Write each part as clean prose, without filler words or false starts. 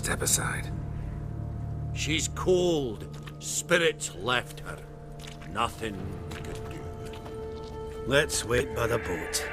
Step aside. She's cold. Spirit left her. Nothing we could do. Let's wait by the boat.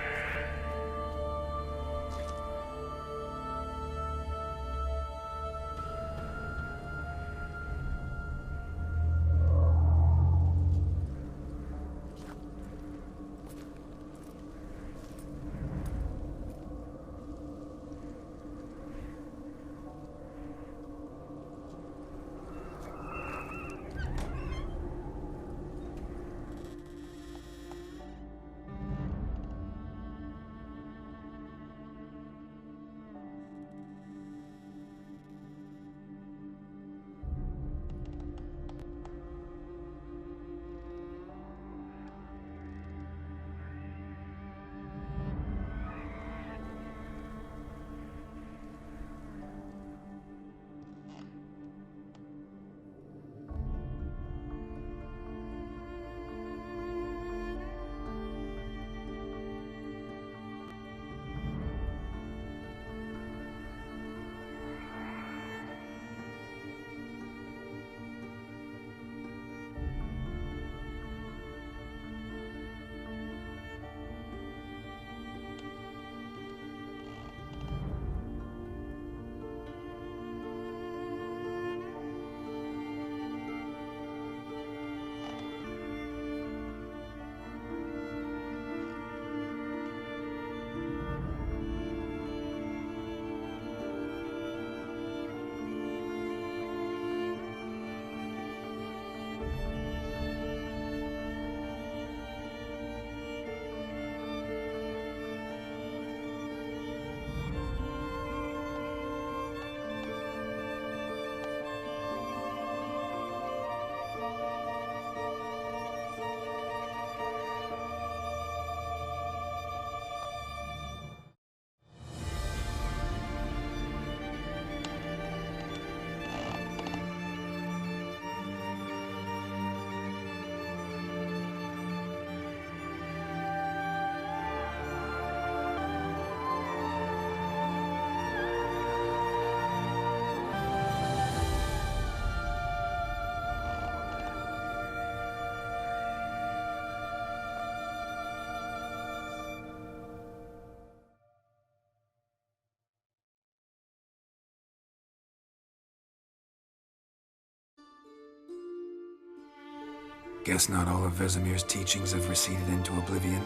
Guess not all of Vesemir's teachings have receded into oblivion.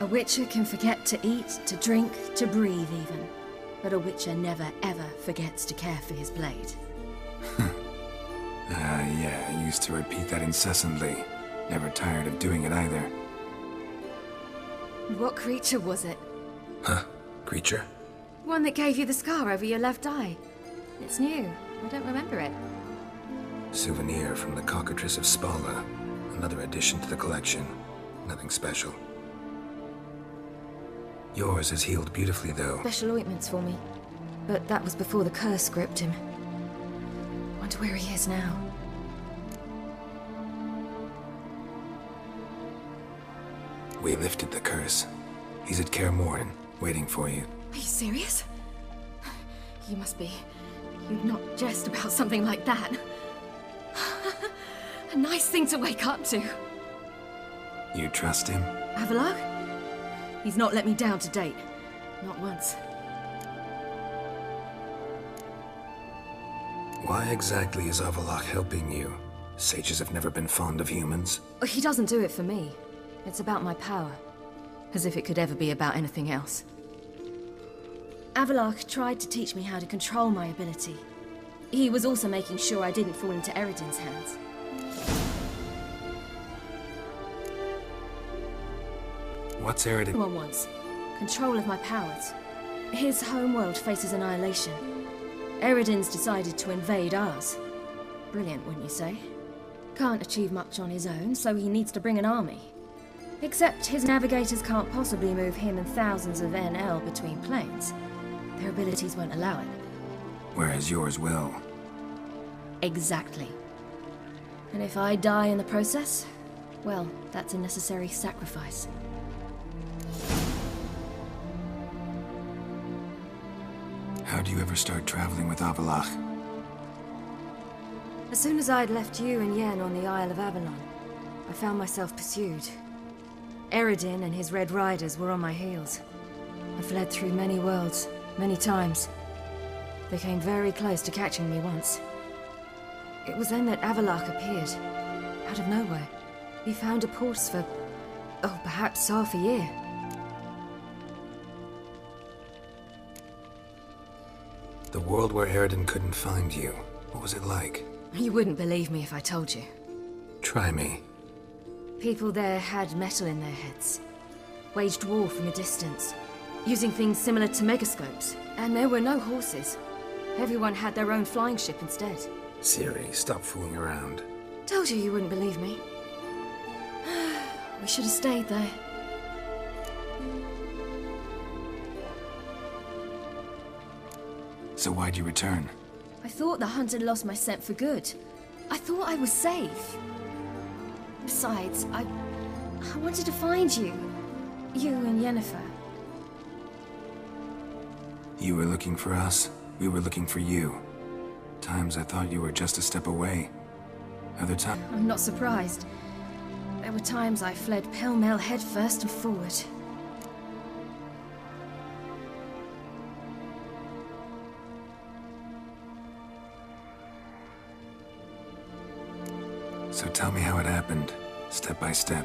A Witcher can forget to eat, to drink, to breathe even. But a Witcher never ever forgets to care for his blade. Yeah, I used to repeat that incessantly. Never tired of doing it either. What creature was it? Huh? Creature? One that gave you the scar over your left eye. It's new. I don't remember it. Souvenir from the Cockatrice of Spala. Another addition to the collection. Nothing special. Yours is healed beautifully, though. Special ointments for me. But that was before the curse gripped him. Wonder where he is now. We lifted the curse. He's at Kaer Morhen, waiting for you. Are you serious? You must be. You'd not jest about something like that. A nice thing to wake up to. You trust him? Avallac'h? He's not let me down to date. Not once. Why exactly is Avallac'h helping you? Sages have never been fond of humans. He doesn't do it for me. It's about my power. As if it could ever be about anything else. Avallac'h tried to teach me how to control my ability. He was also making sure I didn't fall into Eredin's hands. What's Eredin? One wants control of my powers. His homeworld faces annihilation. Eredin's decided to invade ours. Brilliant, wouldn't you say? Can't achieve much on his own, so he needs to bring an army. Except his navigators can't possibly move him and thousands of NL between planes. Their abilities won't allow it. Whereas yours will. Exactly. And if I die in the process, well, that's a necessary sacrifice. How How'd you ever start traveling with Avalach? As soon as I'd left you and Yen on the Isle of Avalon, I found myself pursued. Eredin and his Red Riders were on my heels. I fled through many worlds, many times. They came very close to catching me once. It was then that Avalach appeared, out of nowhere. He found a pause for, perhaps half a year. The world where Eredin couldn't find you. What was it like? You wouldn't believe me if I told you. Try me. People there had metal in their heads, waged war from a distance, using things similar to megascopes, and there were no horses. Everyone had their own flying ship instead. Siri, stop fooling around. Told you wouldn't believe me. We should have stayed there. So why'd you return? I thought the hunt had lost my scent for good. I thought I was safe. Besides, I wanted to find you. You and Yennefer. You were looking for us. We were looking for you. Times I thought you were just a step away. Other times... I'm not surprised. There were times I fled pell-mell headfirst and forward. So tell me how it happened, step by step.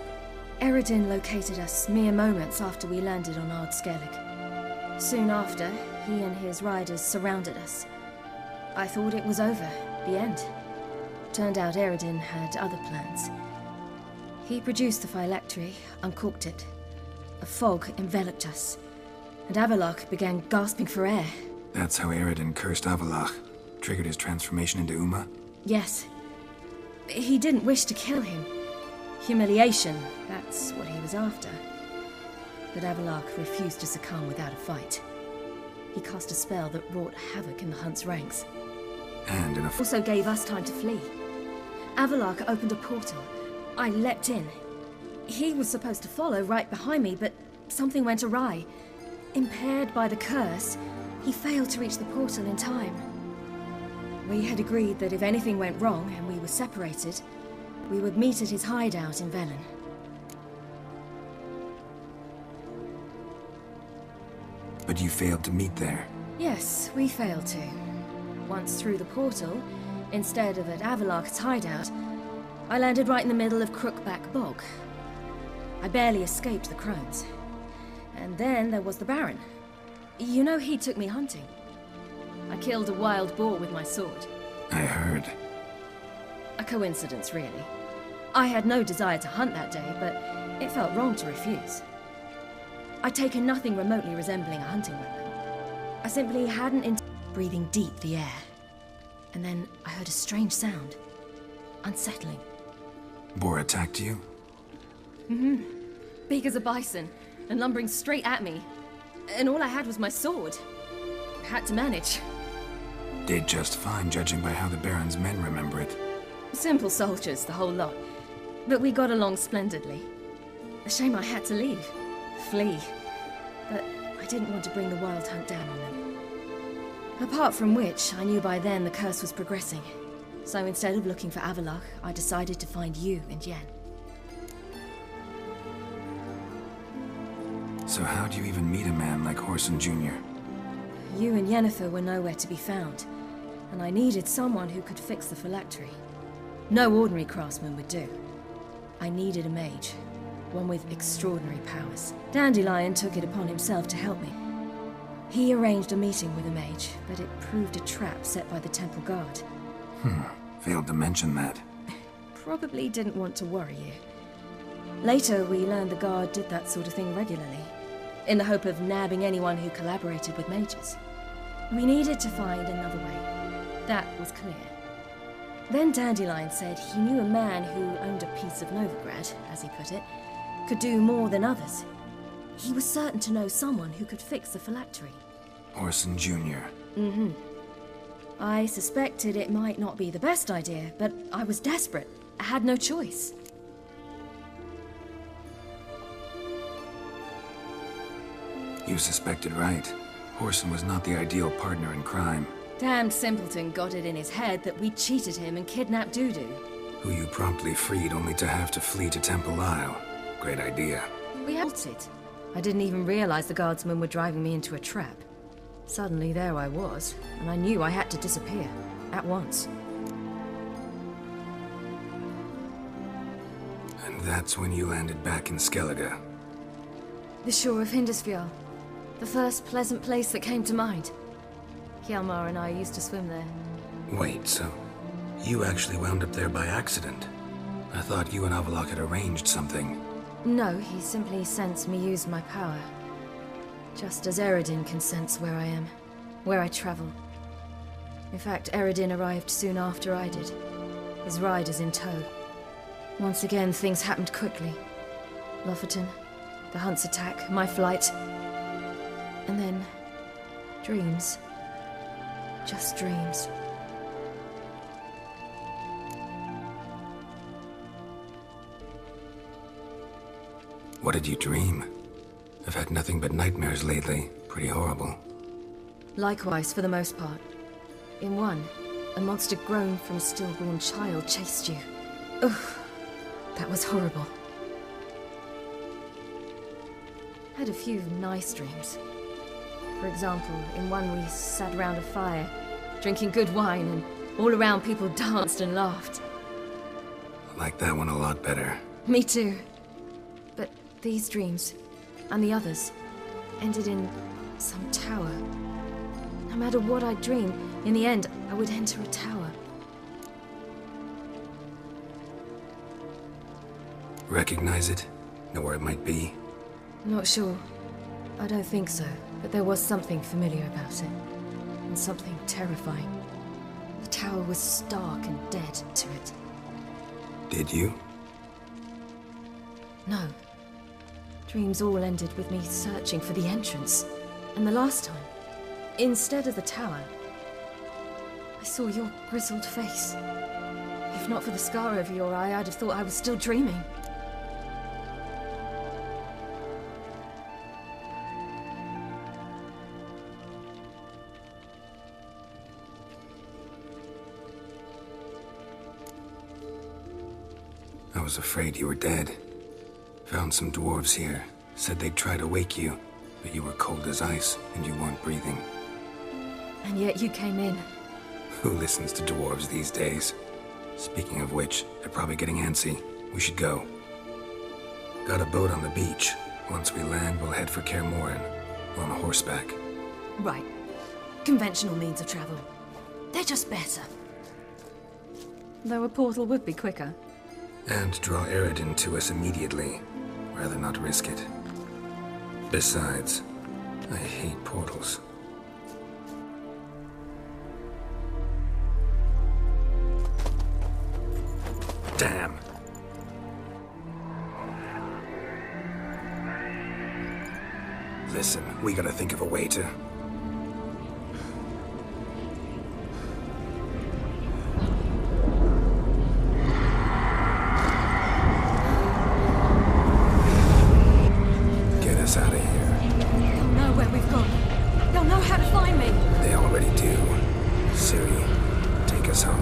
Eredin located us mere moments after we landed on Ard Skellig. Soon after, he and his riders surrounded us. I thought it was over, the end. Turned out Eredin had other plans. He produced the phylactery, uncorked it. A fog enveloped us, and Avalach began gasping for air. That's how Eredin cursed Avalach, triggered his transformation into Uma? Yes. He didn't wish to kill him. Humiliation, that's what he was after. But Avalach refused to succumb without a fight. He cast a spell that wrought havoc in the Hunt's ranks. And in a... Also gave us time to flee. Avalach opened a portal. I leapt in. He was supposed to follow right behind me, but something went awry. Impaired by the curse, he failed to reach the portal in time. We had agreed that if anything went wrong and we were separated, we would meet at his hideout in Velen. But you failed to meet there. Yes, we failed to. Once through the portal, instead of at Avalach's hideout, I landed right in the middle of Crookback Bog. I barely escaped the crones. And then there was the Baron. You know, he took me hunting. I killed a wild boar with my sword. I heard. A coincidence, really. I had no desire to hunt that day, but it felt wrong to refuse. I'd taken nothing remotely resembling a hunting weapon. I simply hadn't breathing deep the air. And then I heard a strange sound. Unsettling. Boar attacked you? Mm-hmm. Big as a bison, and lumbering straight at me. And all I had was my sword. Had to manage. Did just fine, judging by how the Baron's men remember it. Simple soldiers, the whole lot. But we got along splendidly. A shame I had to leave. Flee. But I didn't want to bring the Wild Hunt down on them. Apart from which, I knew by then the curse was progressing. So instead of looking for Avalach, I decided to find you and Yen. So how'd you even meet a man like Whoreson Jr.? You and Yennefer were nowhere to be found, and I needed someone who could fix the phylactery. No ordinary craftsman would do. I needed a mage, one with extraordinary powers. Dandelion took it upon himself to help me. He arranged a meeting with a mage, but it proved a trap set by the temple guard. Failed to mention that. Probably didn't want to worry you. Later, we learned the guard did that sort of thing regularly, in the hope of nabbing anyone who collaborated with mages. We needed to find another way. That was clear. Then Dandelion said he knew a man who owned a piece of Novigrad, as he put it, could do more than others. He was certain to know someone who could fix the phylactery. Whoreson Jr. Mm-hmm. I suspected it might not be the best idea, but I was desperate. I had no choice. You suspected right. Horson was not the ideal partner in crime, Damned simpleton got it in his head that we cheated him and kidnapped Dudu. who you promptly freed only to have to flee to Temple Isle. Great idea. We helped it. I didn't even realize the guardsmen were driving me into a trap. Suddenly there I was, and I knew I had to disappear. At once. And that's when you landed back in Skellige. The shore of Hindisfjall. The first pleasant place that came to mind. Hjalmar and I used to swim there. Wait, so you actually wound up there by accident? I thought you and Avalok had arranged something. No, he simply sensed me use my power. Just as Eredin can sense where I am, where I travel. In fact, Eredin arrived soon after I did. His riders in tow. Once again, things happened quickly. Lofoten, the Hunt's attack, my flight. And then, dreams. Just dreams. What did you dream? I've had nothing but nightmares lately. Pretty horrible. Likewise, for the most part. In one, a monster grown from a stillborn child chased you. Ugh, that was horrible. I had a few nice dreams. For example, in one we sat around a fire, drinking good wine, and all around people danced and laughed. I like that one a lot better. Me too. But these dreams, and the others, ended in some tower. No matter what I dream, in the end, I would enter a tower. Recognize it? Know where it might be? Not sure. I don't think so, but there was something familiar about it. And something terrifying. The tower was stark and dead to it. Did you? No. Dreams all ended with me searching for the entrance. And the last time, instead of the tower, I saw your grizzled face. If not for the scar over your eye, I'd have thought I was still dreaming. I was afraid you were dead. Found some dwarves here. Said they'd try to wake you, but you were cold as ice and you weren't breathing. And yet you came in. Who listens to dwarves these days? Speaking of which, they're probably getting antsy. We should go. Got a boat on the beach. Once we land, we'll head for Kaer Morhen. On horseback. Right. Conventional means of travel. They're just better. Though a portal would be quicker. And draw Eredin to us immediately. Rather not risk it. Besides, I hate portals. Damn. Listen, we gotta think of a way to... get us out of here. They'll know where we've gone. They'll know how to find me. They already do. Siri, take us home.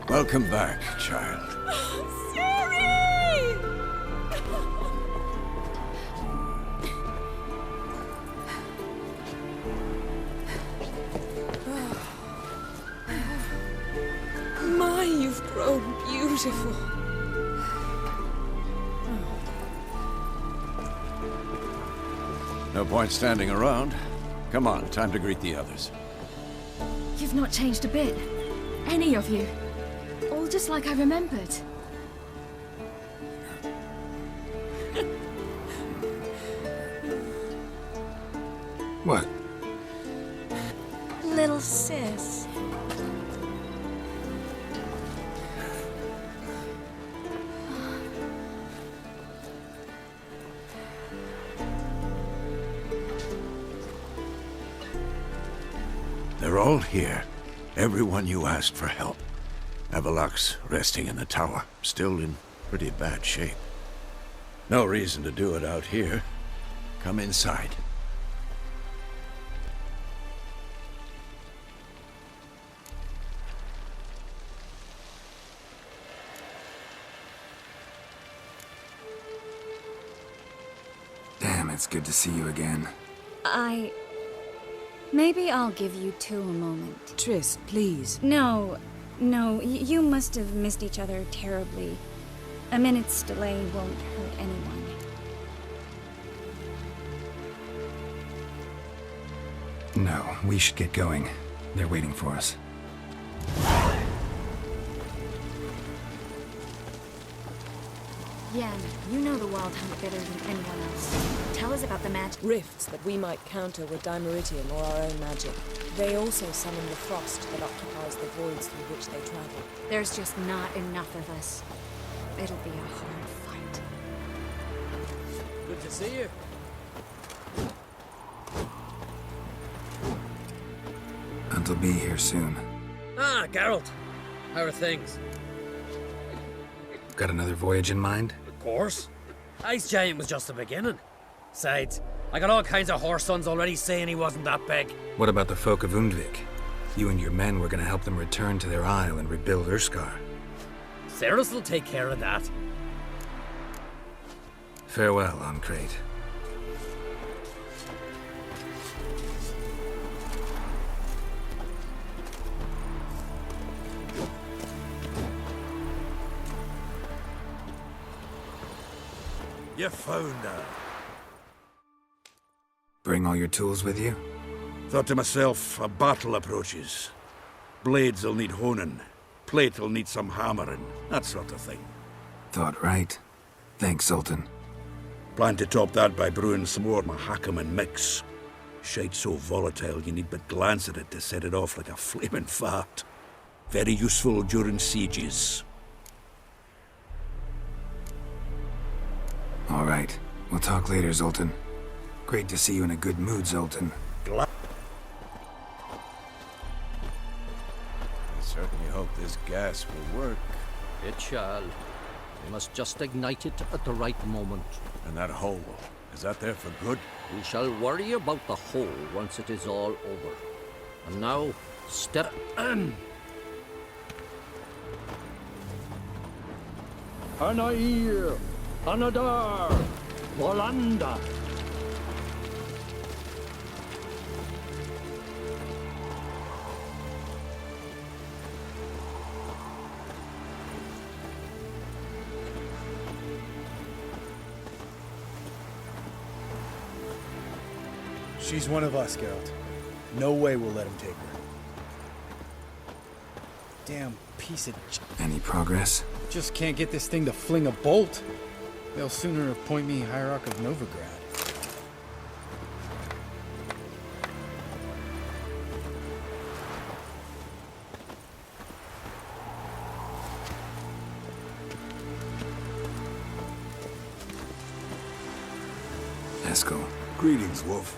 Welcome back, child. Siri! My, you've grown beautiful. No point standing around. Come on, time to greet the others. You've not changed a bit. Any of you. All just like I remembered. What? Little sis. They're all here. Everyone you asked for help. Avalok's resting in the tower, still in pretty bad shape. No reason to do it out here. Come inside. Damn, it's good to see you again. Maybe I'll give you two a moment. Triss, please. No, you must have missed each other terribly. A minute's delay won't hurt anyone. No, we should get going. They're waiting for us. Yen, you know the Wild Hunt better than anyone else. Tell us about the magic. Rifts that we might counter with Dimeritium or our own magic. They also summon the frost that occupies the voids through which they travel. There's just not enough of us. It'll be a hard fight. Good to see you. Hunt'll be here soon. Ah, Geralt. How are things? Got another voyage in mind? Of course. Ice Giant was just the beginning. Besides, I got all kinds of horse sons already saying he wasn't that big. What about the folk of Undvik? You and your men were gonna help them return to their isle and rebuild Urskar. Cerys will take care of that. Farewell, Ancrate. You found her. Bring all your tools with you? Thought to myself, a battle approaches. Blades'll need honing. Plate'll need some hammering. That sort of thing. Thought right. Thanks, Sultan. Plan to top that by brewing some more Mahakaman mix. Shite so volatile you need but glance at it to set it off like a flaming fart. Very useful during sieges. All right. We'll talk later, Zoltan. Great to see you in a good mood, Zoltan. I certainly hope this gas will work. It shall. We must just ignite it at the right moment. And that hole, is that there for good? We shall worry about the hole once it is all over. And now, step... Anair, Anadar, Volanda. She's one of us, Geralt. No way we'll let him take her. Damn piece of Any progress? just can't get this thing to fling a bolt. They'll sooner appoint me Hierarch of Novigrad. Eskel. Greetings, Wolf.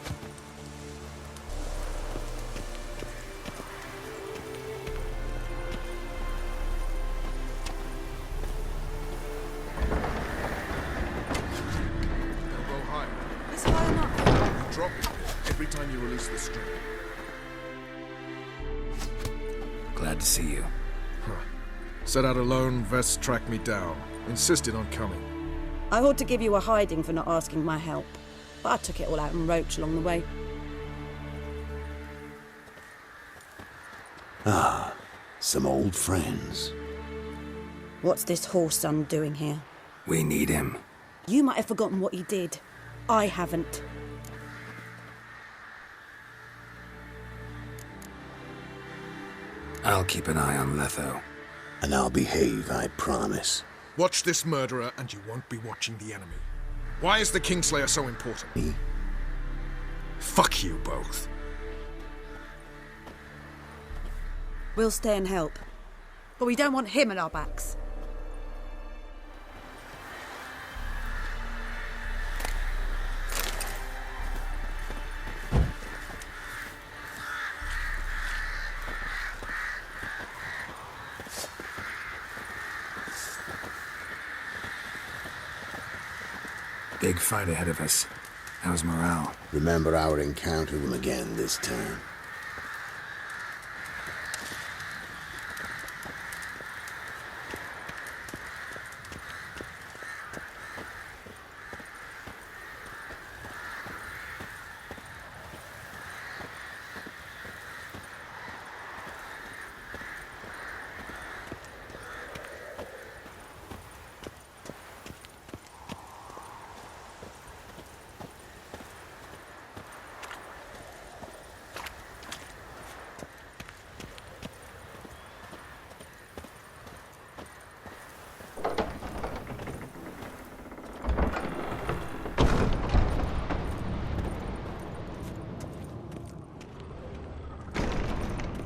Is high enough? You drop it every time you release the string. Glad to see you. Set out alone, Vest tracked me down. Insisted on coming. I ought to give you a hiding for not asking my help, but I took it all out in Roach along the way. Ah, some old friends. What's this horse son doing here? We need him. You might have forgotten what he did. I haven't. I'll keep an eye on Letho. And I'll behave, I promise. Watch this murderer and you won't be watching the enemy. Why is the Kingslayer so important? Me? Fuck you both. We'll stay and help. But we don't want him at our backs. Big fight ahead of us. How's morale? Remember our encounter with him again this time.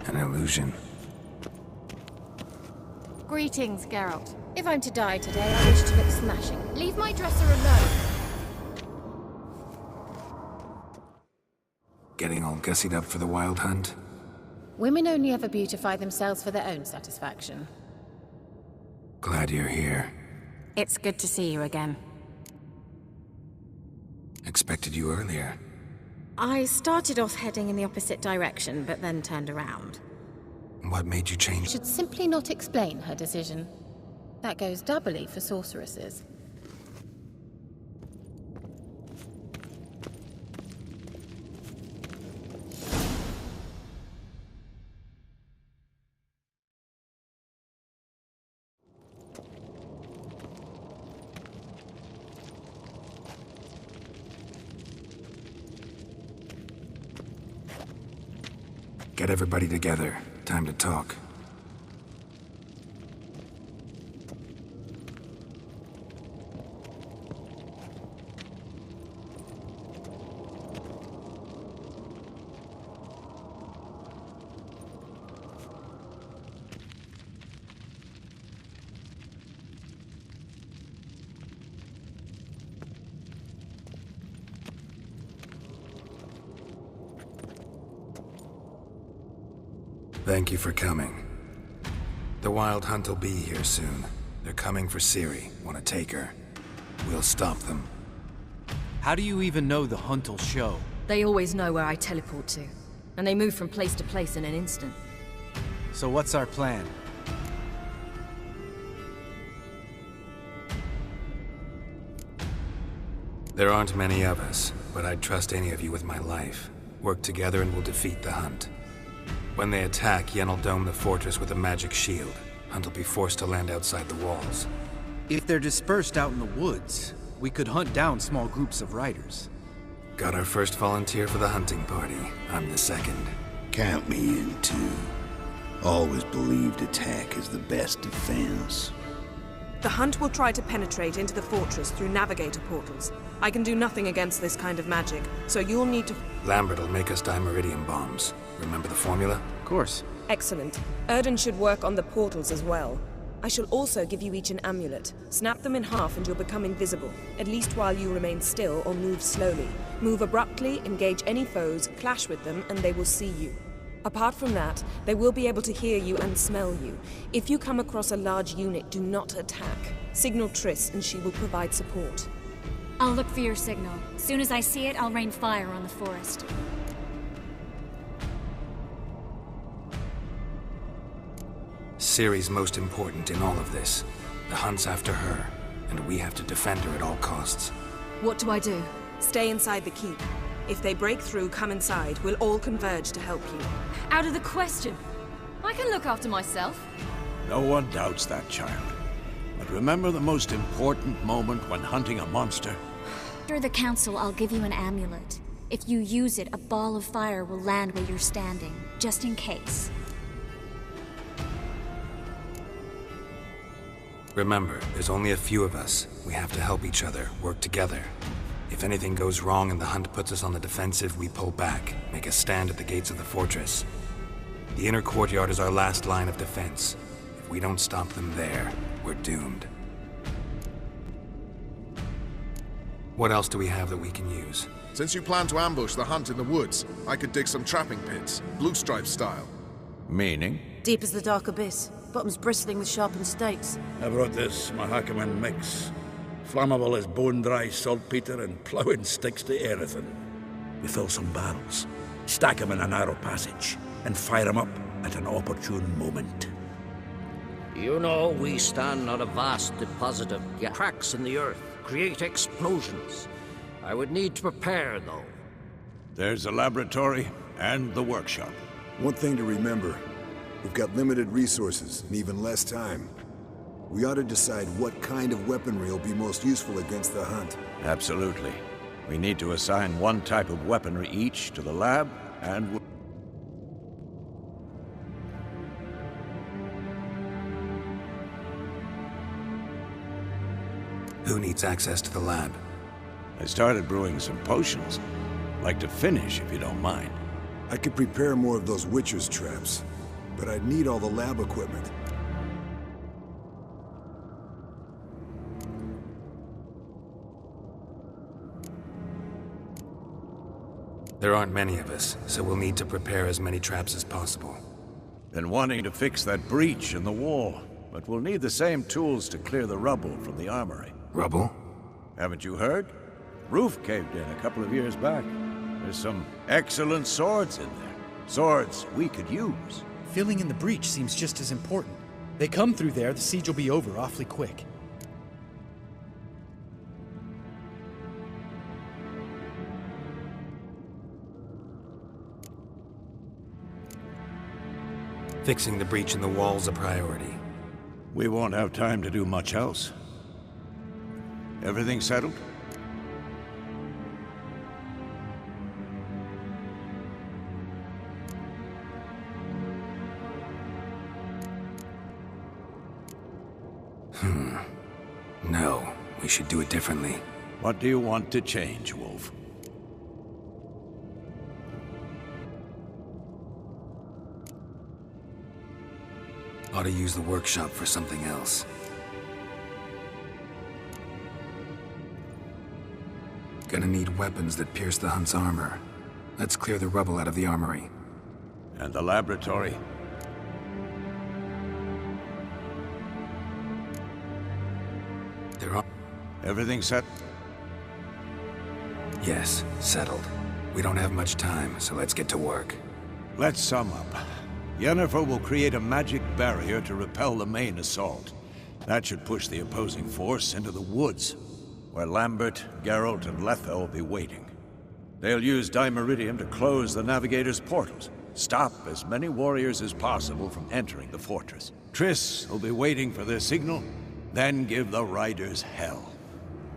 An illusion. Greetings, Geralt. If I'm to die today, I wish to look smashing. Leave my dresser alone. Getting all gussied up for the wild hunt? Women only ever beautify themselves for their own satisfaction. Glad you're here. It's good to see you again. Expected you earlier. I started off heading in the opposite direction, but then turned around. What made you change? Should simply not explain her decision. That goes doubly for sorceresses. Get everybody together. Time to talk. Thank you for coming. The Wild Hunt will be here soon. They're coming for Ciri. Want to take her? We'll stop them. How do you even know the hunt will show? They always know where I teleport to, and they move from place to place in an instant. So what's our plan? There aren't many of us, but I'd trust any of you with my life. Work together and we'll defeat the Hunt. When they attack, Yen will dome the fortress with a magic shield. Hunt will be forced to land outside the walls. If they're dispersed out in the woods, we could hunt down small groups of riders. Got our first volunteer for the hunting party. I'm the second. Count me in too. Always believed attack is the best defense. The Hunt will try to penetrate into the fortress through navigator portals. I can do nothing against this kind of magic, so you'll need to... Lambert will make us dimeridium bombs. Remember the formula? Of course. Excellent. Erden should work on the portals as well. I shall also give you each an amulet. Snap them in half and you'll become invisible, at least while you remain still or move slowly. Move abruptly, engage any foes, clash with them, and they will see you. Apart from that, they will be able to hear you and smell you. If you come across a large unit, do not attack. Signal Triss and she will provide support. I'll look for your signal. As soon as I see it, I'll rain fire on the forest. Ciri's most important in all of this. The hunt's after her, and we have to defend her at all costs. What do I do? Stay inside the keep. If they break through, come inside. We'll all converge to help you. Out of the question. I can look after myself. No one doubts that, child. But remember the most important moment when hunting a monster? After the council, I'll give you an amulet. If you use it, a ball of fire will land where you're standing, just in case. Remember, there's only a few of us. We have to help each other, work together. If anything goes wrong and the hunt puts us on the defensive, we pull back, make a stand at the gates of the fortress. The inner courtyard is our last line of defense. If we don't stop them there, we're doomed. What else do we have that we can use? Since you plan to ambush the hunt in the woods, I could dig some trapping pits, blue stripe style. Meaning? Deep as the dark abyss. Bottoms bristling with sharpened stakes. I brought this Mahakaman mix. Flammable as bone-dry saltpeter and ploughing sticks to everything. We fill some barrels, stack them in a narrow passage, and fire them up at an opportune moment. You know, we stand on a vast deposit of cracks in the earth, create explosions. I would need to prepare, though. There's a laboratory and the workshop. One thing to remember, we've got limited resources and even less time. We ought to decide what kind of weaponry will be most useful against the hunt. Absolutely. We need to assign one type of weaponry each to the lab, and Who needs access to the lab? I started brewing some potions. Like to finish, if you don't mind. I could prepare more of those Witcher's traps, but I'd need all the lab equipment. There aren't many of us, so we'll need to prepare as many traps as possible. Been wanting to fix that breach in the wall, but we'll need the same tools to clear the rubble from the armory. Rubble? Haven't you heard? Roof caved in a couple of years back. There's some excellent swords in there. Swords we could use. Filling in the breach seems just as important. They come through there, the siege will be over awfully quick. Fixing the breach in the wall's a priority. We won't have time to do much else. Everything settled? No, we should do it differently. What do you want to change, Wolf? Ought to use the workshop for something else. Gonna need weapons that pierce the hunt's armor. Let's clear the rubble out of the armory. And the laboratory? There are... Everything set? Yes, settled. We don't have much time, so let's get to work. Let's sum up. Yennefer will create a magic barrier to repel the main assault. That should push the opposing force into the woods, where Lambert, Geralt, and Letha will be waiting. They'll use Dimeridium to close the Navigator's portals, stop as many warriors as possible from entering the fortress. Triss will be waiting for their signal, then give the riders hell.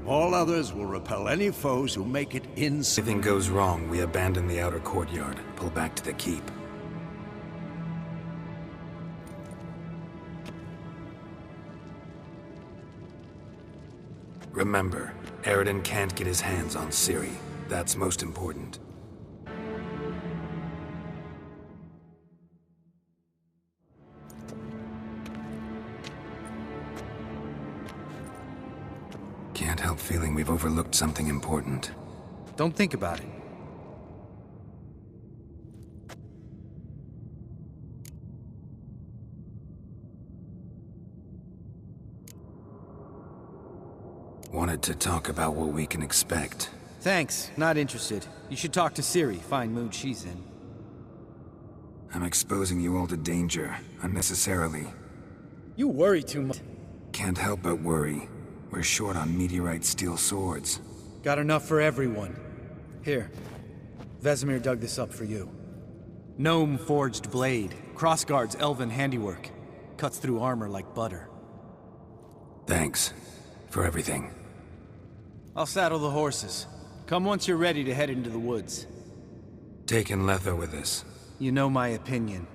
All others will repel any foes who make it inside. If anything goes wrong, we abandon the outer courtyard, pull back to the keep. Remember, Aroden can't get his hands on Ciri. That's most important. Can't help feeling we've overlooked something important. Don't think about it. Wanted to talk about what we can expect. Thanks, not interested. You should talk to Ciri, fine mood she's in. I'm exposing you all to danger, unnecessarily. You worry too much. Can't help but worry. We're short on meteorite steel swords. Got enough for everyone. Here. Vesemir dug this up for you. Gnome-forged blade. Crossguard's elven handiwork. Cuts through armor like butter. Thanks. For everything. I'll saddle the horses. Come once you're ready to head into the woods. Taking Letho with us. You know my opinion.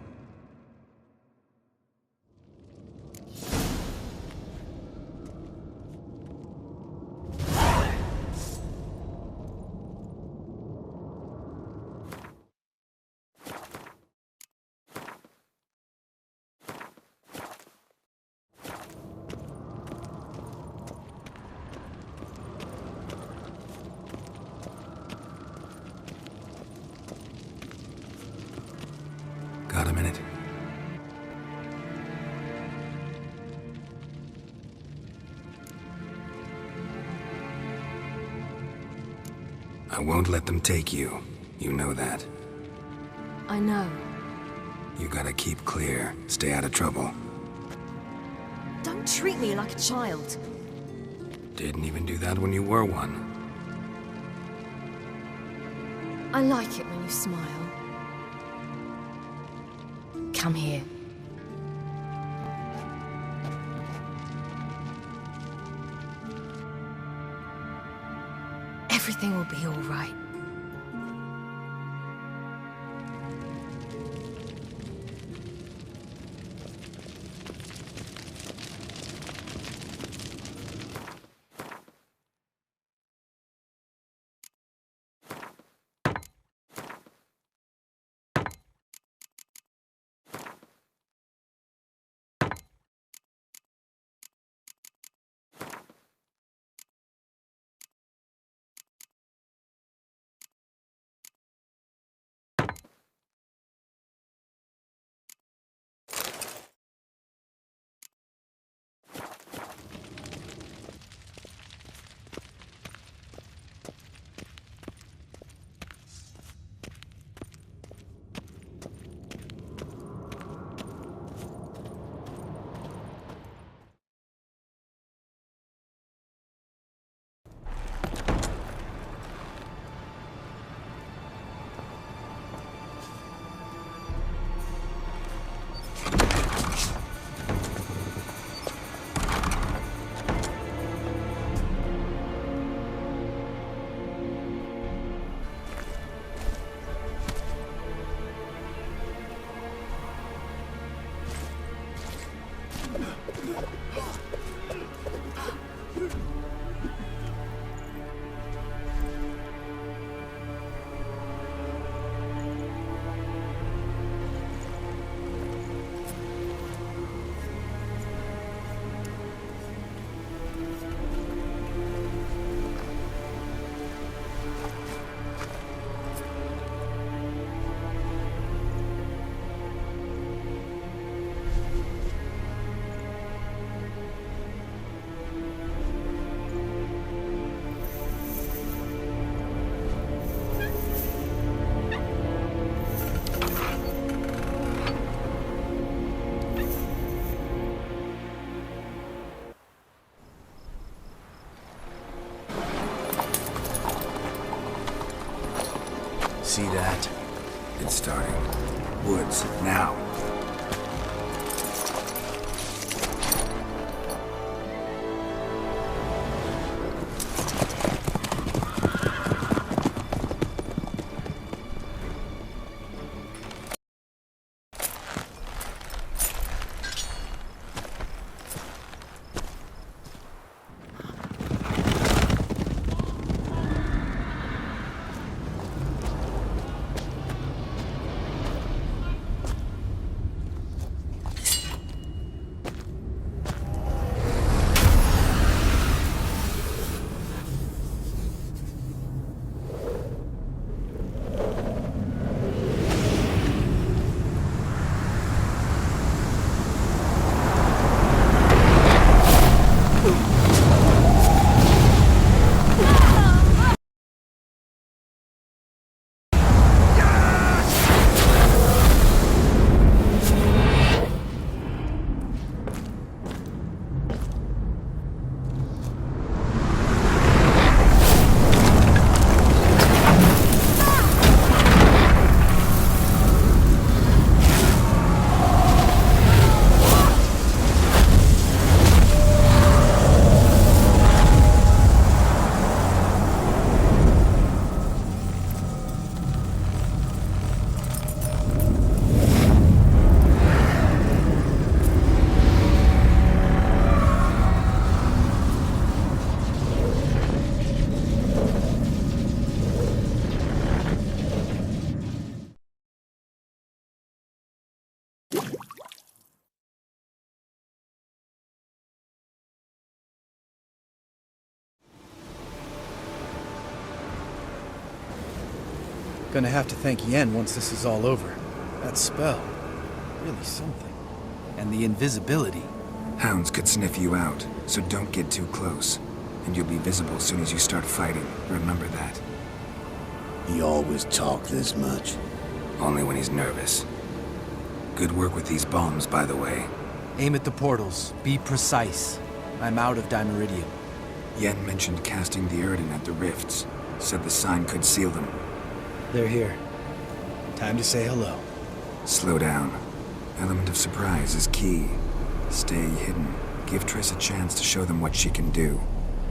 Got a minute? I won't let them take you. You know that. I know. You gotta keep clear. Stay out of trouble. Don't treat me like a child. Didn't even do that when you were one. I like it when you smile. Come here. Everything will be all right. See that? It's starting. Woods, now. Gonna have to thank Yen once this is all over. That spell, really something. And the invisibility. Hounds could sniff you out, so don't get too close. And you'll be visible as soon as you start fighting. Remember that. He always talk this much? Only when he's nervous. Good work with these bombs, by the way. Aim at the portals. Be precise. I'm out of Dimeridium. Yen mentioned casting the Erden at the rifts. Said the sign could seal them. They're here. Time to say hello. Slow down. Element of surprise is key. Stay hidden. Give Triss a chance to show them what she can do.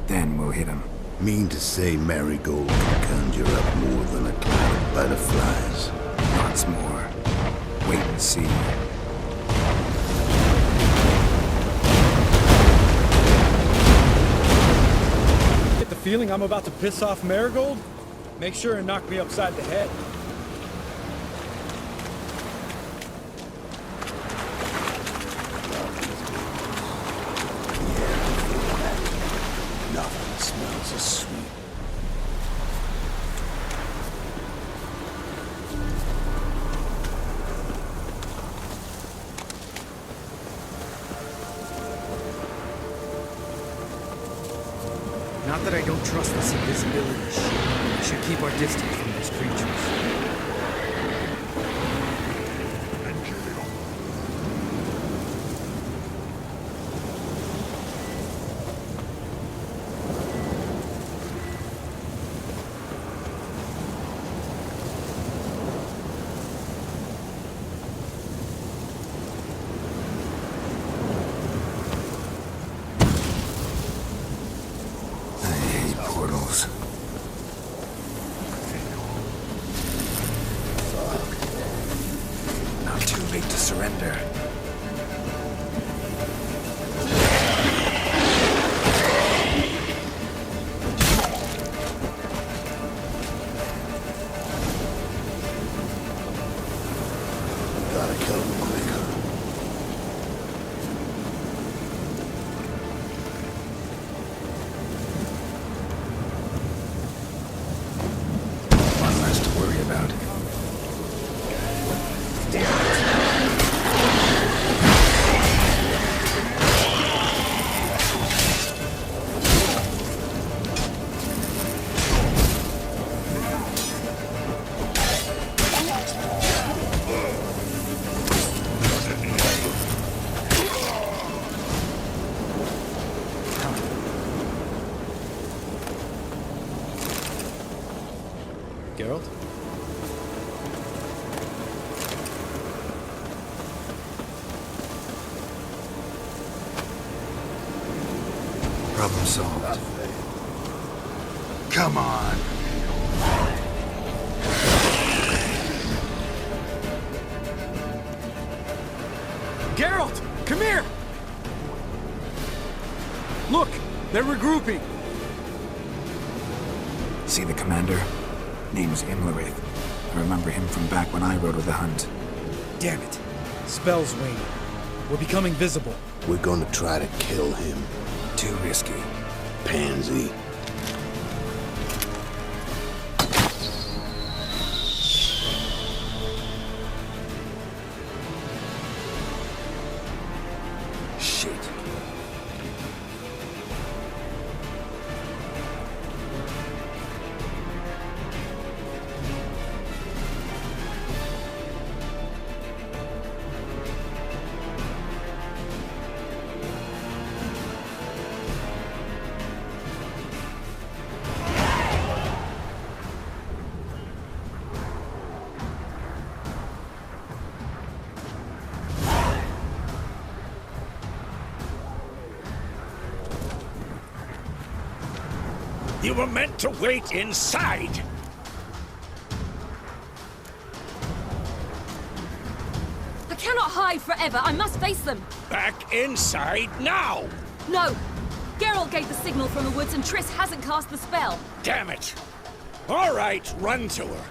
Then we'll hit them. Mean to say Marigold can conjure up more than a cloud of butterflies? Lots more. Wait and see. Get the feeling I'm about to piss off Marigold? Make sure and knock me upside the head. Nothing smells as sweet. Not that I don't trust this invisibility shit. We should keep our distance from those creatures. Surrender. Gotta kill him quicker. One less to worry about. Geralt? Problem solved. Come on. Geralt! Come here! Look! They're regrouping! See the commander? Name's Imlerith. I remember him from back when I rode with the Hunt. Damn it. Spell's waning. We're becoming visible. We're gonna try to kill him. Too risky. Pansy. Shit. You were meant to wait inside! I cannot hide forever. I must face them. Back inside now! No! Geralt gave the signal from the woods and Triss hasn't cast the spell. Damn it! All right, run to her.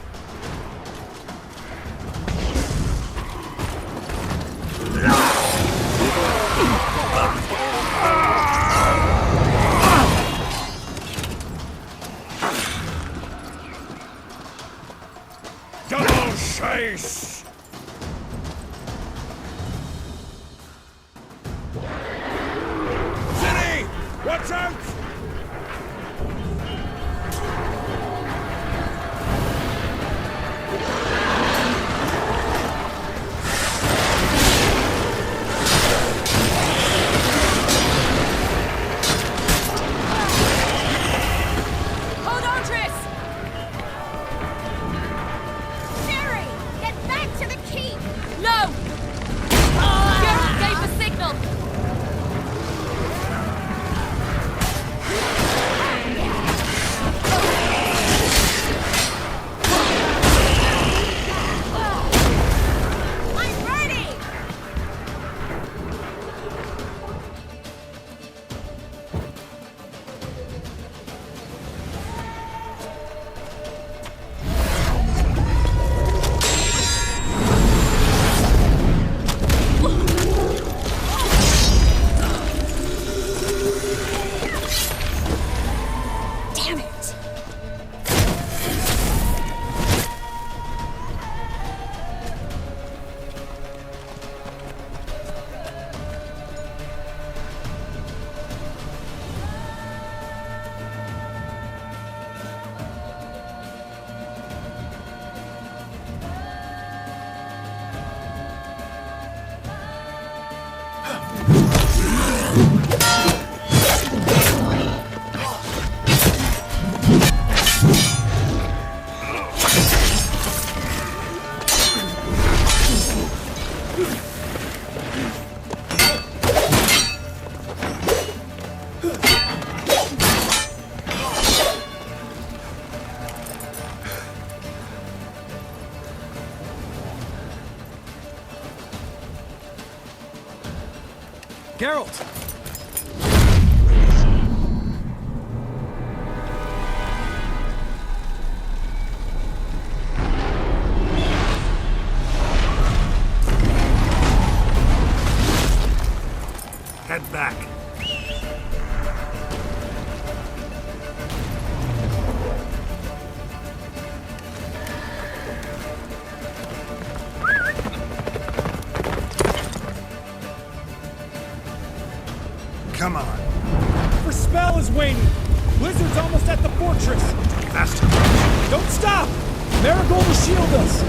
Geralt! Head back. Come on. Our spell is waning! Blizzard's almost at the fortress! Faster. Don't stop! Marigold will shield us!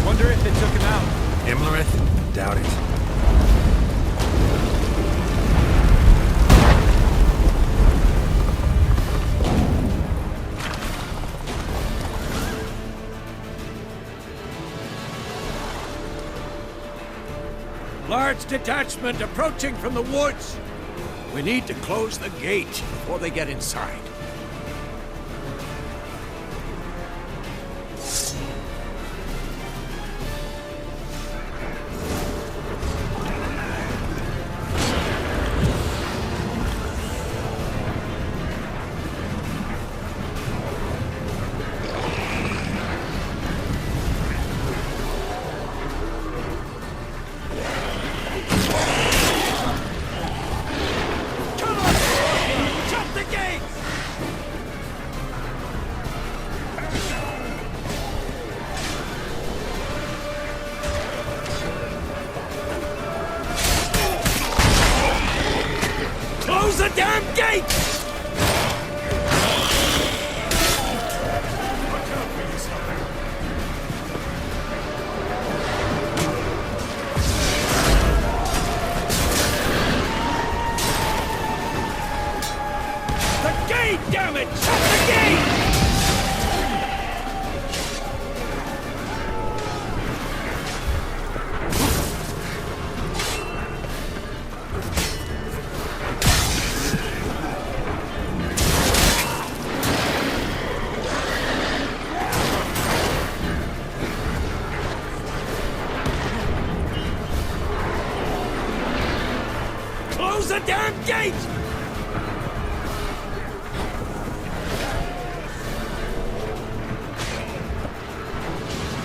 Wonder if it took him out. Imlerith? Doubt it. Large detachment approaching from the woods. We need to close the gate before they get inside. Close the damn gate! The gate, damn it! Shut the gate! Close the damn gate!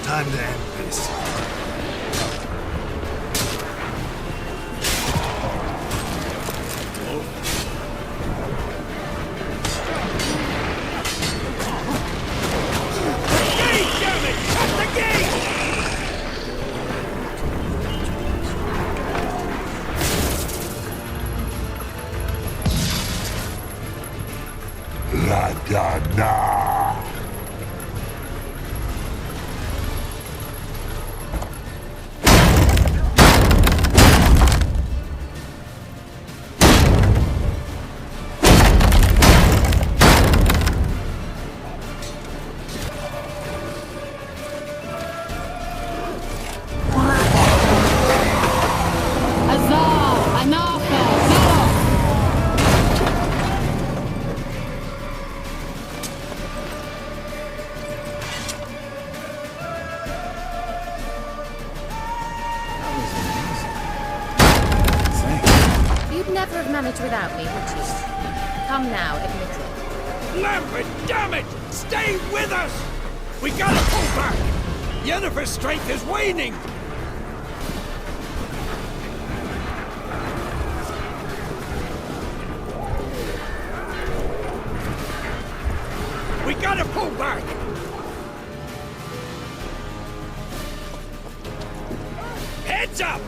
Time to end this. Gate, damn it! Shut the gate! La da da. You'd never have managed without me, would you? Come now, admit it. Lambert, damn it! Stay with us! We gotta pull back! Yennefer's strength is waning! We gotta pull back! Heads up!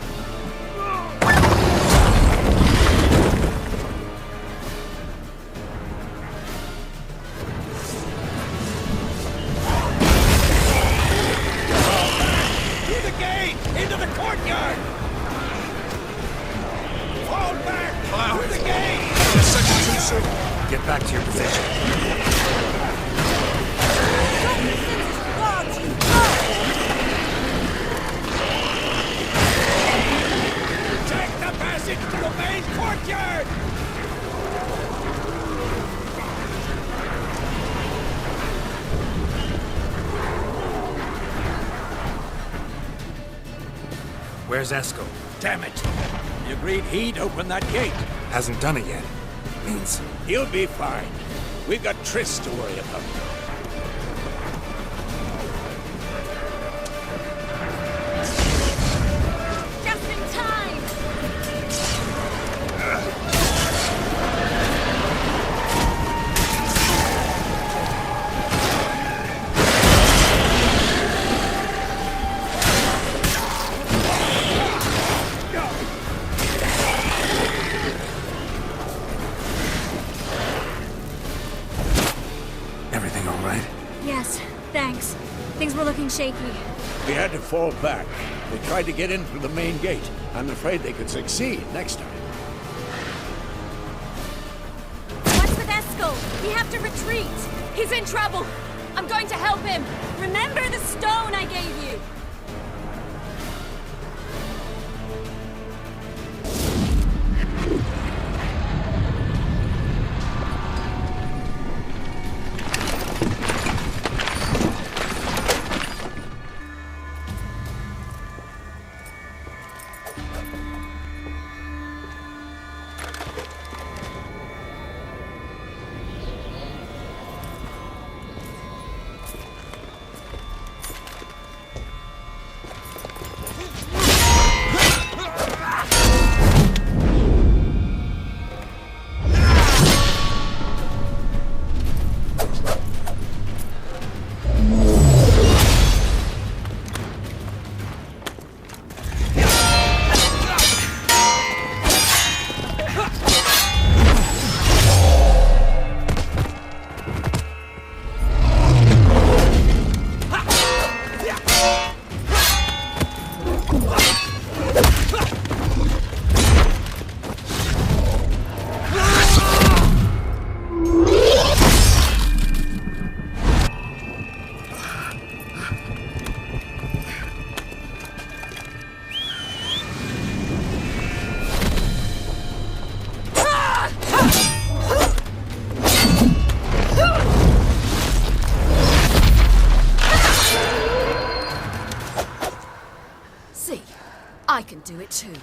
Through the gate! Into the courtyard! Fall back! Through the gate! A second too soon. Get back to your position. Take the passage to the main courtyard! Where's Eskel? Damn it! He agreed he'd open that gate. Hasn't done it yet. Means he'll be fine. We've got Triss to worry about. Just in time! everything all right? Yes, thanks. Things were looking shaky. We had to fall back. They tried to get in through the main gate. I'm afraid they could succeed next time. What's with Eskel? We have to retreat. He's in trouble. I'm going to help him. Remember the stone I gave you. I can do it too.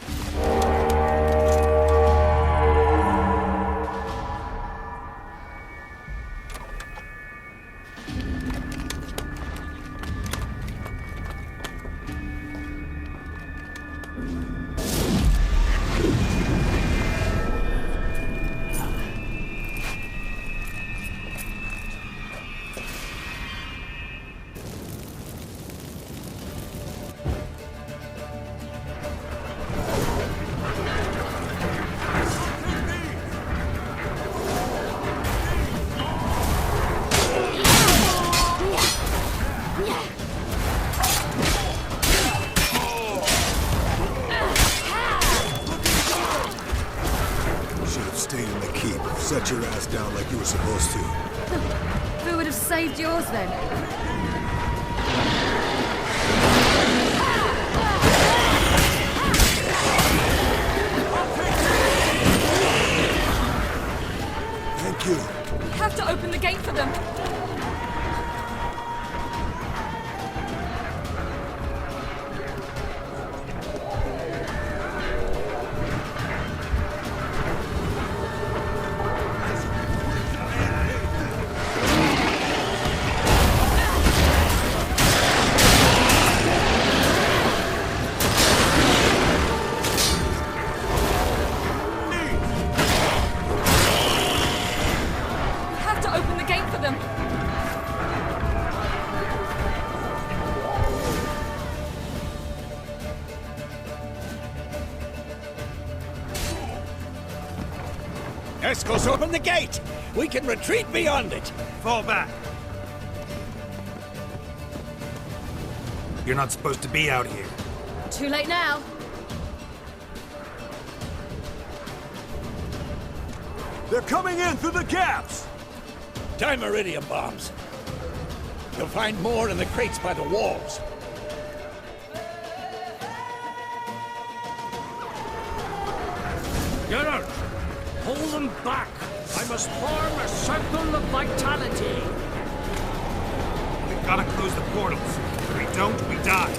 Set your ass down like you were supposed to. Who would have saved yours then? Thank you. We have to open the gate for them. Eskel's open the gate! We can retreat beyond it! Fall back! You're not supposed to be out here. Too late now. They're coming in through the gaps! Time iridium bombs. You'll find more in the crates by the walls. Get out! Hold them back! I must form a circle of vitality! We've got to close the portals. If we don't, we die.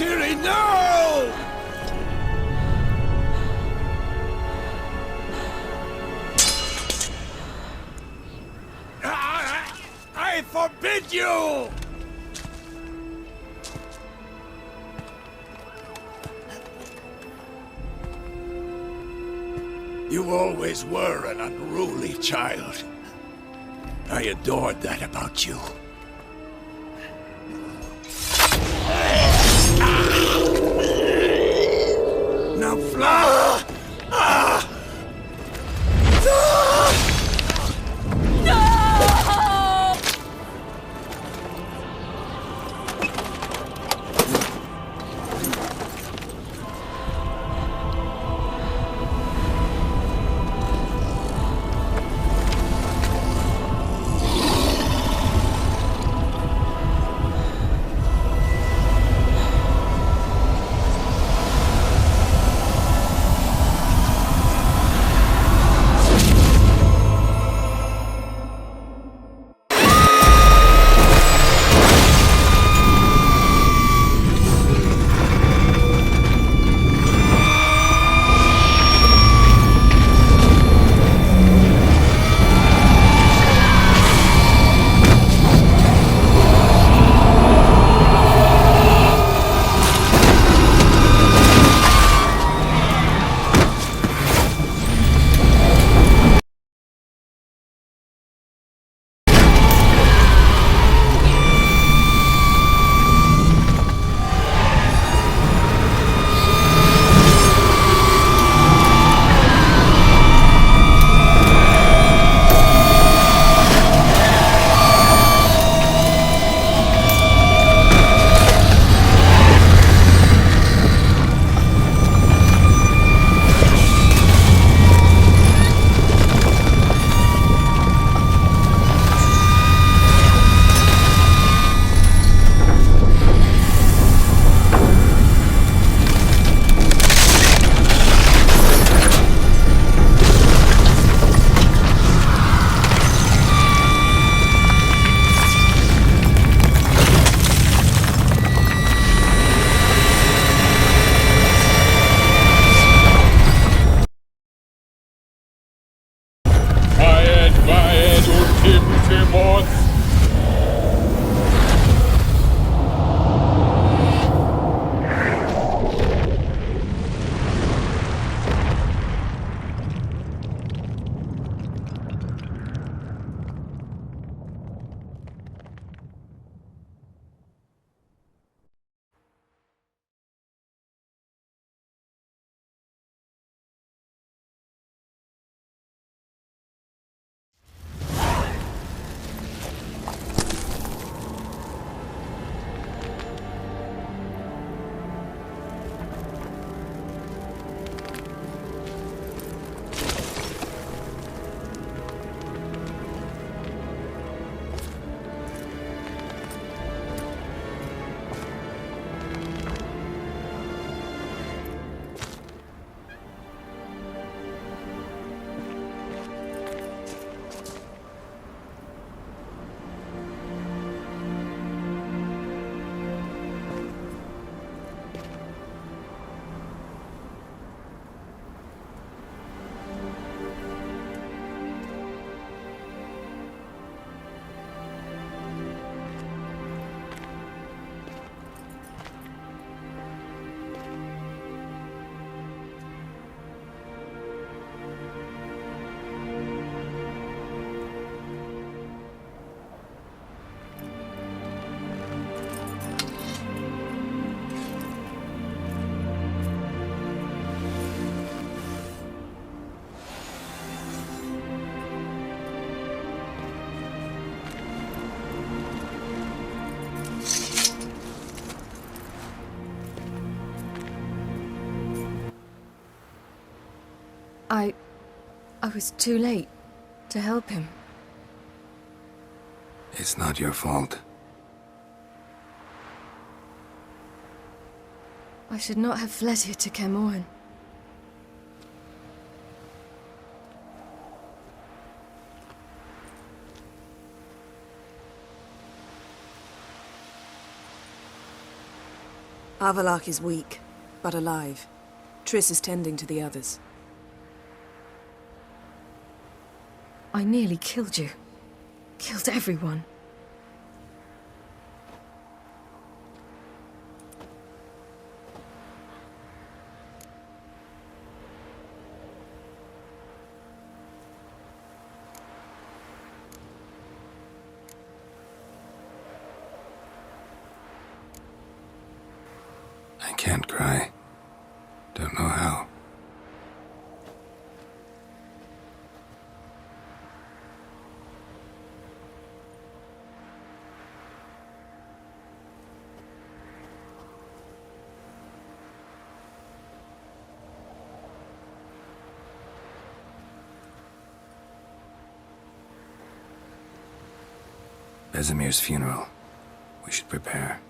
Ciri, no! I forbid you! You always were an unruly child. I adored that about you. Now fly! I was too late to help him. It's not your fault. I should not have fled here to Kermoran. Avalak is weak, but alive. Triss is tending to the others. I nearly killed you. Killed everyone. I can't cry. Don't know how. Vesemir's funeral. We should prepare.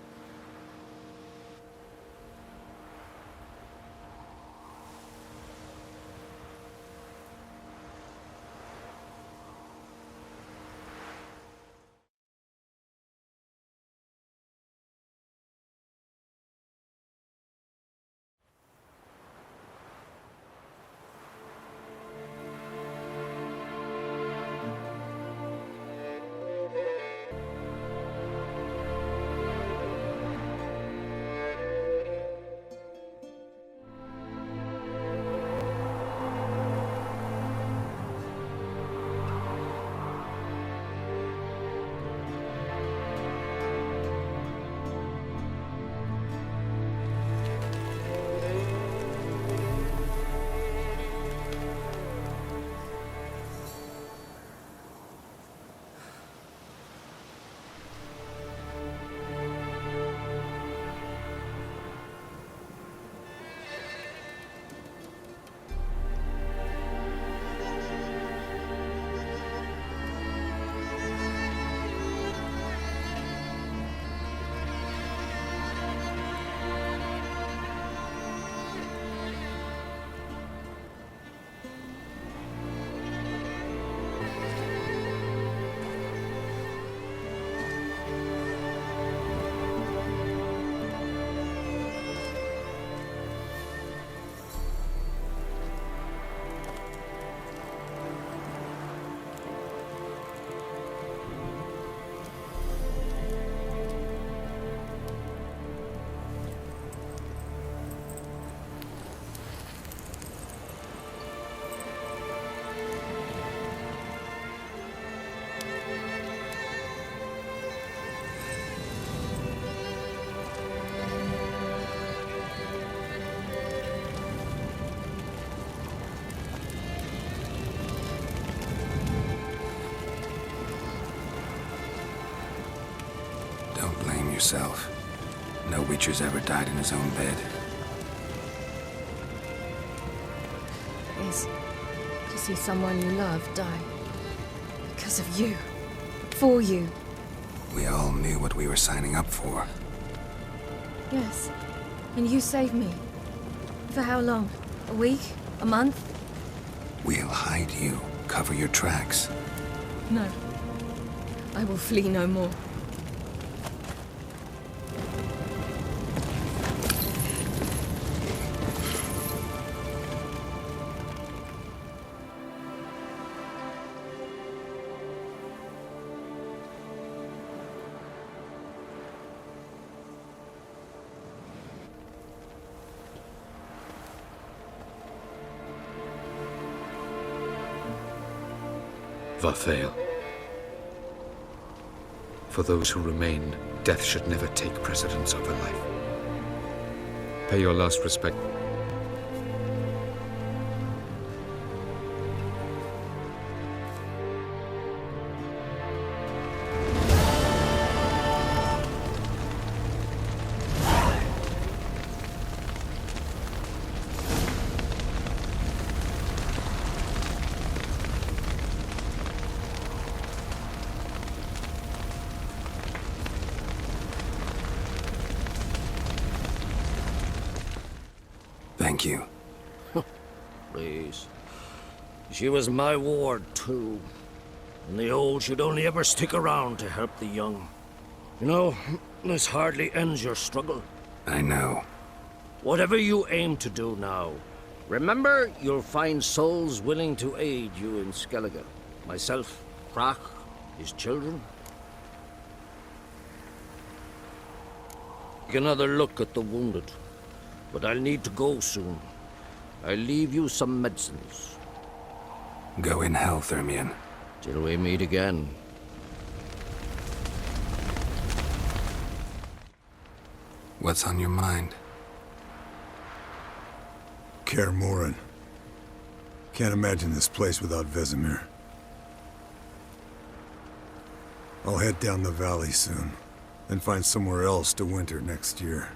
Don't blame yourself. No Witcher's ever died in his own bed. Is to see someone you love die. Because of you. For you. We all knew what we were signing up for. Yes. And you saved me. For how long? A week? A month? We'll hide you. Cover your tracks. No. I will flee no more. Vathael. For those who remain, death should never take precedence over life. Pay your last respect. Thank you. Please. She was my ward, too. And the old should only ever stick around to help the young. You know, this hardly ends your struggle. I know. Whatever you aim to do now, remember you'll find souls willing to aid you in Skellige. Myself, Krach, his children. Take another look at the wounded, but I'll need to go soon. I'll leave you some medicines. Go in health, Ermion. Till we meet again. What's on your mind? Kaer Morhen. Can't imagine this place without Vesemir. I'll head down the valley soon, then find somewhere else to winter next year.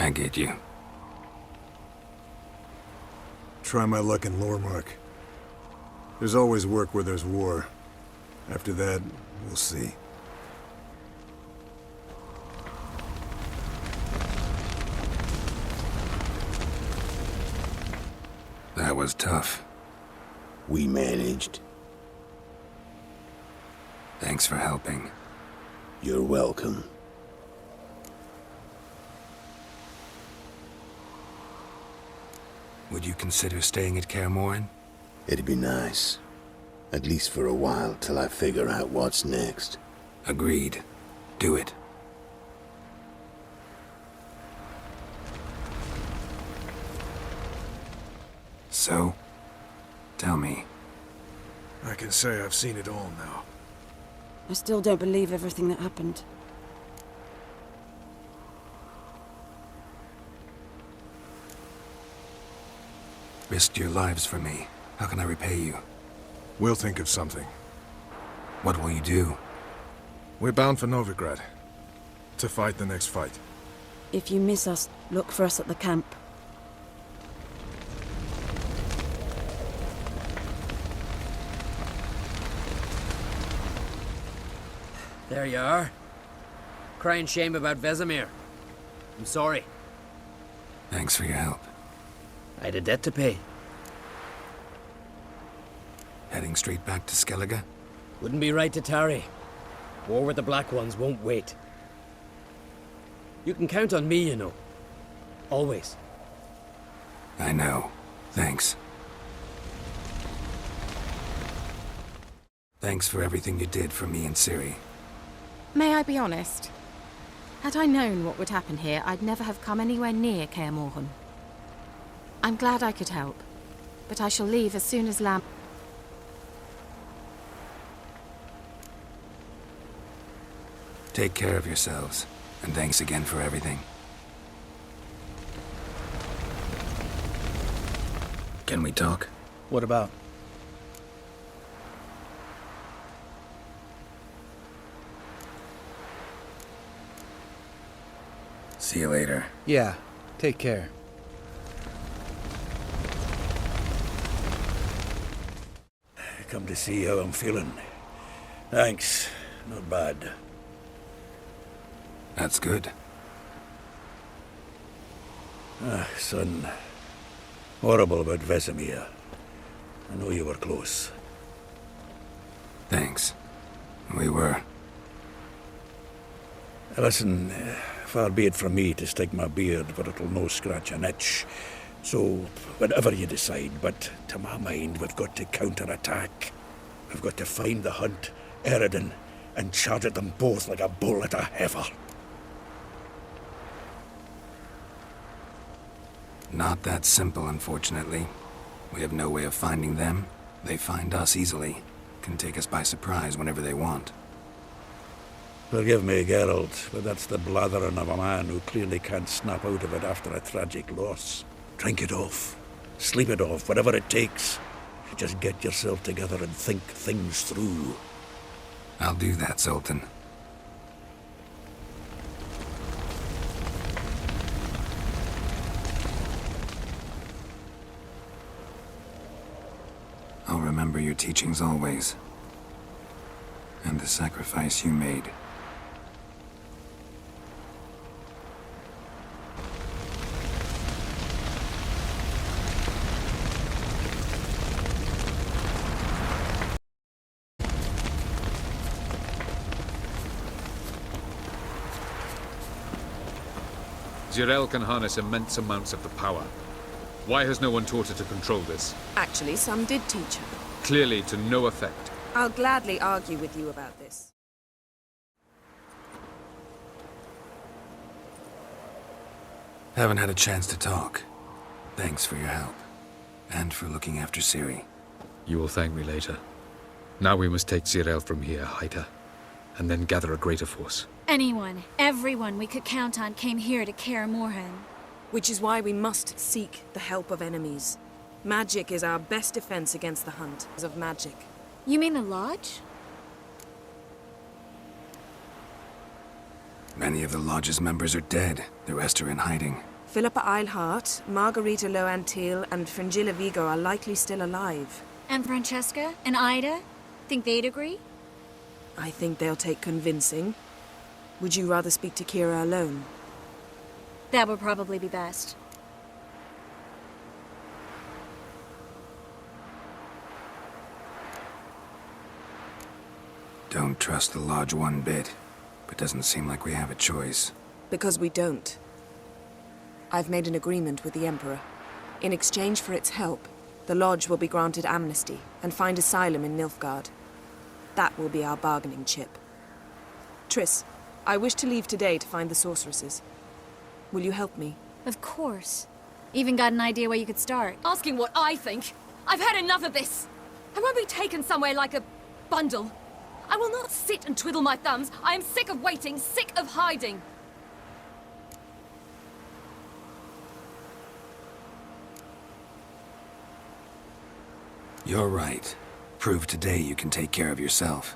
I get you. Try my luck in Lormark. There's always work where there's war. After that, we'll see. That was tough. We managed. Thanks for helping. You're welcome. Would you consider staying at Kaer Morhen? It'd be nice. At least for a while, till I figure out what's next. Agreed. Do it. So? Tell me. I can say I've seen it all now. I still don't believe everything that happened. Risked your lives for me. How can I repay you? We'll think of something. What will you do? We're bound for Novigrad. To fight the next fight. If you miss us, look for us at the camp. There you are. Crying shame about Vesemir. I'm sorry. Thanks for your help. I had a debt to pay. Heading straight back to Skellige? Wouldn't be right to tarry. War with the Black Ones won't wait. You can count on me, you know. Always. I know. Thanks. Thanks for everything you did for me and Ciri. May I be honest? Had I known what would happen here, I'd never have come anywhere near Kaer Morhen. I'm glad I could help, but I shall leave as soon as Lam... Take care of yourselves, and thanks again for everything. Can we talk? What about? See you later. Yeah, take care. Come to see how I'm feeling. Thanks. Not bad. That's good. Son. Horrible about Vesemir. I know you were close. Thanks. We were. Listen, far be it from me to stick my beard, but it'll no scratch an itch. So, whatever you decide, but to my mind, we've got to counterattack. We've got to find the Hunt, Eredin, and charge at them both like a bull at a heifer. Not that simple, unfortunately. We have no way of finding them. They find us easily. Can take us by surprise whenever they want. Forgive me, Geralt, but that's the blathering of a man who clearly can't snap out of it after a tragic loss. Drink it off. Sleep it off, whatever it takes. Just get yourself together and think things through. I'll do that, Zoltan. I'll remember your teachings always. And the sacrifice you made. Zirel can harness immense amounts of the power. Why has no one taught her to control this? Actually, some did teach her. Clearly to no effect. I'll gladly argue with you about this. Haven't had a chance to talk. Thanks for your help. And for looking after Ciri. You will thank me later. Now we must take Zirel from here, hide her, and then gather a greater force. Anyone, everyone we could count on came here to Kaer Morhen. Which is why we must seek the help of enemies. Magic is our best defense against the hunt of magic. You mean the Lodge? Many of the Lodge's members are dead. The rest are in hiding. Philippa Eilhart, Margarita Loantil, and Fringilla Vigo are likely still alive. And Francesca? And Ida? Think they'd agree? I think they'll take convincing. Would you rather speak to Kira alone? That would probably be best. Don't trust the Lodge one bit, but doesn't seem like we have a choice. Because we don't. I've made an agreement with the Emperor. In exchange for its help, the Lodge will be granted amnesty and find asylum in Nilfgaard. That will be our bargaining chip. Triss, I wish to leave today to find the sorceresses. Will you help me? Of course. Even got an idea where you could start. Asking what I think? I've had enough of this. I won't be taken somewhere like a bundle. I will not sit and twiddle my thumbs. I am sick of waiting, sick of hiding. You're right. Prove today you can take care of yourself.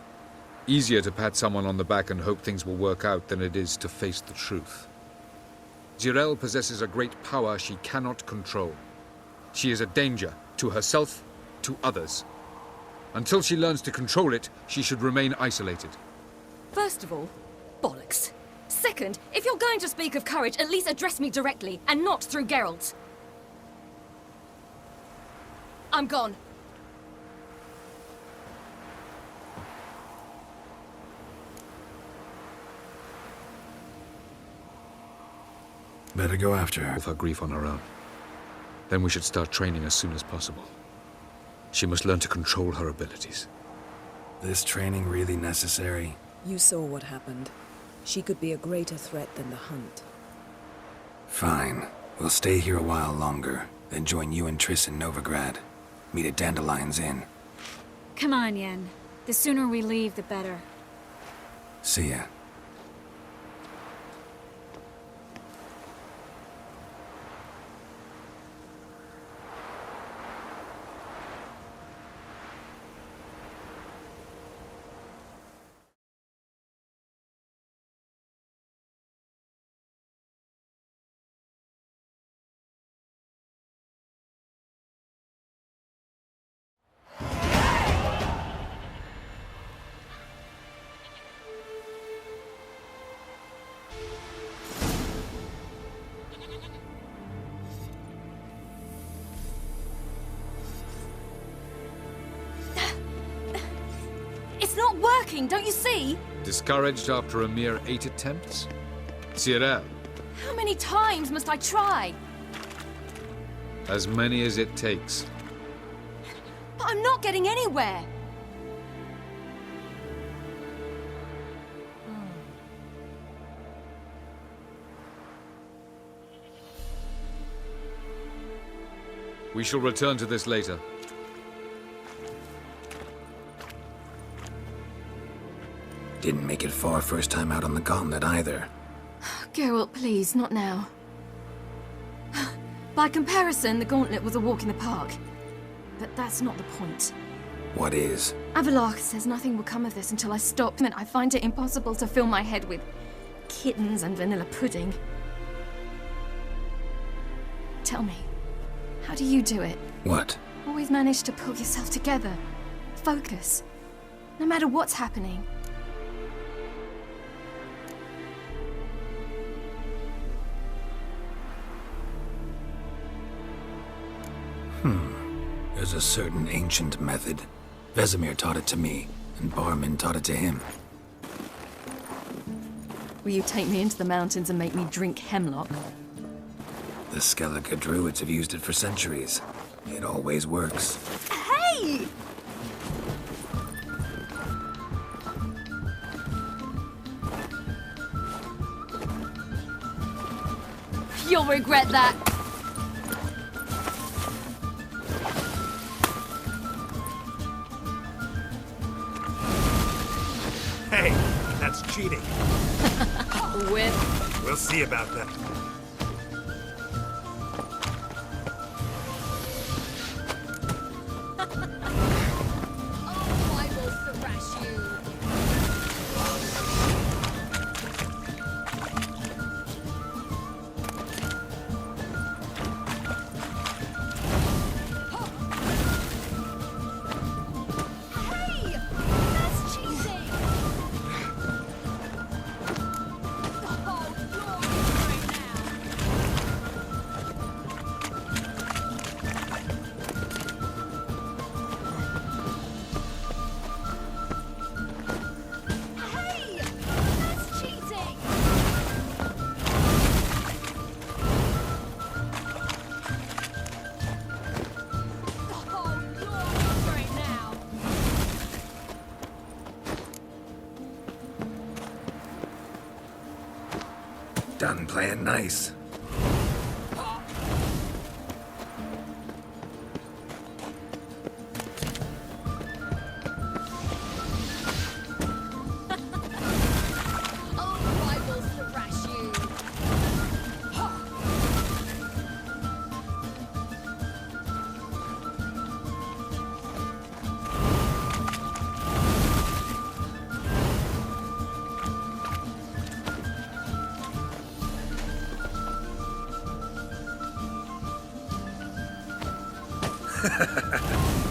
Easier to pat someone on the back and hope things will work out than it is to face the truth. Zirel possesses a great power she cannot control. She is a danger to herself, to others. Until she learns to control it, she should remain isolated. First of all, bollocks. Second, if you're going to speak of courage, at least address me directly, and not through Geralt. I'm gone. Better go after her. With her grief on her own. Then we should start training as soon as possible. She must learn to control her abilities. This training really necessary? You saw what happened. She could be a greater threat than the hunt. Fine. We'll stay here a while longer, then join you and Triss in Novigrad. Meet at Dandelion's Inn. Come on, Yen. The sooner we leave, the better. See ya. It's not working, don't you see? Discouraged after a mere 8 attempts? Zirel, How many times must I try? as many as it takes. But I'm not getting anywhere. We shall return to this later. Didn't make it far first time out on the gauntlet either. Geralt, please, not now. By comparison, the gauntlet was a walk in the park. But that's not the point. What is? Avallac'h says nothing will come of this until I stop, and I find it impossible to fill my head with kittens and vanilla pudding. Tell me, how do you do it? What? Always manage to pull yourself together. Focus. No matter what's happening. There's a certain ancient method. Vesemir taught it to me, and Barman taught it to him. Will you take me into the mountains and make me drink hemlock? The Skellige druids have used it for centuries. It always works. Hey! You'll regret that. Hey, that's cheating. Whip. We'll see about that. Oh, I will thrash you. Hey! That's cheating! Oh, you're right now. Hey! That's cheating! Oh, you're right now. Done playing nice. Oh, I will thrash you.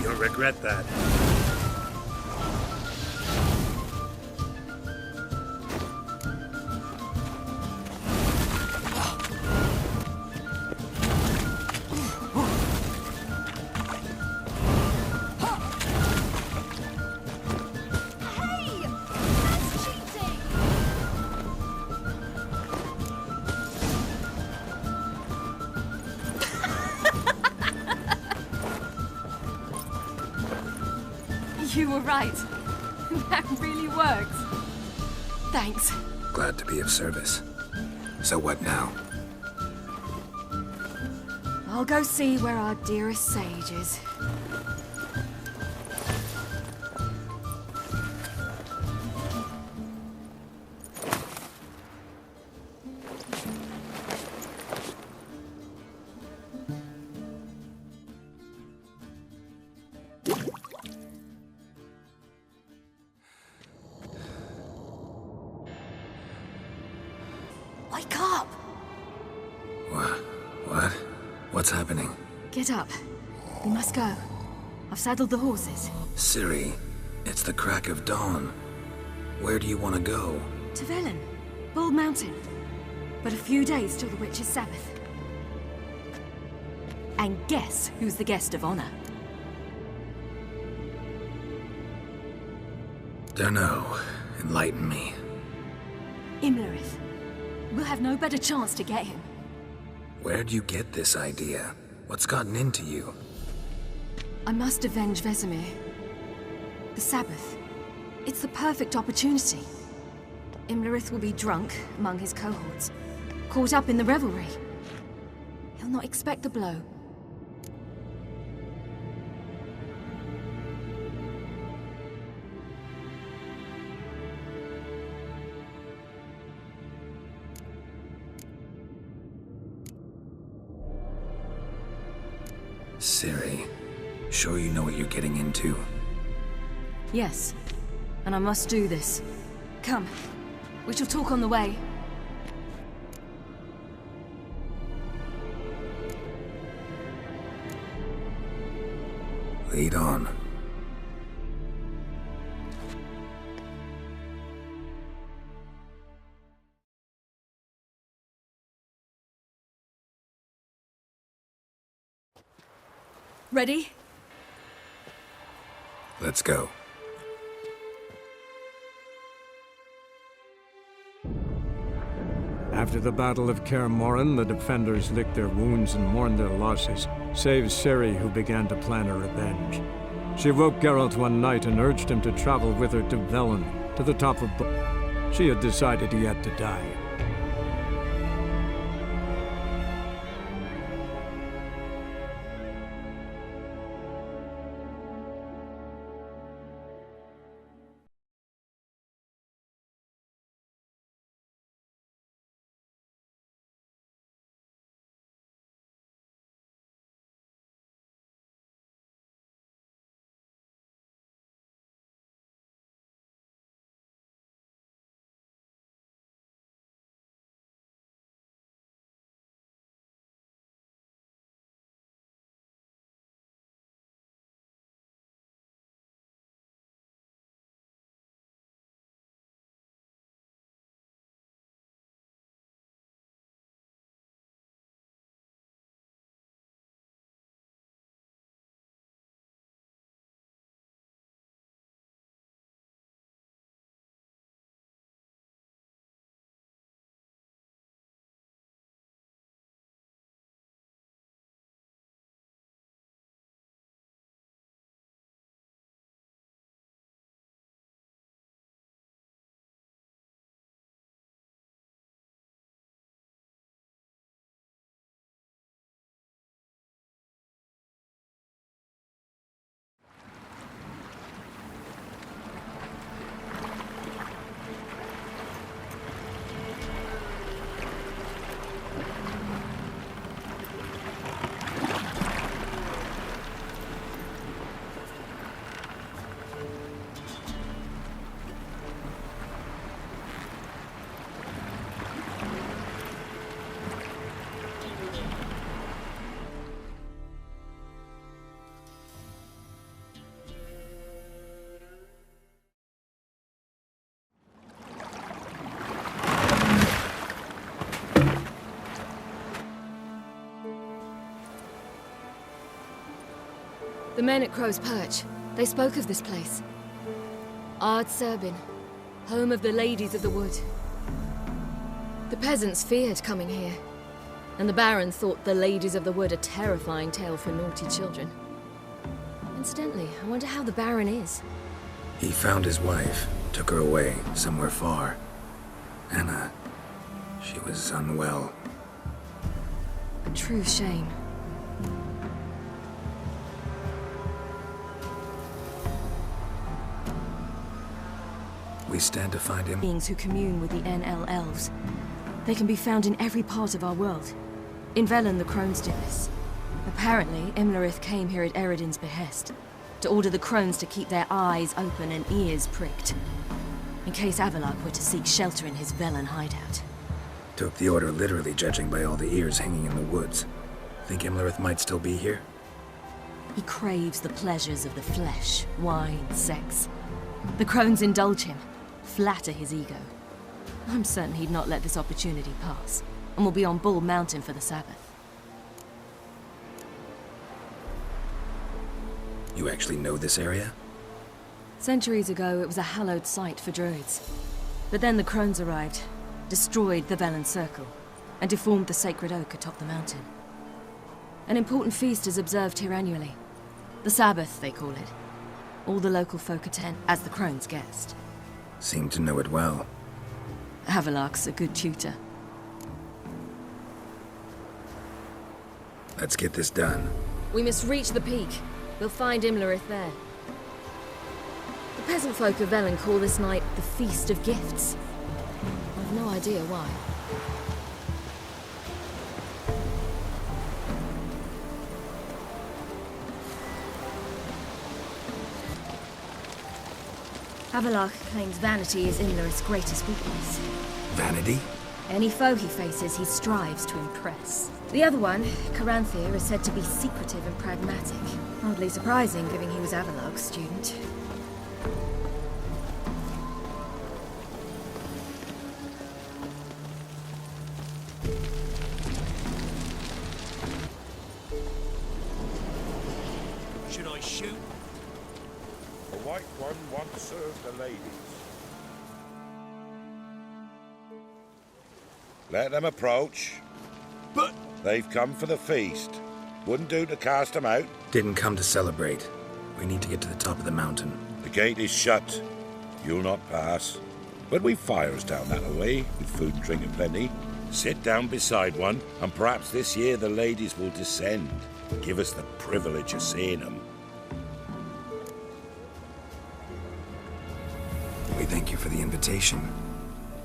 You'll regret that. Hey! That's cheating! You were right. That really worked. Thanks. Glad to be of service. So what now? I'll go see where our dearest sage is. Wake up! What? What's happening? Get up. We must go. I've saddled the horses. Ciri, it's the crack of dawn. Where do you want to go? To Velen, Bald Mountain. But a few days till the Witch's Sabbath. And guess who's the guest of honor? Dunno. Enlighten me. Imlerith. We'll have no better chance to get him. Where'd you get this idea? What's gotten into you? I must avenge Vesemir. The Sabbath. It's the perfect opportunity. Imlerith will be drunk among his cohorts, caught up in the revelry. He'll not expect the blow. Ciri, sure you know what you're getting into? Yes, and I must do this. Come, we shall talk on the way. Lead on. Ready? Let's go. After the Battle of Kaer Morhen, the defenders licked their wounds and mourned their losses, save Ciri, who began to plan a revenge. She woke Geralt one night and urged him to travel with her to Velen, to the top of... She had decided he had to die. The men at Crow's Perch, they spoke of this place. Ard Serbin, home of the Ladies of the Wood. The peasants feared coming here, and the Baron thought the Ladies of the Wood a terrifying tale for naughty children. Incidentally, I wonder how the Baron is. He found his wife, took her away, somewhere far. Anna, she was unwell. A true shame. We stand to find him. Beings who commune with the NL elves. They can be found in every part of our world. In Velen, the crones do this. Apparently, Imlerith came here at Eredin's behest, to order the crones to keep their eyes open and ears pricked, in case Avallac'h were to seek shelter in his Velen hideout. Took the order literally, judging by all the ears hanging in the woods. Think Imlerith might still be here? He craves the pleasures of the flesh, wine, sex. The crones indulge him, flatter his ego. I'm certain he'd not let this opportunity pass, and will be on Bull Mountain for the Sabbath. You actually know this area? Centuries ago, it was a hallowed site for druids. But then the crones arrived, destroyed the Velen Circle, and deformed the sacred oak atop the mountain. An important feast is observed here annually. The Sabbath, they call it. All the local folk attend as the crone's guest. Seem to know it well. Avallac'h's a good tutor. Let's get this done. We must reach the peak. We'll find Imlerith there. The peasant folk of Velen call this night the Feast of Gifts. I've no idea why. Avallac'h claims vanity is Imlerith's greatest weakness. Vanity? Any foe he faces, he strives to impress. The other one, Caranthir, is said to be secretive and pragmatic. Oddly surprising, given he was Avallac'h's student. Should I shoot? The White One once served the ladies. Let them approach. But... They've come for the feast. Wouldn't do to cast them out. Didn't come to celebrate. We need to get to the top of the mountain. The gate is shut. You'll not pass. But we've fires down that way, with food and drink aplenty. Sit down beside one, and perhaps this year the ladies will descend. Give us the privilege of seeing them. We thank you for the invitation.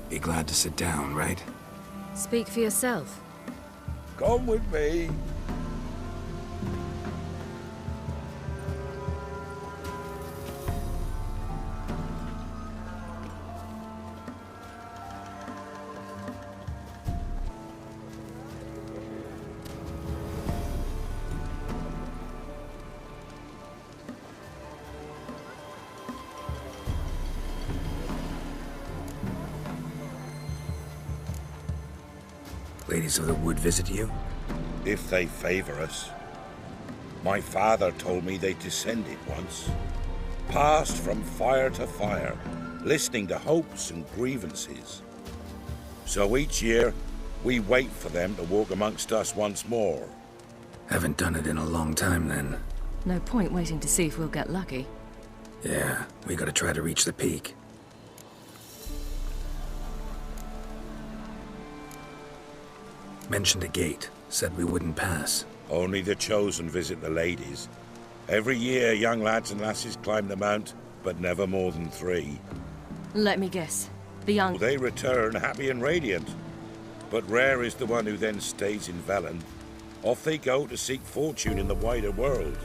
Be glad to sit down, right? Speak for yourself. Come with me. Ladies of the Wood visit you? If they favor us. My father told me they descended once. Passed from fire to fire, listening to hopes and grievances. So each year, we wait for them to walk amongst us once more. Haven't done it in a long time, then. No point waiting to see if we'll get lucky. Yeah, we gotta try to reach the peak. Mentioned a gate. Said we wouldn't pass. Only the chosen visit the ladies. Every year, young lads and lasses climb the mount, but never more than 3. Let me guess. The young... They return happy and radiant. But rare is the one who then stays in Velen. Off they go to seek fortune in the wider world.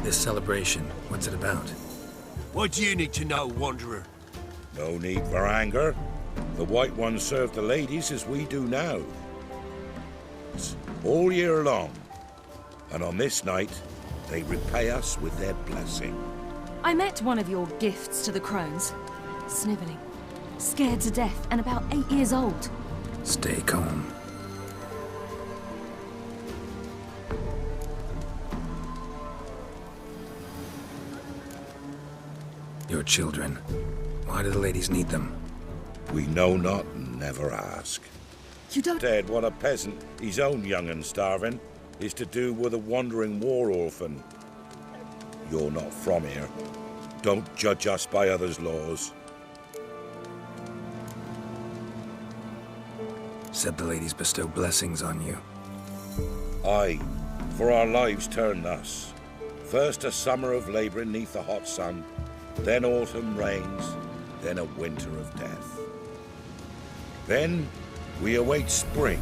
This celebration, what's it about? What do you need to know, Wanderer? No need for anger. The White Ones serve the ladies as we do now. It's all year long. And on this night, they repay us with their blessing. I met one of your gifts to the crones. Snivelling. Scared to death and about 8 years old. Stay calm. Your children. Why do the ladies need them? We know not and never ask. You don't... Dead, what a peasant, his own young and starving, is to do with a wandering war orphan. You're not from here. Don't judge us by others' laws. Said the ladies bestow blessings on you. Aye, for our lives turn thus. First a summer of labouring neath the hot sun, then autumn rains, then a winter of death. Then we await spring,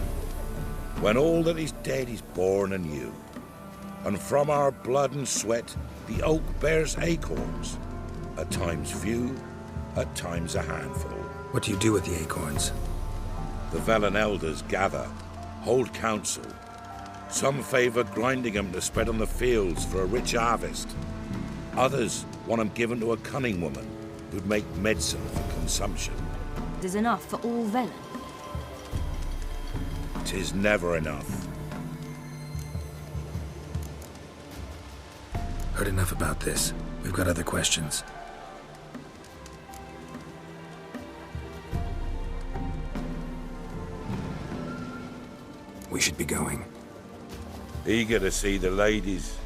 when all that is dead is born anew. And from our blood and sweat the oak bears acorns, at times few, at times a handful. What do you do with the acorns? The Velen elders gather, hold council. Some favour grinding them to spread on the fields for a rich harvest. Others want them given to a cunning woman who'd make medicine for consumption. There's enough for all Velen. 'Tis never enough. Heard enough about this. We've got other questions. We should be going. Eager to see the ladies.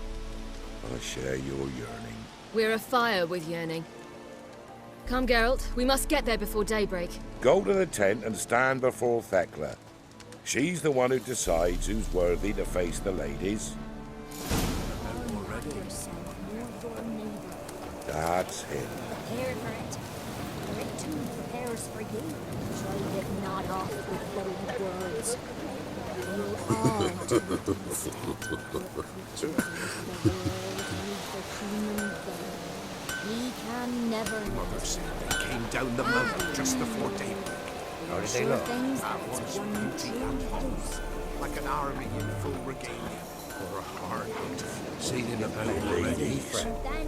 I share your yearning. We're afire with yearning. Come, Geralt. We must get there before daybreak. Go to the tent and stand before Thekla. She's the one who decides who's worthy to face the ladies. That's him. Prepare for it. Great tune prepares for you. Trade it not off with bold words. You'll all do these. He can never Mother said they came down the mountain just before daybreak. How did they look? At once beauty and pomp, like an army in full regalia, or a hard hunt. Seen in a ladies,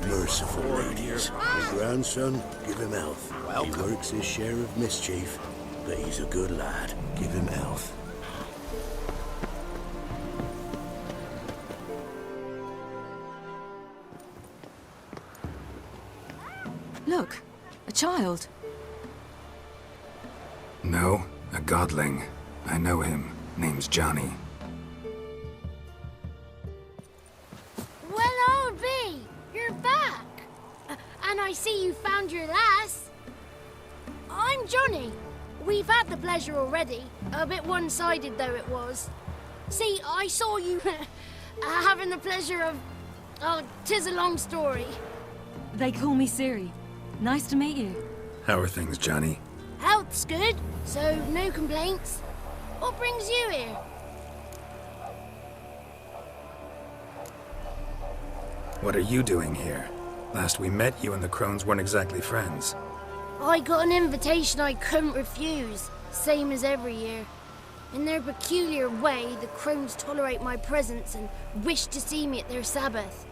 merciful ladies. My grandson, give him health. He works his share of mischief, but he's a good lad. Give him health. Look, a child. No, a godling. I know him. Name's Johnny. Well, old B, you're back. And I see you found your lass. I'm Johnny. We've had the pleasure already. A bit one-sided though it was. See, I saw you having the pleasure of... Oh, 'tis a long story. They call me Ciri. Nice to meet you. How are things, Johnny? Health's good, so no complaints. What brings you here? What are you doing here? Last we met, you and the crones weren't exactly friends. I got an invitation I couldn't refuse, same as every year. In their peculiar way, the crones tolerate my presence and wish to see me at their Sabbath.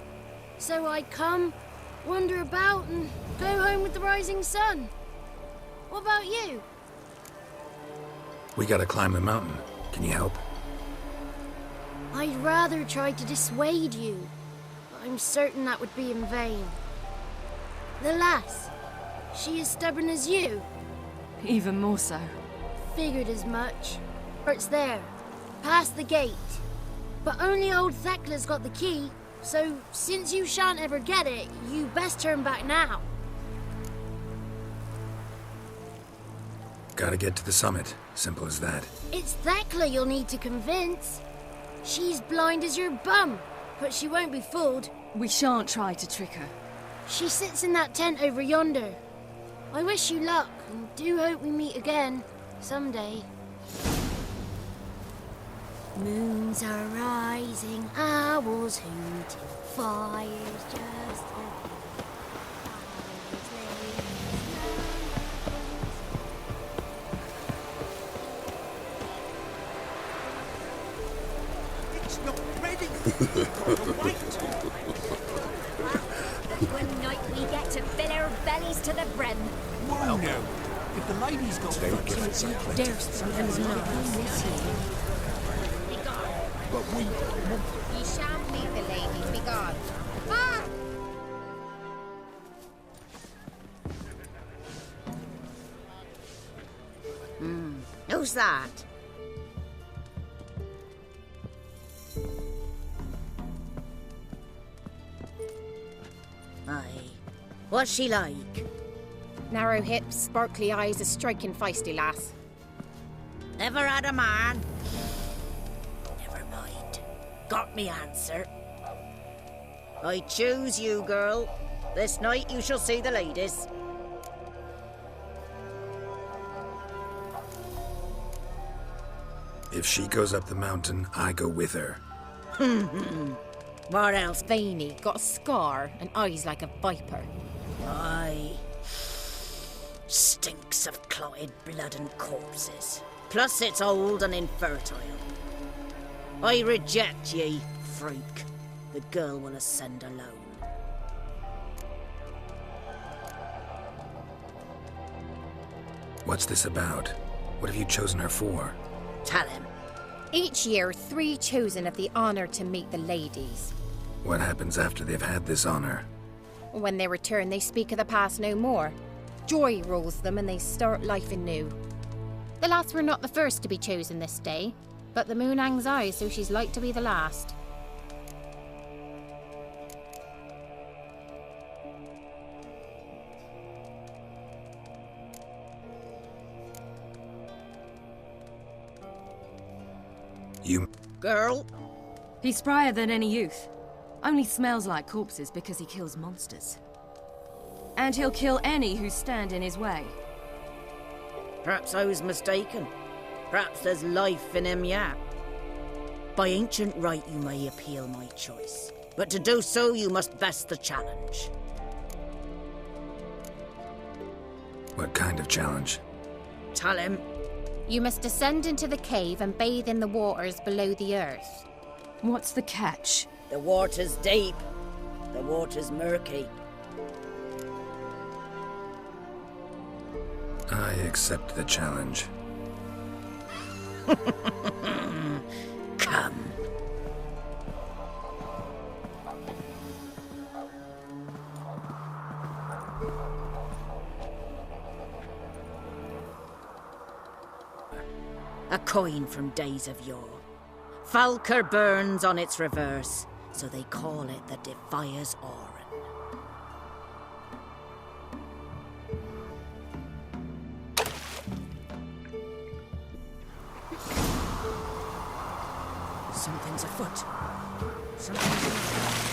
So I come, wander about, and go home with the rising sun. What about you? We gotta climb the mountain. Can you help? I'd rather try to dissuade you, but I'm certain that would be in vain. The lass, she as stubborn as you? Even more so. Figured as much. It's there, past the gate. But only old Thekla's got the key, so since you shan't ever get it, you best turn back now. Gotta get to the summit. Simple as that. It's Thekla you'll need to convince. She's blind as your bum, but she won't be fooled. We shan't try to trick her. She sits in that tent over yonder. I wish you luck, and do hope we meet again, someday. Moons are rising, owls hooting, fires just... It's not ready. One night we get to fill our bellies to the brim. Whoa now. If the lady's got They give it some plenty. There's something's not this here. but we... Ye shan't leave the ladies, be gone. Ah! Who's that? Aye. What's she like? Narrow hips, sparkly eyes, a striking feisty lass. Never had a man. Never mind. Got me answer. I choose you, girl. This night you shall see the ladies. If she goes up the mountain, I go with her. What else? Veiny, got a scar, and eyes like a viper. Aye. Stinks of clotted blood and corpses. Plus it's old and infertile. I reject ye, freak. The girl will ascend alone. What's this about? What have you chosen her for? Tell him. Each year, 3 chosen have the honour to meet the ladies. What happens after they've had this honor? When they return, they speak of the past no more. Joy rules them and they start life anew. The lads were not the first to be chosen this day, but the moon hangs high, so she's like to be the last. You... Girl? He's sprier than any youth. Only smells like corpses because he kills monsters. And he'll kill any who stand in his way. Perhaps I was mistaken. Perhaps there's life in him yet. By ancient right you may appeal my choice. But to do so you must best the challenge. What kind of challenge? Tell him. You must descend into the cave and bathe in the waters below the earth. What's the catch? The water's deep. The water's murky. I accept the challenge. Come. A coin from days of yore. Falker burns on its reverse, so they call it the Defier's Oran. Something's afoot. Something's afoot.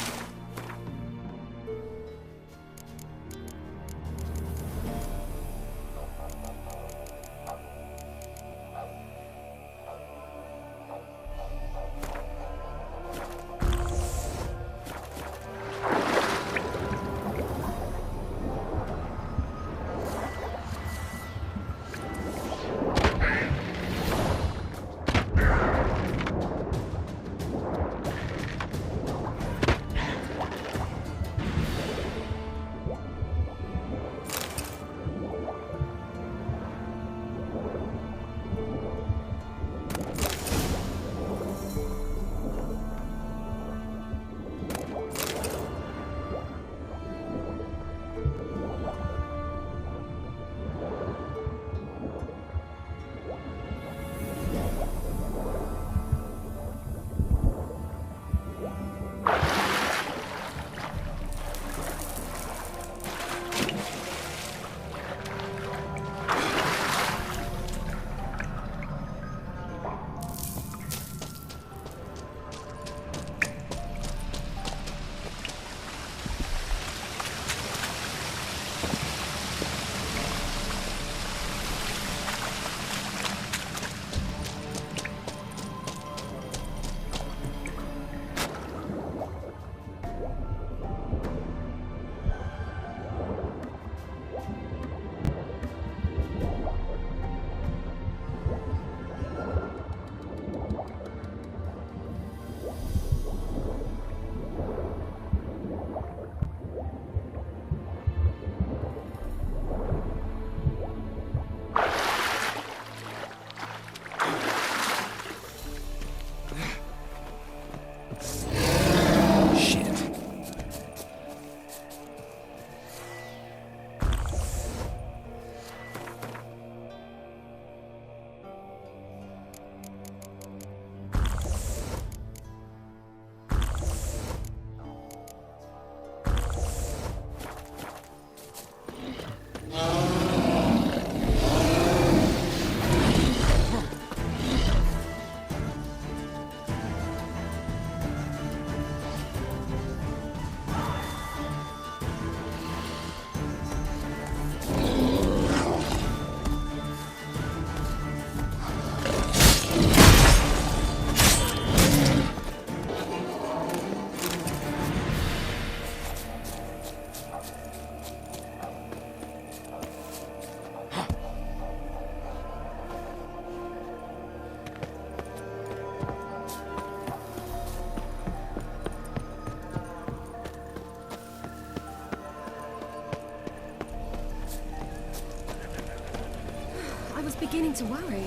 Beginning to worry.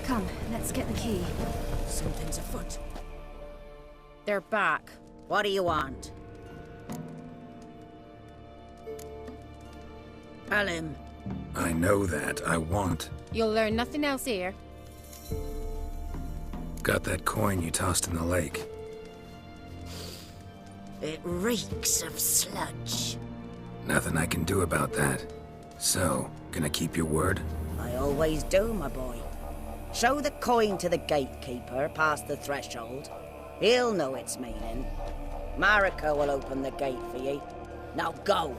Come, let's get the key. Something's afoot. They're back. What do you want? Tell him. I know that. I want. You'll learn nothing else here. Got that coin you tossed in the lake. It reeks of sludge. Nothing I can do about that. So, gonna keep your word? I always do, my boy. Show the coin to the gatekeeper past the threshold. He'll know its meaning. Marika will open the gate for ye. Now go!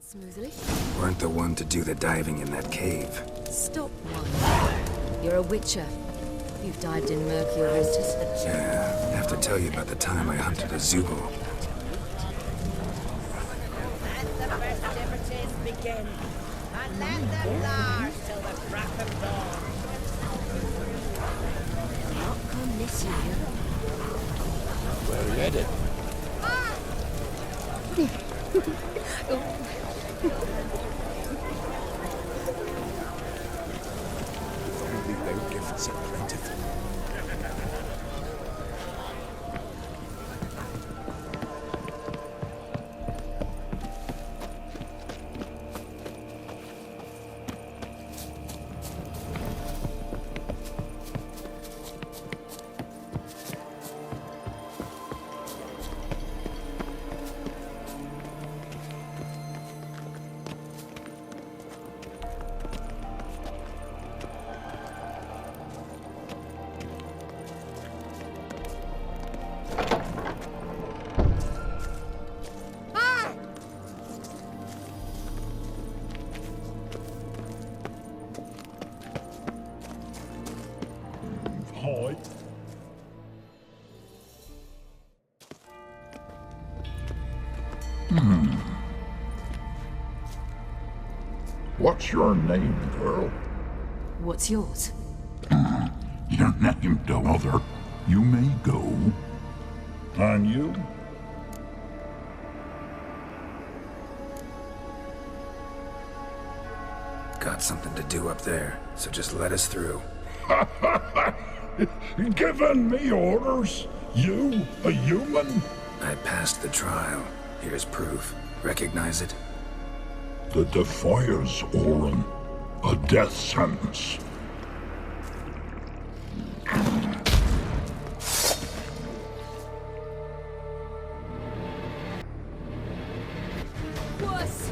Smoothly. Weren't the one to do the diving in that cave. Stop one. You're a witcher. You've dived in murkier waters. Yeah, have to tell you about the time I hunted a Zoogle. Begin. And let them last till the crack of dawn. Not come this year. Where are you headed? Only their gifts are plentiful. What's your name, girl? What's yours? Your name, other. You may go. And you? Got something to do up there, so just let us through. Giving me orders? You, a human? I passed the trial. Here's proof. Recognize it? The Defiers, Orin. A death sentence. Wuss!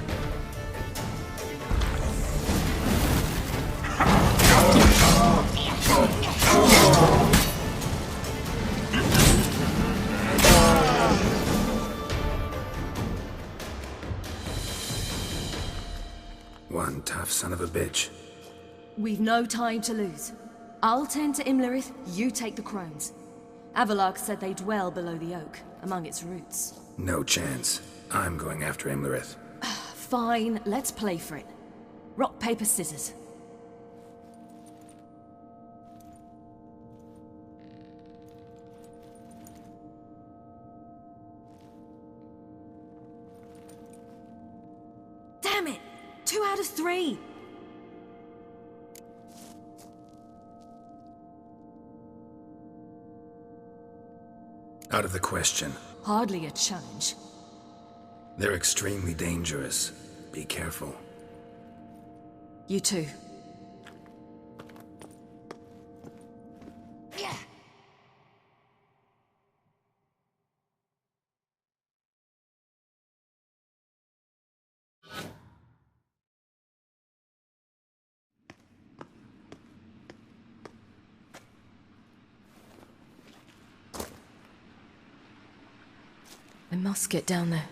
One tough son of a bitch. We've no time to lose. I'll tend to Imlerith, you take the crones. Avalok said they dwell below the oak, among its roots. No chance. I'm going after Imlerith. Fine, let's play for it. Rock, paper, scissors. Damn it! 2 out of 3! Out of the question. Hardly a challenge. They're extremely dangerous. Be careful. You too. I must get down there.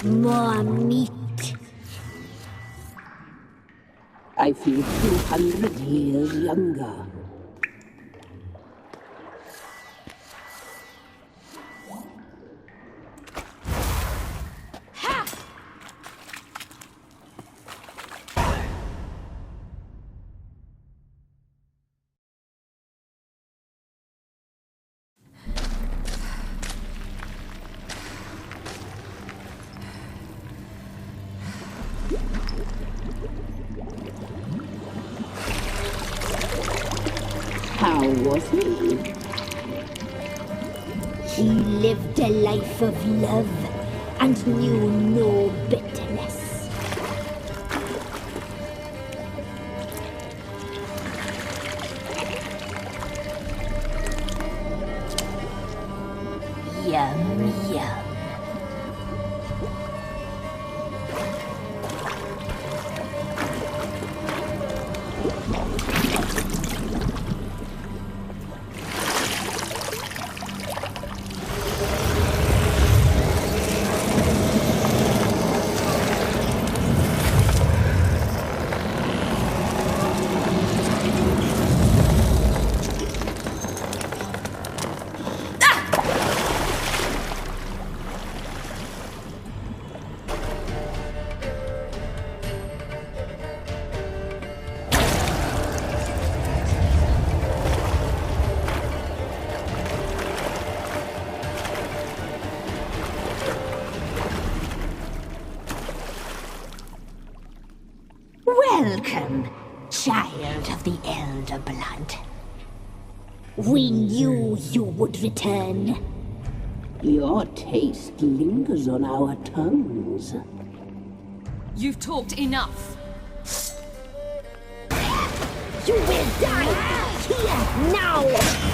More meat. I feel 200 years younger. How was he? He lived a life of love and knew no bitterness. Yum, yum. Welcome, child of the Elder Blood. We knew you would return. Your taste lingers on our tongues. You've talked enough. You will die here now!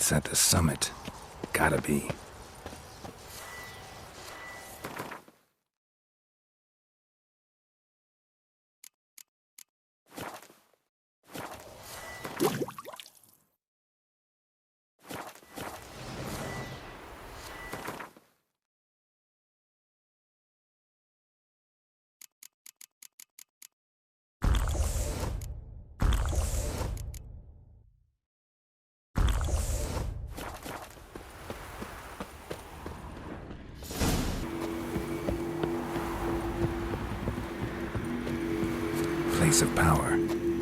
It's at the summit. Gotta be. Place of power.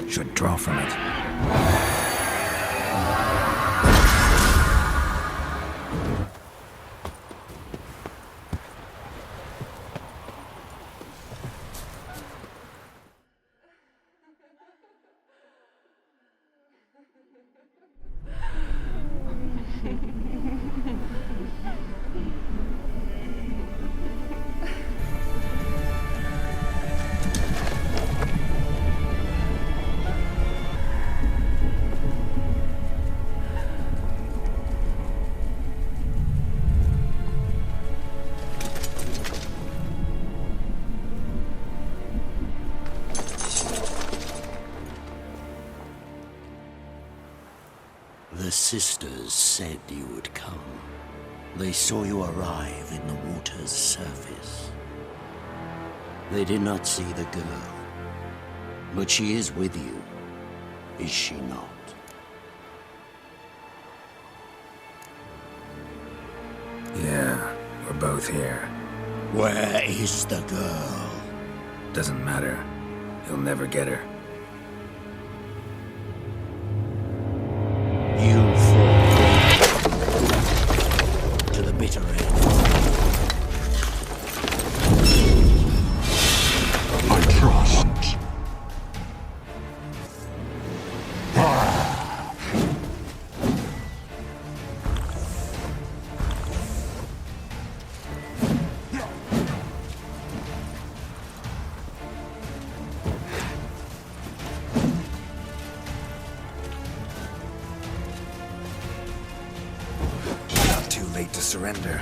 Should draw from it. The sisters said you would come. They saw you arrive in the water's surface. They did not see the girl. But she is with you, is she not? Yeah, we're both here. Where is the girl? Doesn't matter. He'll never get her. You fought to the bitter end. I trust. Not too late to surrender.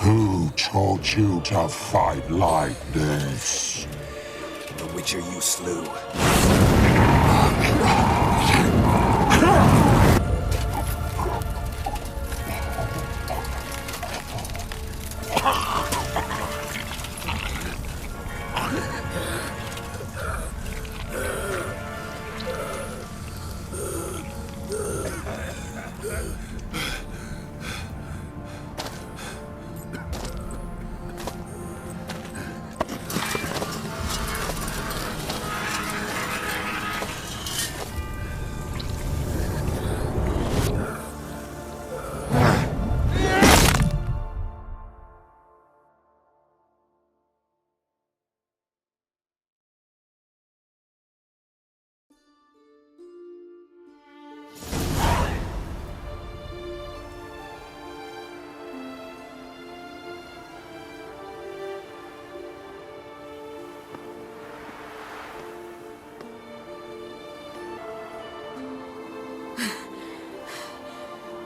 Who taught you to fight like this? The Witcher you slew.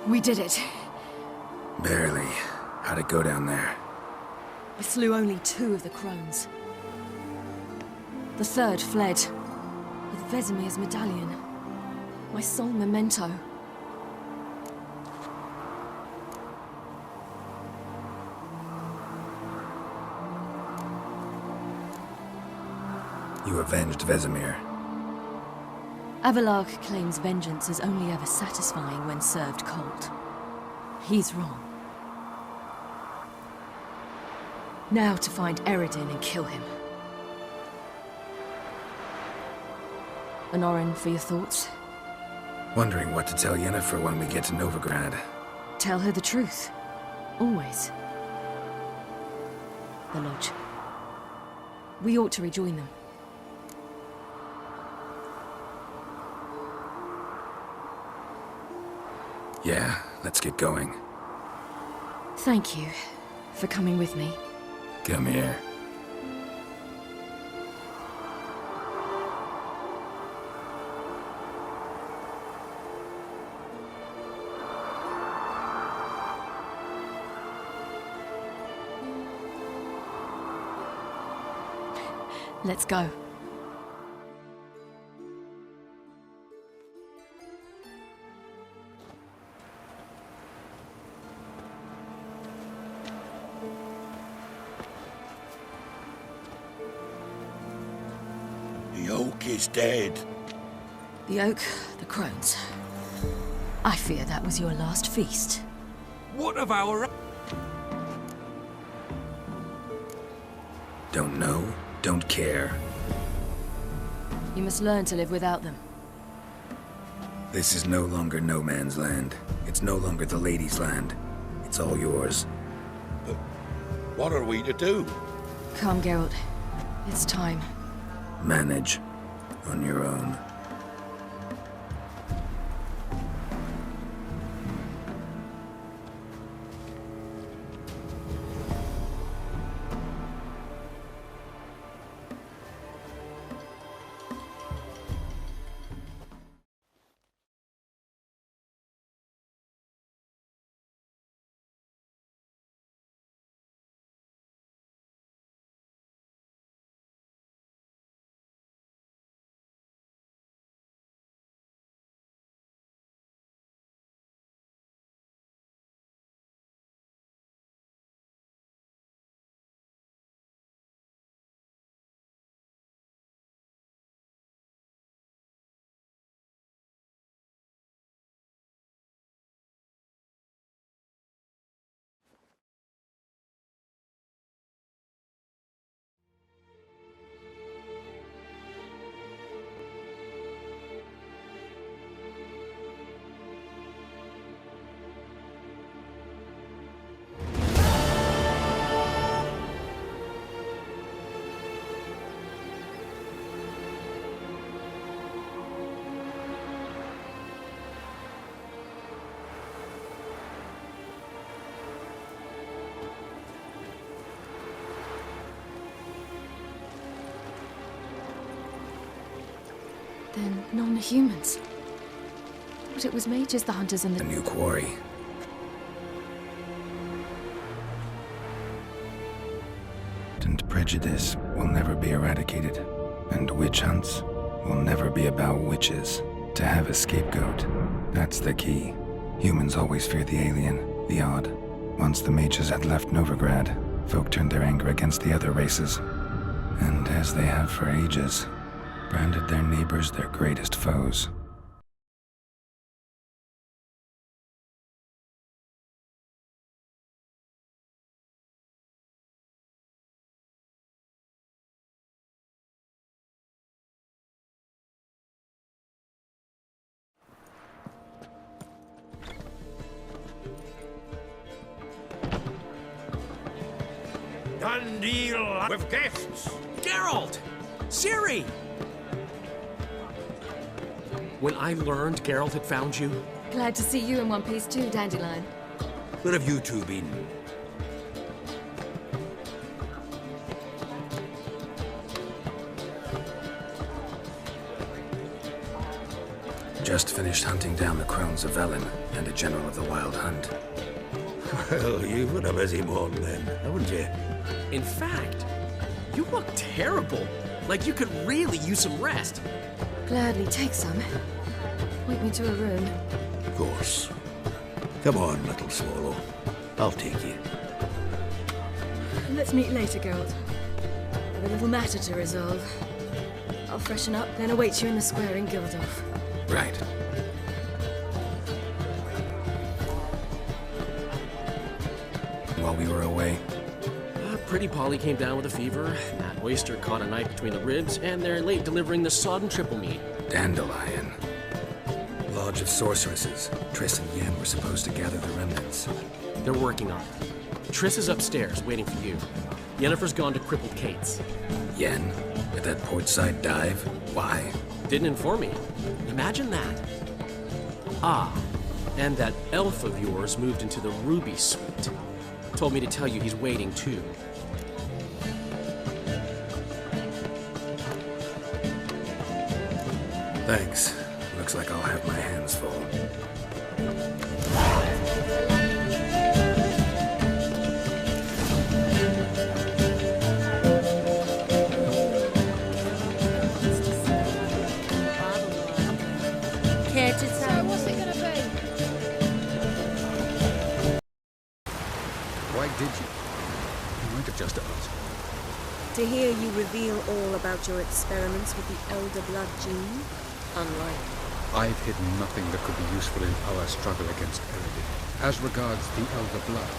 We did it. Barely. How'd it go down there? I slew only 2 of the crones. The third fled, with Vesemir's medallion. My sole memento. You avenged Vesemir. Avalark claims vengeance is only ever satisfying when served cold. He's wrong. Now to find Eredin and kill him. Honorin, for your thoughts? Wondering what to tell Yennefer when we get to Novigrad. Tell her the truth. Always. The Lodge. We ought to rejoin them. Yeah, let's get going. Thank you for coming with me. Come here. Let's go. The oak is dead. The oak, the crones. I fear that was your last feast. What of our... Don't know, don't care. You must learn to live without them. This is no longer no man's land. It's no longer the lady's land. It's all yours. But what are we to do? Come, Geralt. It's time. Manage. On your own. Then non-humans. But it was mages, the hunters, and the... A new quarry. And prejudice will never be eradicated. And witch hunts will never be about witches. To have a scapegoat, that's the key. Humans always fear the alien, the odd. Once the mages had left Novigrad, folk turned their anger against the other races. And as they have for ages, branded their neighbors their greatest foes. Done deal with guests. Geralt! Ciri! When I learned Geralt had found you... Glad to see you in one piece too, Dandelion. Where have you two been? just finished hunting down the crones of Velen and a general of the Wild Hunt. Well, you've had a busy morning then, haven't you? In fact, you look terrible. Like you could really use some rest. Gladly take some. Point me to a room. Of course. Come on, little swallow. I'll take you. Let's meet later, Geralt. I've a little matter to resolve. I'll freshen up, then await you in the square in Gildorf. Right. While we were away, Pretty Polly came down with a fever. Matt Oyster caught a knife between the ribs, and they're late delivering the sodden triple meat. Dandelion. Lodge of Sorceresses. Triss and Yen were supposed to gather the remnants. They're working on it. Triss is upstairs, waiting for you. Yennefer's gone to Crippled Kate's. Yen? At that portside dive? Why? Didn't inform me. Imagine that. Ah, and that elf of yours moved into the Ruby Suite. Told me to tell you he's waiting too. Thanks. Looks like I'll have my hands full. Care to tell? What's it gonna be? Why did you? You might have just asked. To hear you reveal all about your experiments with the Elder Blood gene? Unlikely. I've hidden nothing that could be useful in our struggle against Eredin. As regards the Elder Blood,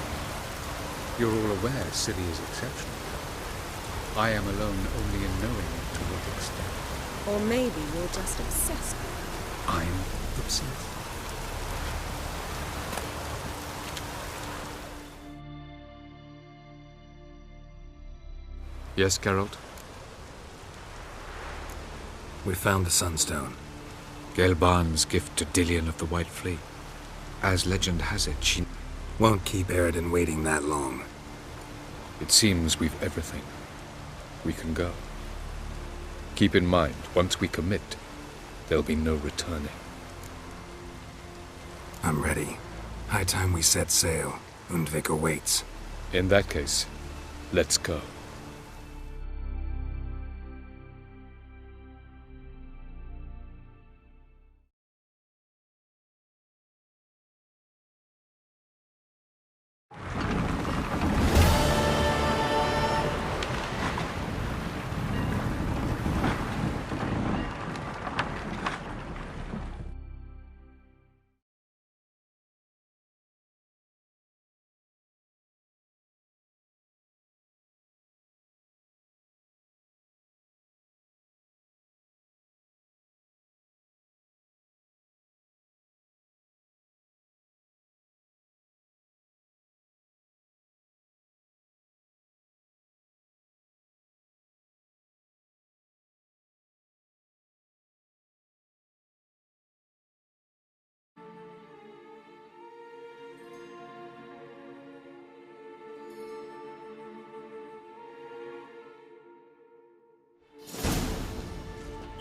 you're all aware Ciri is exceptional. I am alone only in knowing to what extent. Or maybe you're just obsessed with her. I'm obsessed. Yes, Geralt? We found the Sunstone. Gelban's gift to Dillion of the White Fleet. As legend has it, she won't keep Eredin waiting that long. It seems we've everything. We can go. Keep in mind, once we commit, there'll be no returning. I'm ready. High time we set sail. Undvik awaits. In that case, let's go.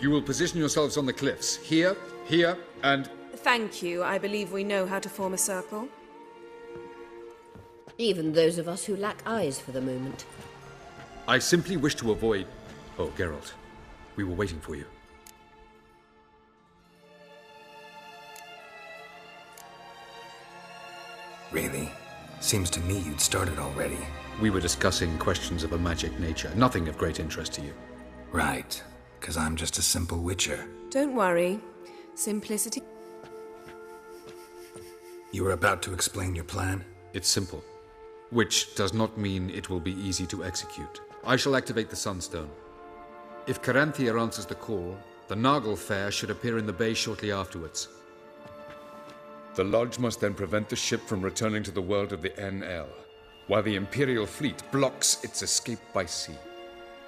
You will position yourselves on the cliffs. Here, here, and... Thank you. I believe we know how to form a circle. Even those of us who lack eyes for the moment. I simply wish to avoid... Oh, Geralt. We were waiting for you. Really? Seems to me you'd started already. We were discussing questions of a magic nature. Nothing of great interest to you. Right. 'Cause I'm just a simple witcher. Don't worry. Simplicity. You were about to explain your plan? It's simple. Which does not mean it will be easy to execute. I shall activate the Sunstone. If Caranthia answers the call, the Nargle Fair should appear in the bay shortly afterwards. The Lodge must then prevent the ship from returning to the world of the NL, while the Imperial fleet blocks its escape by sea.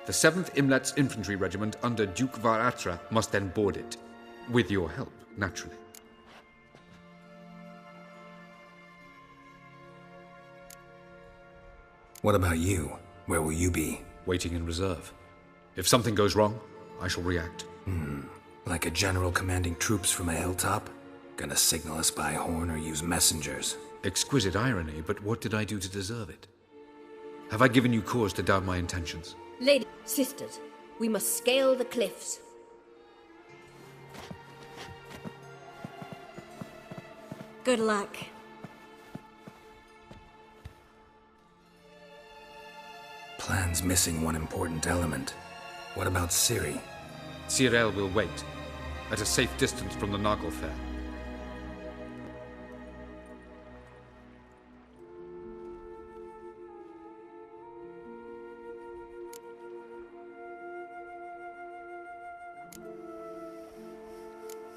The 7th Imlet's Infantry Regiment under Duke Varatra must then board it. With your help, naturally. What about you? Where will you be? Waiting in reserve. If something goes wrong, I shall react. Like a general commanding troops from a hilltop? Gonna signal us by horn or use messengers? Exquisite irony, but what did I do to deserve it? Have I given you cause to doubt my intentions? Lady, sisters, we must scale the cliffs. Good luck. Plan's missing one important element. What about Ciri? Cyril will wait, at a safe distance from the Nagelfair.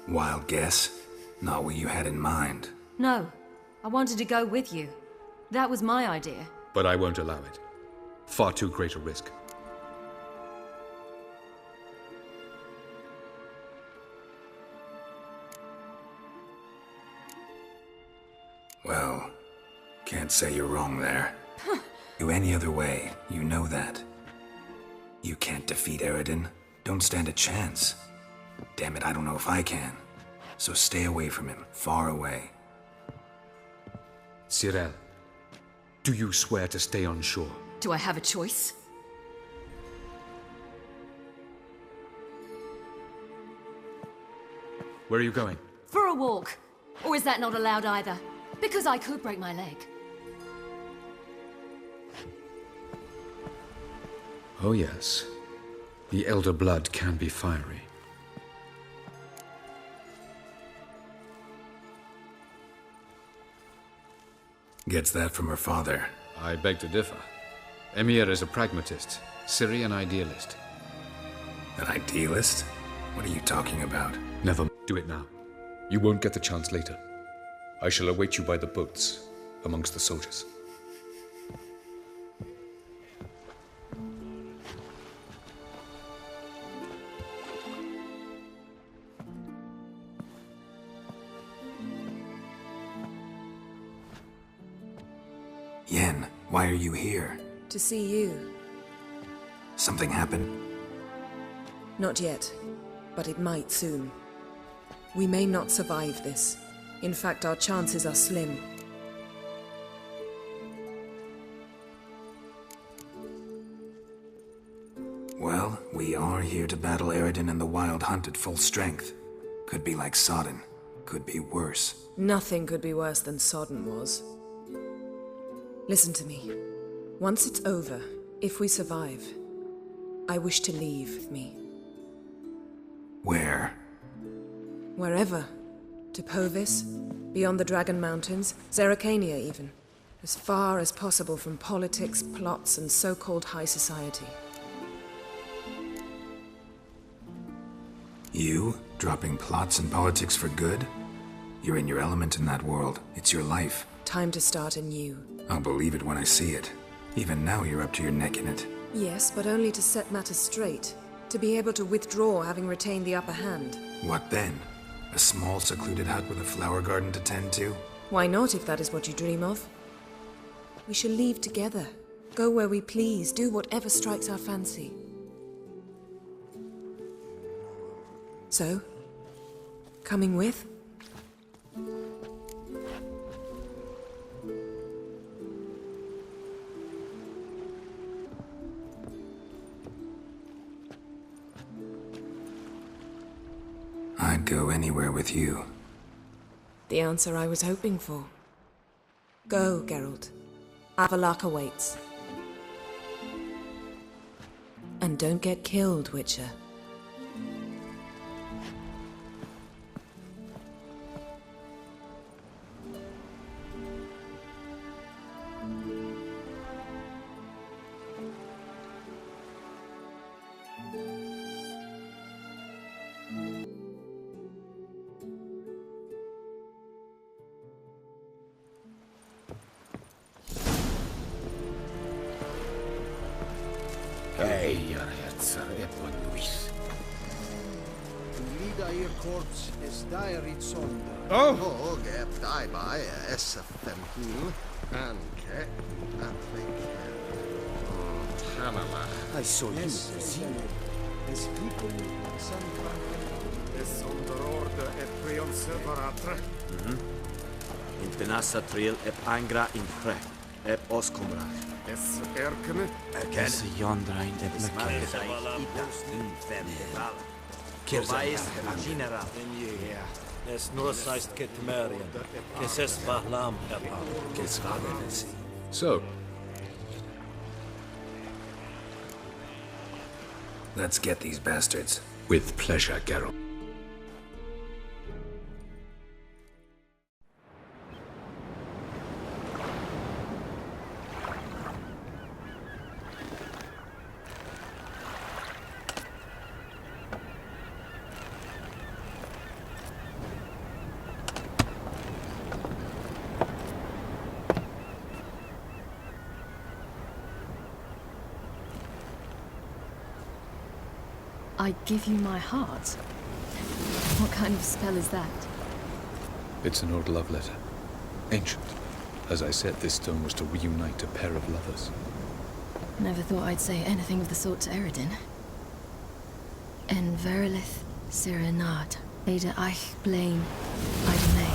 Wild guess? Not what you had in mind. No, I wanted to go with you. That was my idea. But I won't allow it. Far too great a risk. Well, can't say you're wrong there. Do any other way, you know that. You can't defeat Eredin. Don't stand a chance. Damn it, I don't know if I can. So stay away from him, far away. Cyril, do you swear to stay on shore? Do I have a choice? Where are you going? For a walk. Or is that not allowed either? Because I could break my leg. Oh yes. The elder blood can be fiery. Gets that from her father. I beg to differ. Emir is a pragmatist, Ciri an idealist. An idealist? What are you talking about? Never do it now. You won't get the chance later. I shall await you by the boats, amongst the soldiers. Yen, why are you here? To see you. Something happened? Not yet, but it might soon. We may not survive this. In fact, our chances are slim. Well, we are here to battle Eredin and the Wild Hunt at full strength. Could be like Sodden. Could be worse. Nothing could be worse than Sodden was. Listen to me. Once it's over, if we survive, I wish to leave with me. Where? Wherever. To Povis, beyond the Dragon Mountains, Zeracania even. As far as possible from politics, plots, and so-called high society. You? Dropping plots and politics for good? You're in your element in that world. It's your life. Time to start anew. I'll believe it when I see it. Even now you're up to your neck in it. Yes, but only to set matters straight. To be able to withdraw having retained the upper hand. What then? A small secluded hut with a flower garden to tend to? Why not, if that is what you dream of? We shall leave together. Go where we please, do whatever strikes our fancy. So, coming with? I'd go anywhere with you. The answer I was hoping for. Go, Geralt. Avalok awaits. And don't get killed, Witcher. Corpse is diary sonda. Oh, gep dai by SFM heel. Anke. Panama. I saw you. As people Is onder orde et prion separatre. In tenassa triel ep angra in fre, ep oscumra. Es erkene. Es yondrain ep mekere. Itas in fem de vala. Kirvais general. Es nur seist Ketmerian. Es es Bahlam epa. Kesvavenesi. So, Let's get these bastards. with pleasure, Geralt. I give you my heart? What kind of spell is that? It's an old love letter. Ancient. As I said, this stone was to reunite a pair of lovers. Never thought I'd say anything of the sort to Eredin. En verilith serenad, Ada eich blaen, Ida May.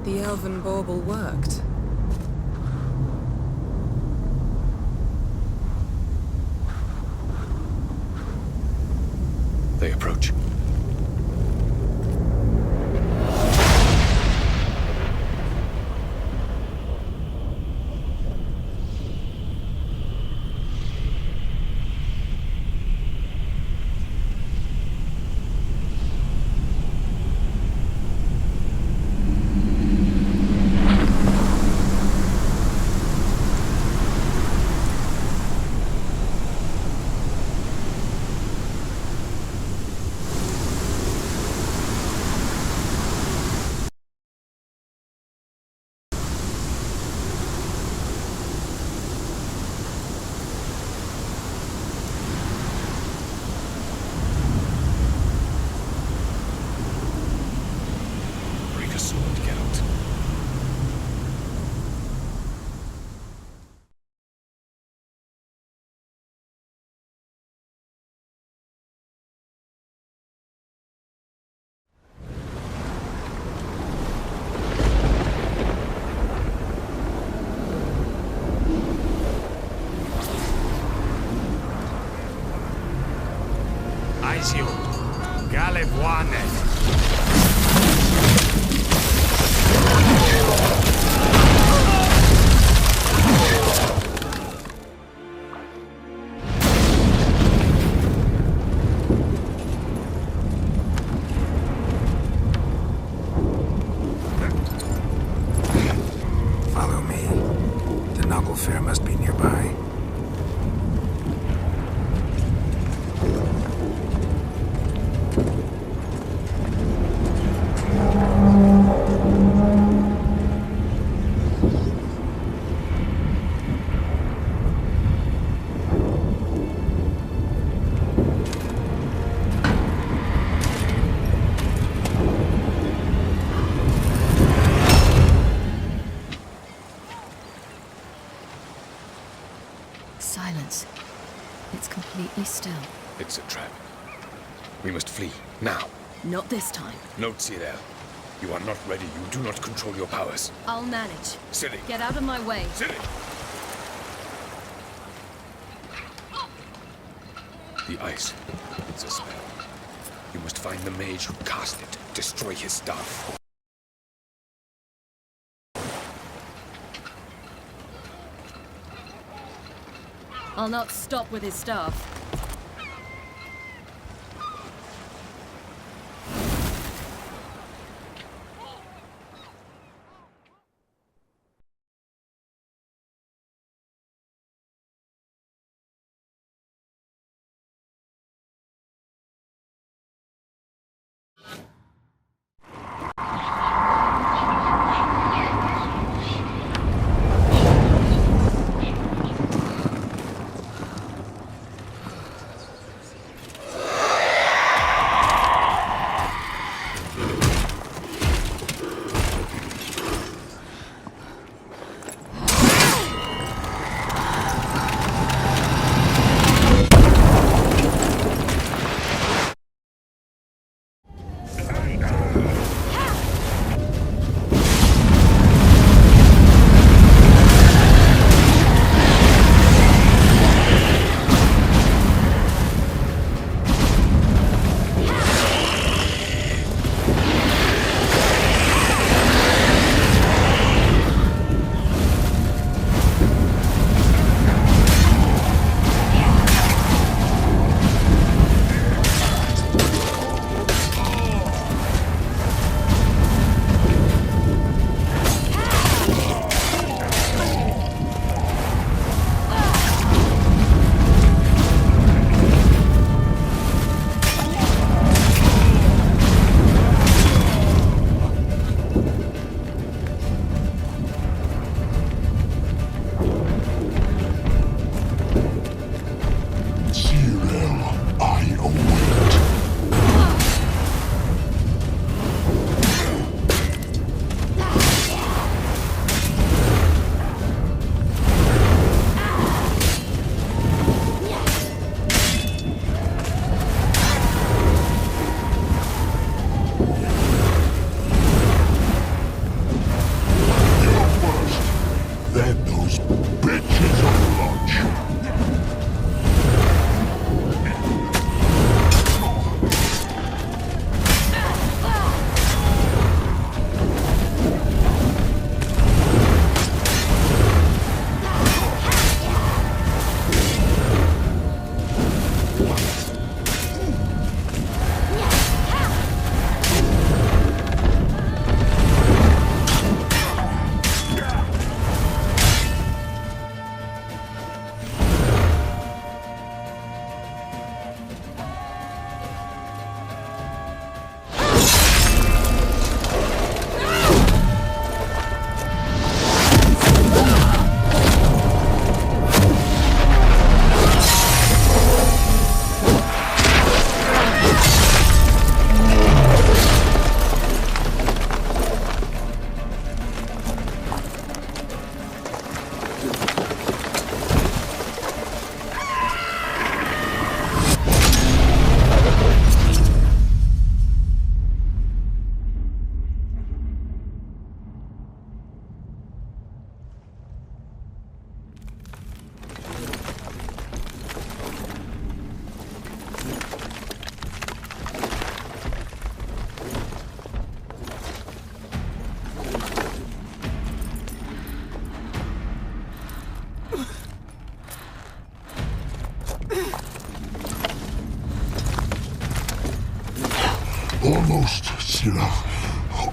The elven bauble worked. They approach. Break a sword, Geralt. Aisio. Galevuane. Follow me. The Knuckle Fair must be nearby. Silence. It's completely still. It's a trap. We must flee, now. Not this time. Note, Cyril. You are not ready. You do not control your powers. I'll manage. Ciri! Get out of my way. Ciri! The ice. It's a spell. You must find the mage who cast it. Destroy his staff. I'll not stop with his staff.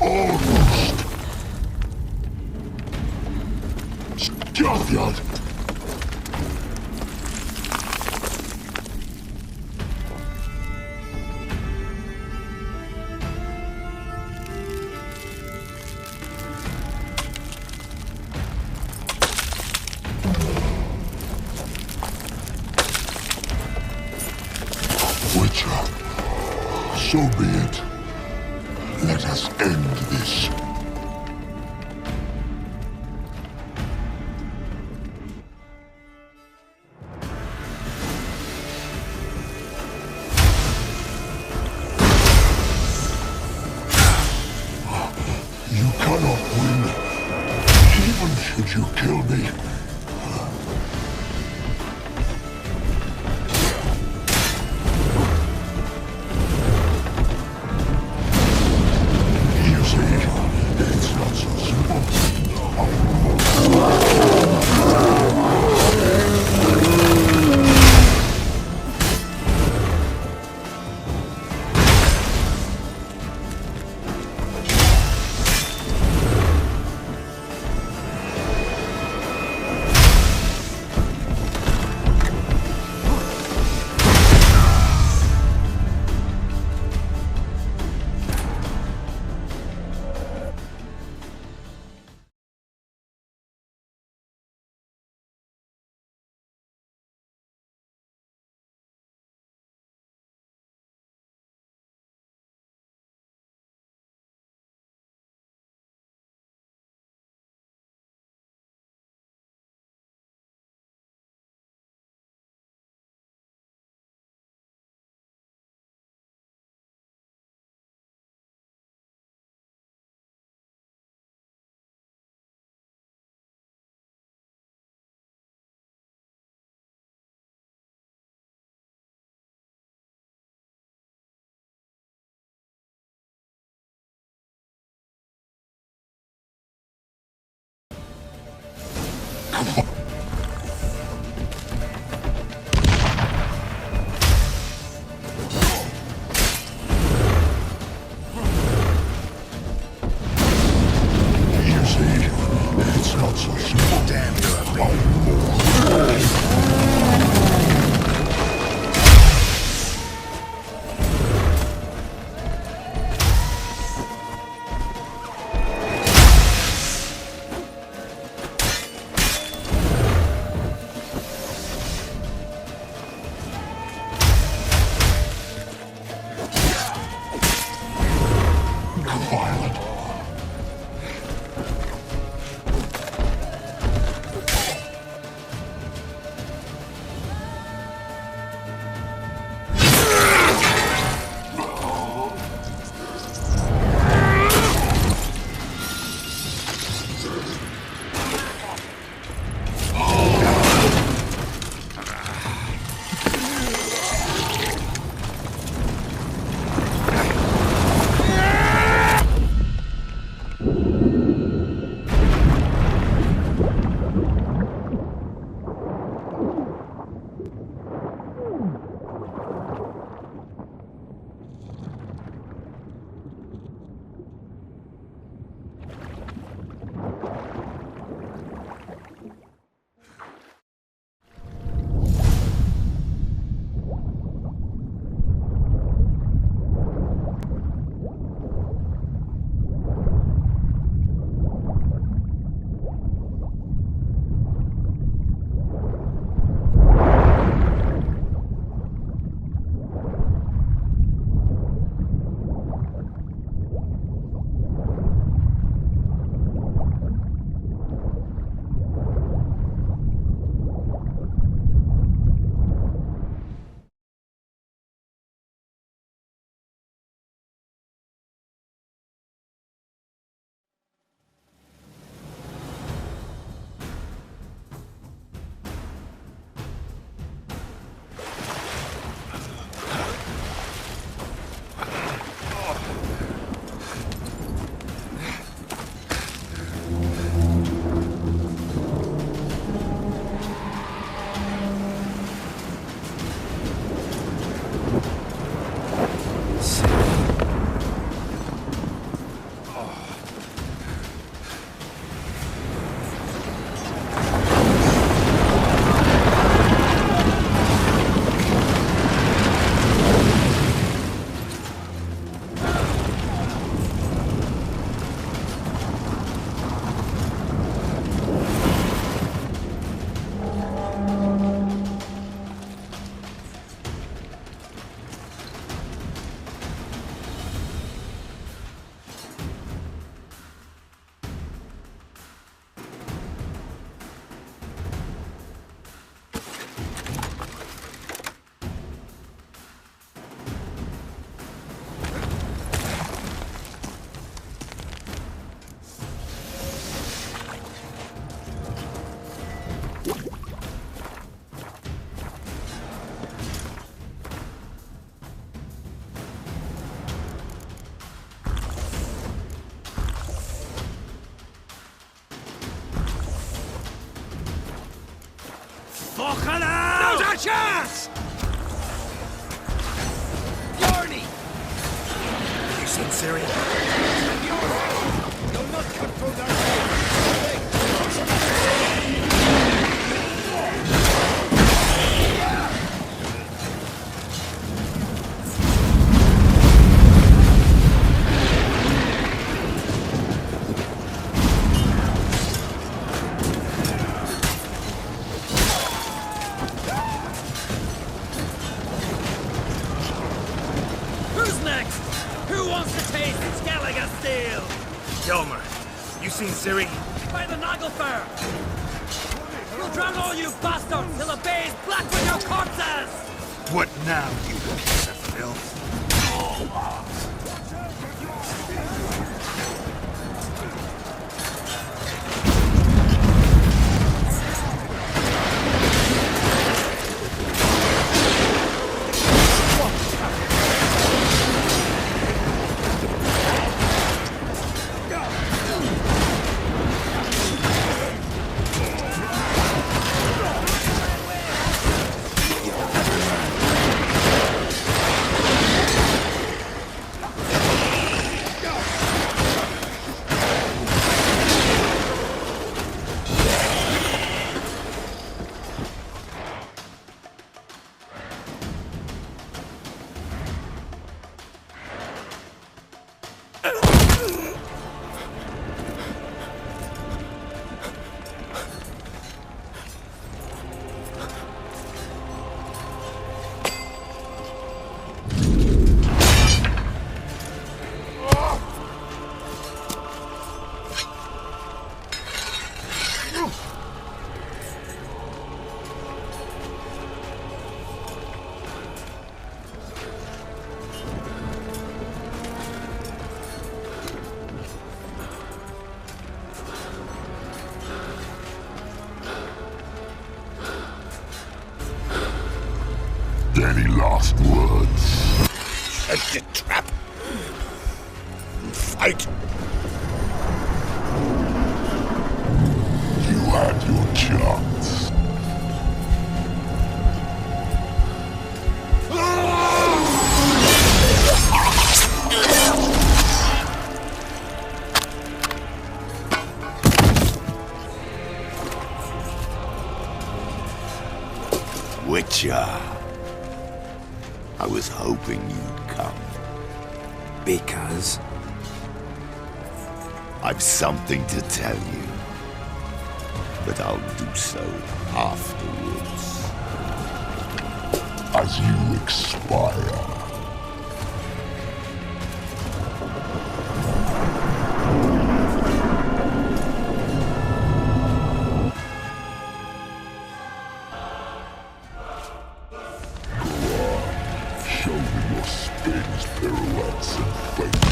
Almost. Scaffiard. Witcher, so be it. Let us end this. You cannot win, even should you kill me. You see, it's not so simple. You see, it's not so simple. Damn, you're a big chance! Yarny! You seen Siri? You'll not cut through their Who's next? Who wants to taste Skellige steel? Gelmer, you seen Siri? By the Nagelfar! We'll drown all you bastards till the bay's black with your corpses! What now, you piece of filth? Any last words? Set the trap. Fight. You had your chance. Witcher. I was hoping you'd come. Because? I've something to tell you. But I'll do so afterwards. As you expire. Show me your spins, pirouettes, and feints.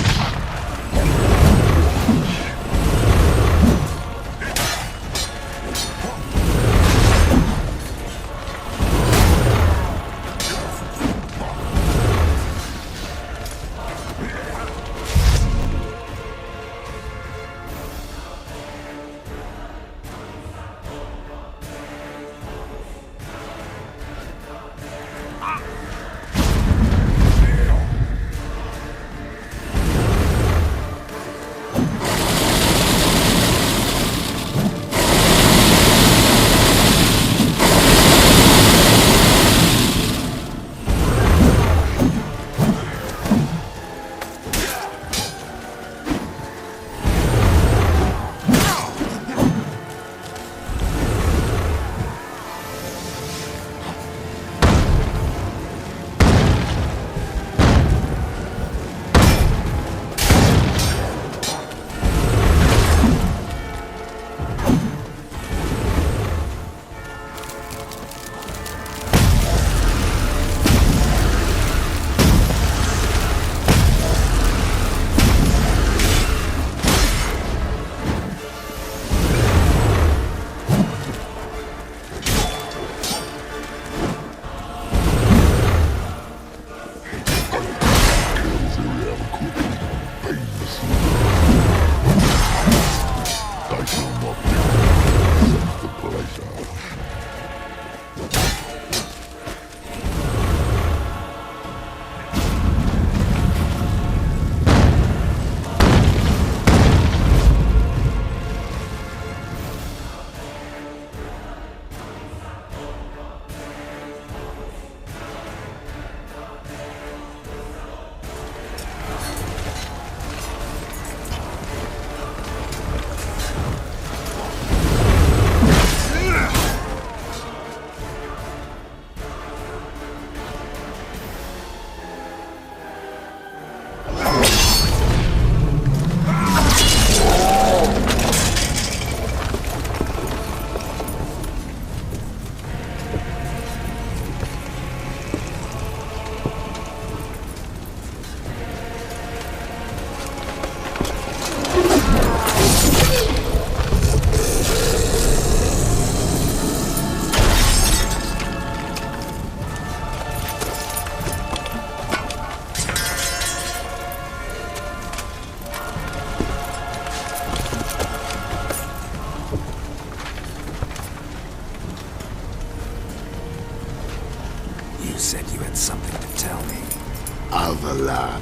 Avalok.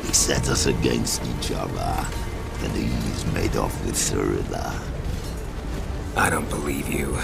He set us against each other, and he's made off with Cyrilla. I don't believe you.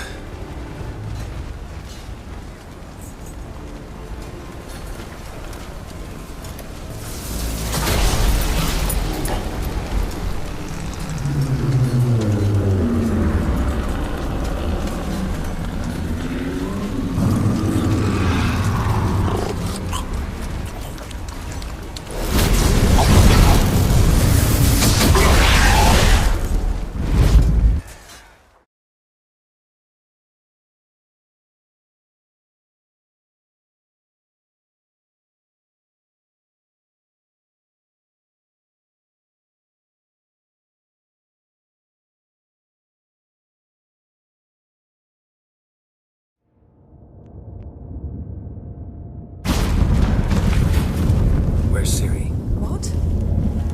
Where's Ciri? What?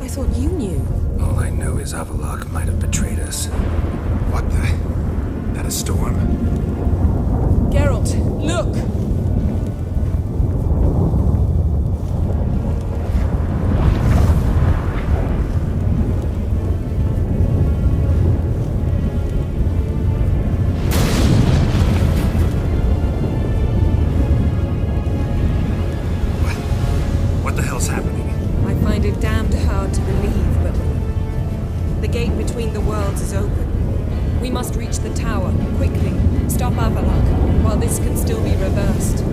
I thought you knew. All I know is Avalok might have betrayed us. What the? That a storm? Geralt, look! What the hell's happening? I find it damned hard to believe, but the gate between the worlds is open. We must reach the tower, quickly. Stop Avalok, while this can still be reversed.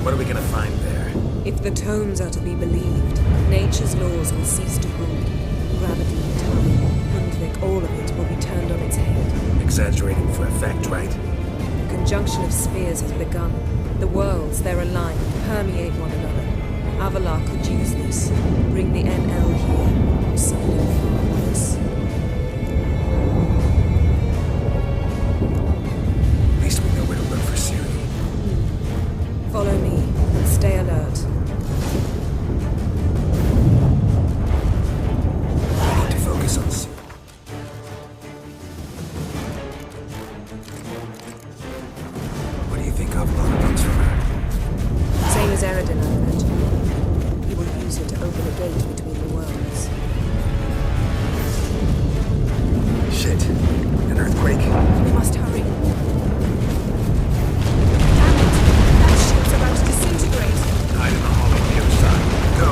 What are we gonna find there? If the tomes are to be believed, nature's laws will cease to rule. Gravity, time, Hundvik, all of it will be turned on its head. Exaggerating for effect, right? The conjunction of spheres has begun. The worlds, they're aligned, permeate one another. Avalok could use this, bring the NL here, or something far worse. At least we know where to look for Ciri. Follow me, and stay alert. I need to focus on Ciri. What do you think Avalok wants from her? Same as Eredin, I imagine. He will use it to open a gate between the worlds. Shit. An earthquake. We must hurry. Damn it! That ship's about to disintegrate. Hide in the hallway on the other side. Go!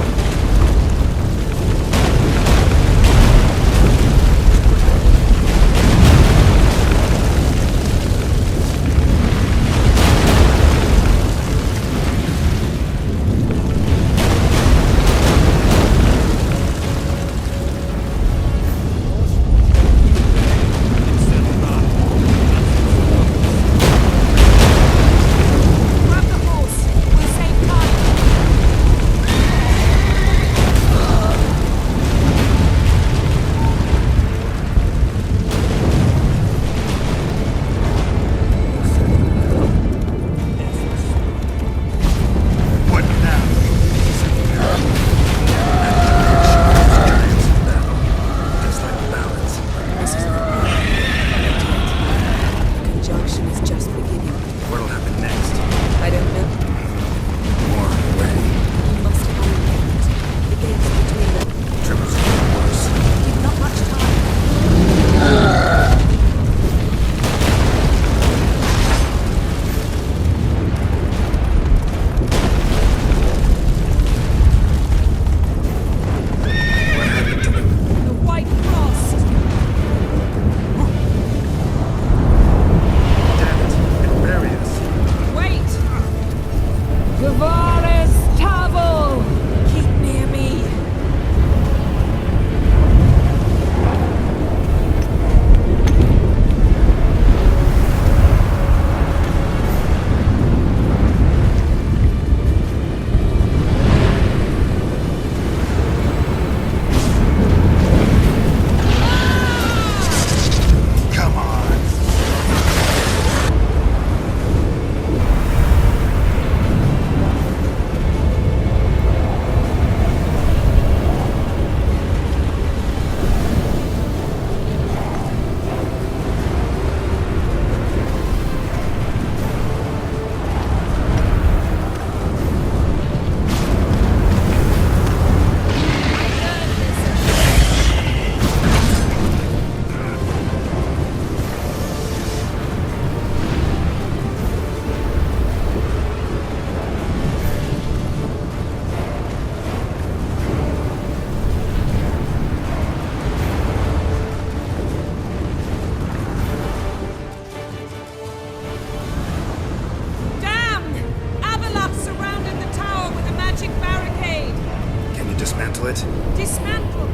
dismantle it? Dismantle?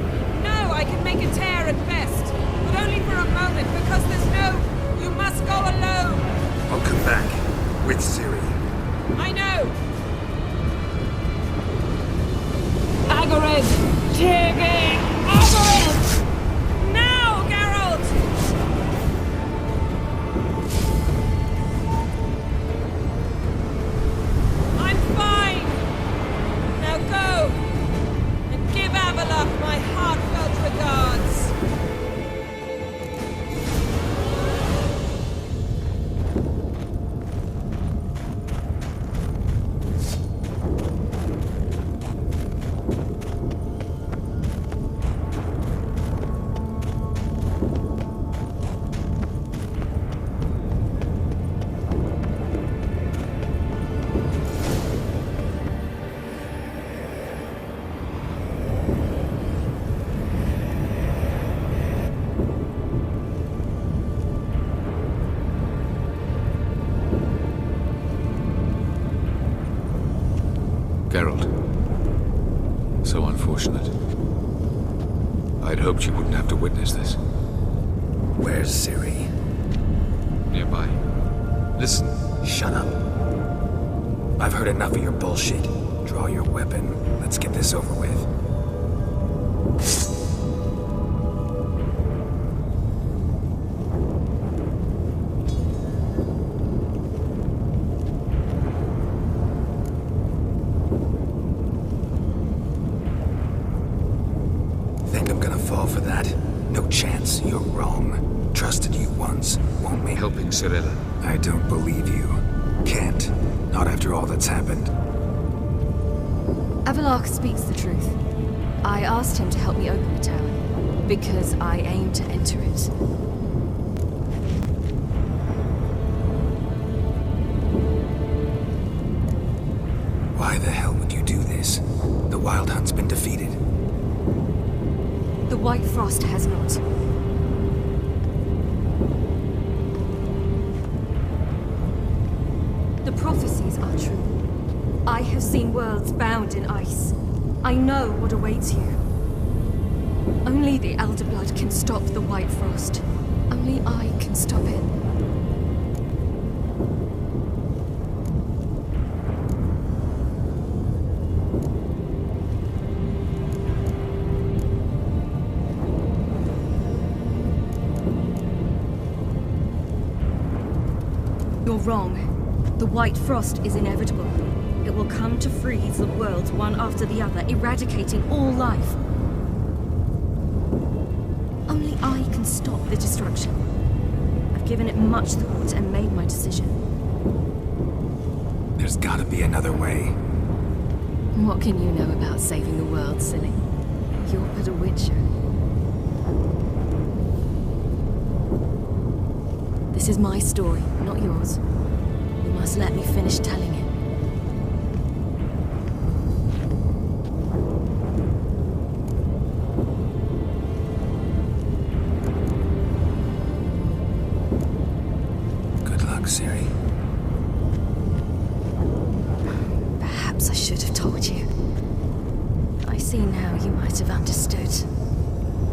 No, I can make a tear at best. But only for a moment, because there's no... You must go alone. I'll come back. With Ciri. I know. Agared! Tiggy! Agared! Now, Geralt! I'm fine. Now go and give Avalok my heartfelt regards. Geralt. So unfortunate. I'd hoped you wouldn't have to witness this. Where's Ciri? Nearby. Listen. Shut up. I've heard enough of your bullshit. Draw your weapon. Let's get this over with. Think I'm gonna fall for that? No chance. You're wrong. Trusted you once. Won't make helping Cirilla. I don't believe you. Can't. Not after all that's happened. Avalok speaks the truth. I asked him to help me open the tower, because I aim to enter it. Why the hell would you do this? The Wild Hunt's been defeated. The White Frost has not. The prophecies are true. I have seen worlds bound in ice. I know what awaits you. Only the Elder Blood can stop the White Frost. Only I can stop it. You're wrong. The White Frost is inevitable. It will come to freeze the worlds one after the other, eradicating all life. Only I can stop the destruction. I've given it much thought and made my decision. There's gotta be another way. What can you know about saving the world, silly? You're but a witcher. This is my story, not yours. You must let me finish telling it. Good luck, Ciri. Perhaps I should have told you. I see now you might have understood.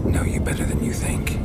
Know you better than you think.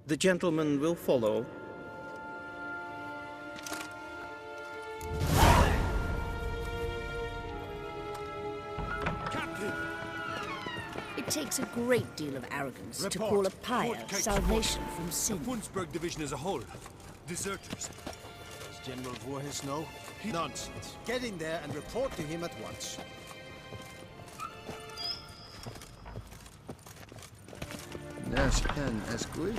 The gentleman will follow. It takes a great deal of arrogance to call a pyre salvation from sin. The Wunsberg division as a whole. Deserters. Does General Voorhis know? Nonsense. Get in there and report to him at once. Nash can escort.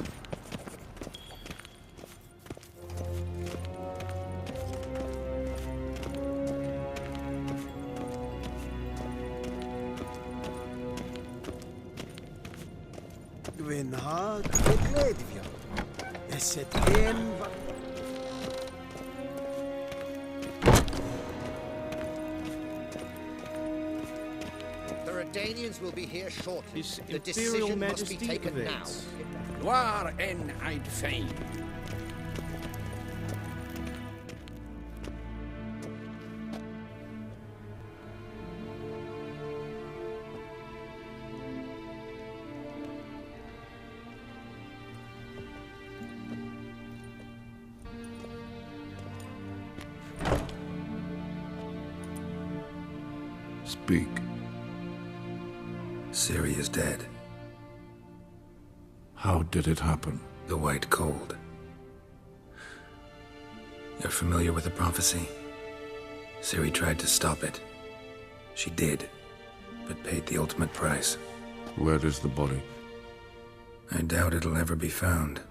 Gwenhard, Gledvja. Esetien. The Redanians will be here shortly. His The Imperial decision must be Majesty taken now. awaits. Waar en I'd fain. Speak. Ciri is dead. How did it happen? The White Cold. You're familiar with the prophecy? Ciri tried to stop it. She did, but paid the ultimate price. Where is the body? I doubt it'll ever be found.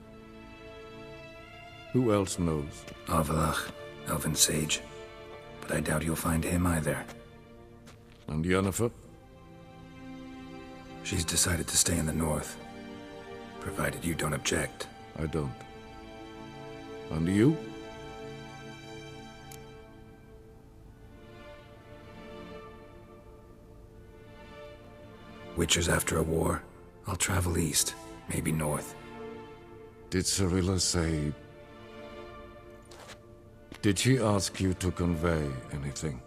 Who else knows? Avalach, Elven Sage. But I doubt you'll find him either. And Yennefer? She's decided to stay in the north. Provided you don't object. I don't. And you? Witcher's after a war. I'll travel east, maybe north. Did Cirilla say... Did she ask you to convey anything?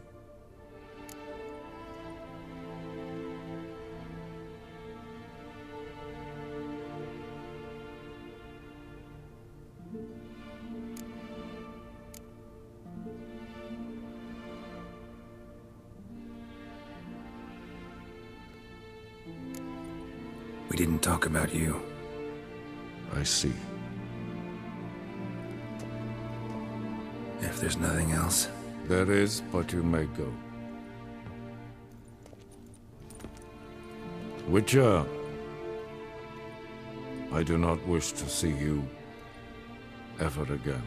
We didn't talk about you. I see. If there's nothing else... There is, but you may go. Witcher, I do not wish to see you ever again.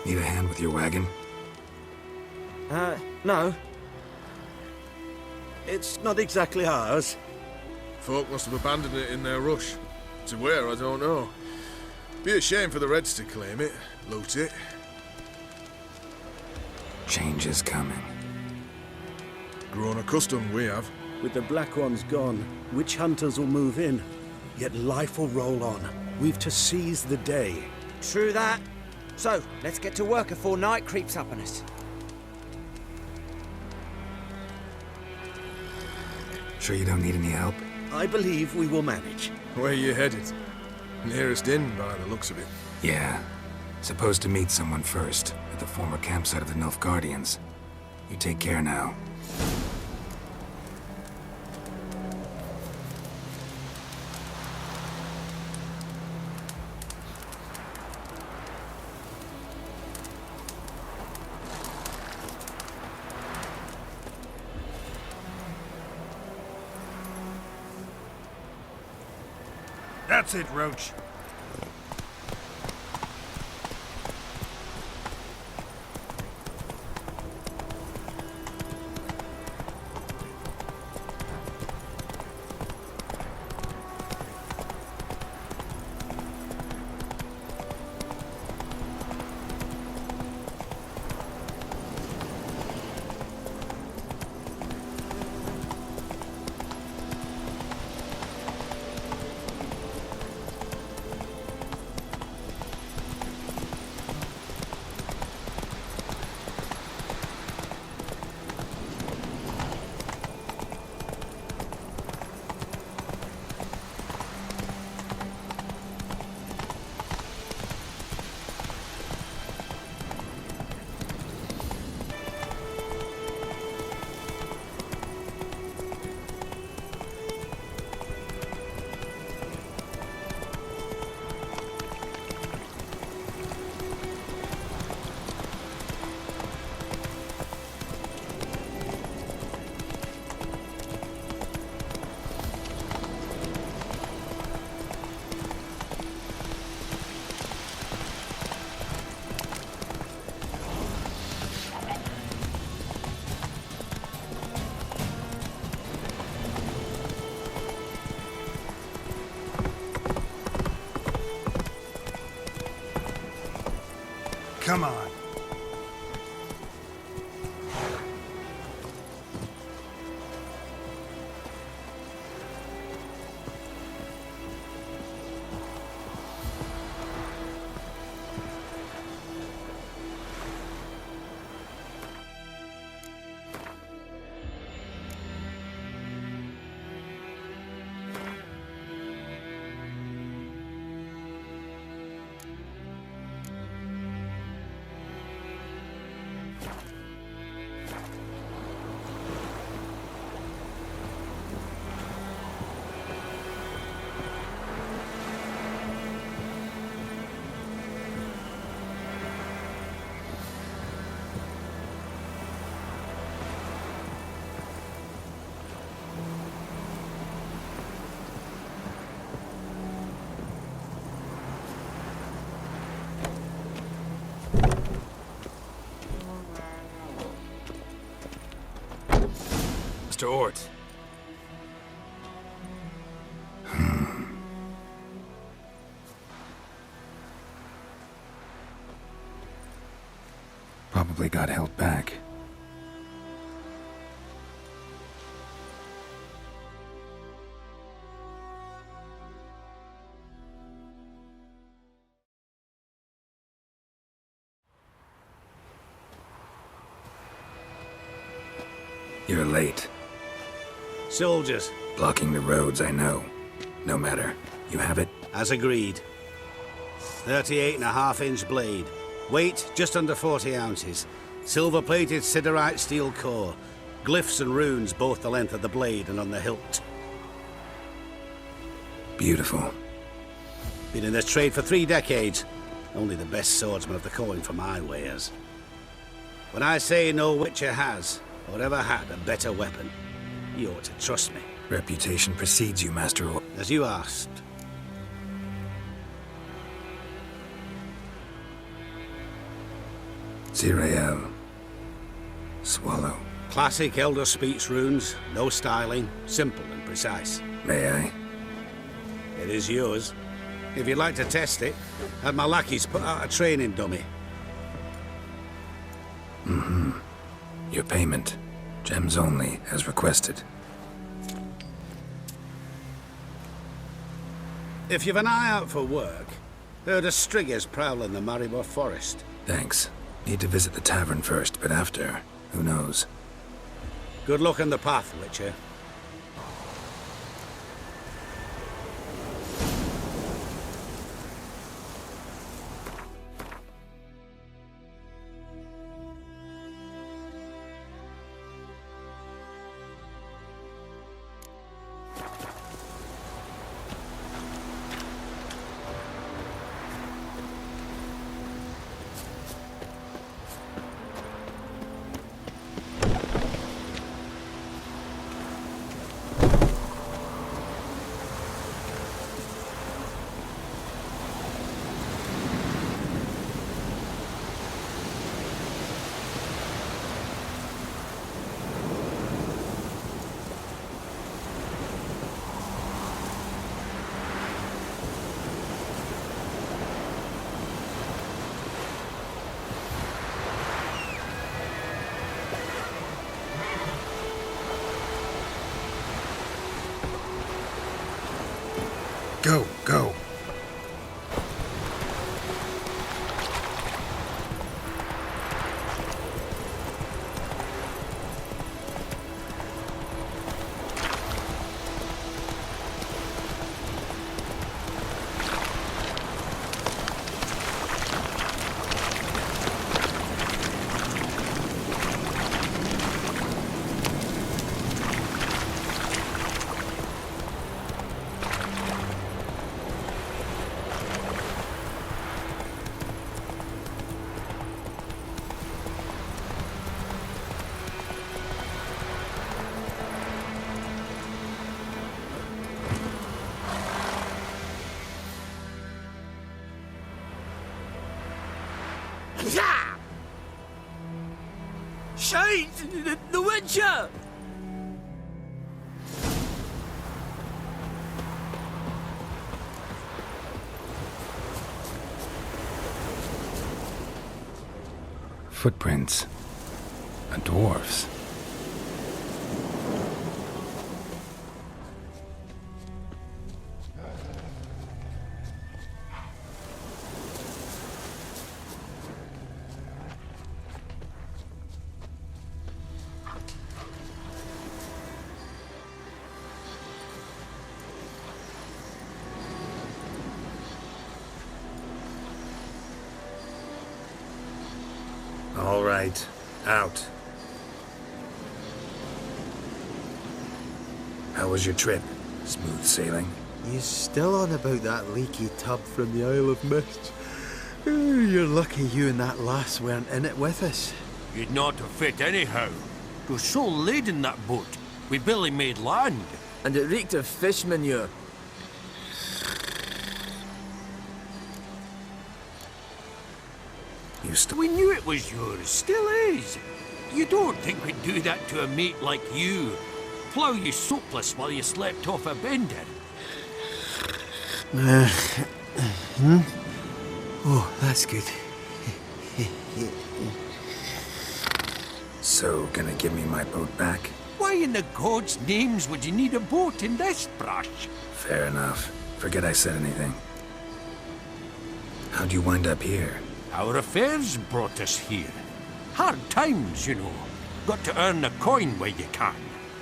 Need a hand with your wagon? No. It's not exactly ours. Folk must have abandoned it in their rush. To where, I don't know. Be a shame for the Reds to claim it, loot it. Change is coming. Grown accustomed, we have. With the Black Ones gone, witch hunters will move in. Yet life will roll on. We've to seize the day. True that. So, let's get to work before night creeps up on us. Sure you don't need any help? I believe we will manage. Where you headed? Nearest inn, by the looks of it. Yeah. Supposed to meet someone first, at the former campsite of the Nilfgaardians. You take care now. That's it, Roach. Come on. Mr. Ort. Probably got held back. You're late. Soldiers. Blocking the roads, I know. No matter. You have it? As agreed. 38.5-inch blade. Weight just under 40 ounces. Silver-plated siderite steel core. Glyphs and runes both the length of the blade and on the hilt. Beautiful. Been in this trade for 3 decades. Only the best swordsman of the calling for my wares. When I say no witcher has, or ever had, a better weapon, you ought to trust me. Reputation precedes you, Master Ort. As you asked. Zirael. Swallow. Classic Elder Speech runes, no styling, simple and precise. May I? It is yours. If you'd like to test it, had my lackeys put out a training dummy. Mm-hmm. Your payment. Gems only, as requested. If you've an eye out for work, Heard of striggers prowling the Maribor forest. Thanks. Need to visit the tavern first, but after, who knows? Good luck on the path, Witcher. Go, go. Shite! The Witcher! Footprints. A dwarf's. All right, out. How was your trip? Smooth sailing? You still on about that leaky tub from the Isle of Mist? You're lucky you and that lass weren't in it with us. You'd not have fit anyhow. It was so laden, that boat. We barely made land. And it reeked of fish manure. We knew it was yours, still is. You don't think we'd do that to a mate like you? Plough you soapless while you slept off a bender? Oh, that's good. So, gonna give me my boat back? Why in the gods' names would you need a boat in this brush? Fair enough. Forget I said anything. How'd you wind up here? Our affairs brought us here. Hard times, you know. Got to earn the coin where you can.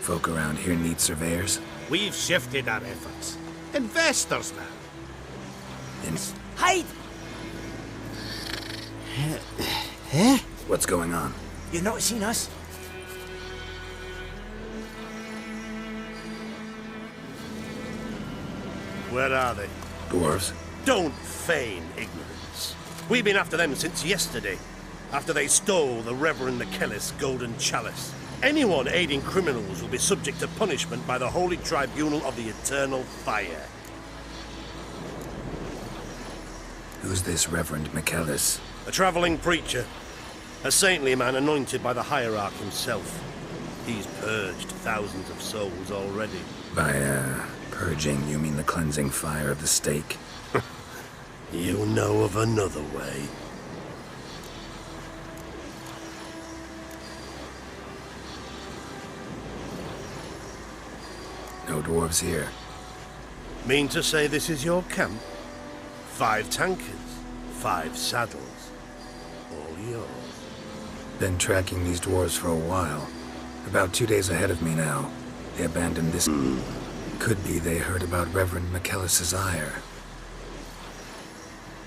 Folk around here need surveyors? We've shifted our efforts. Investors now. Hide! What's going on? You not seen us? Where are they? Dwarves. Don't feign ignorance. We've been after them since yesterday, after they stole the Reverend Achilles' golden chalice. Anyone aiding criminals will be subject to punishment by the Holy Tribunal of the Eternal Fire. Who's this Reverend Achilles? A traveling preacher. A saintly man anointed by the hierarch himself. He's purged thousands of souls already. By, purging, you mean the cleansing fire of the stake? You know of another way. No dwarves here. Mean to say this is your camp? 5 tankers, 5 saddles, all yours. Been tracking these dwarves for a while. About 2 days ahead of me now. They abandoned this. Could be they heard about Reverend McKellis's ire.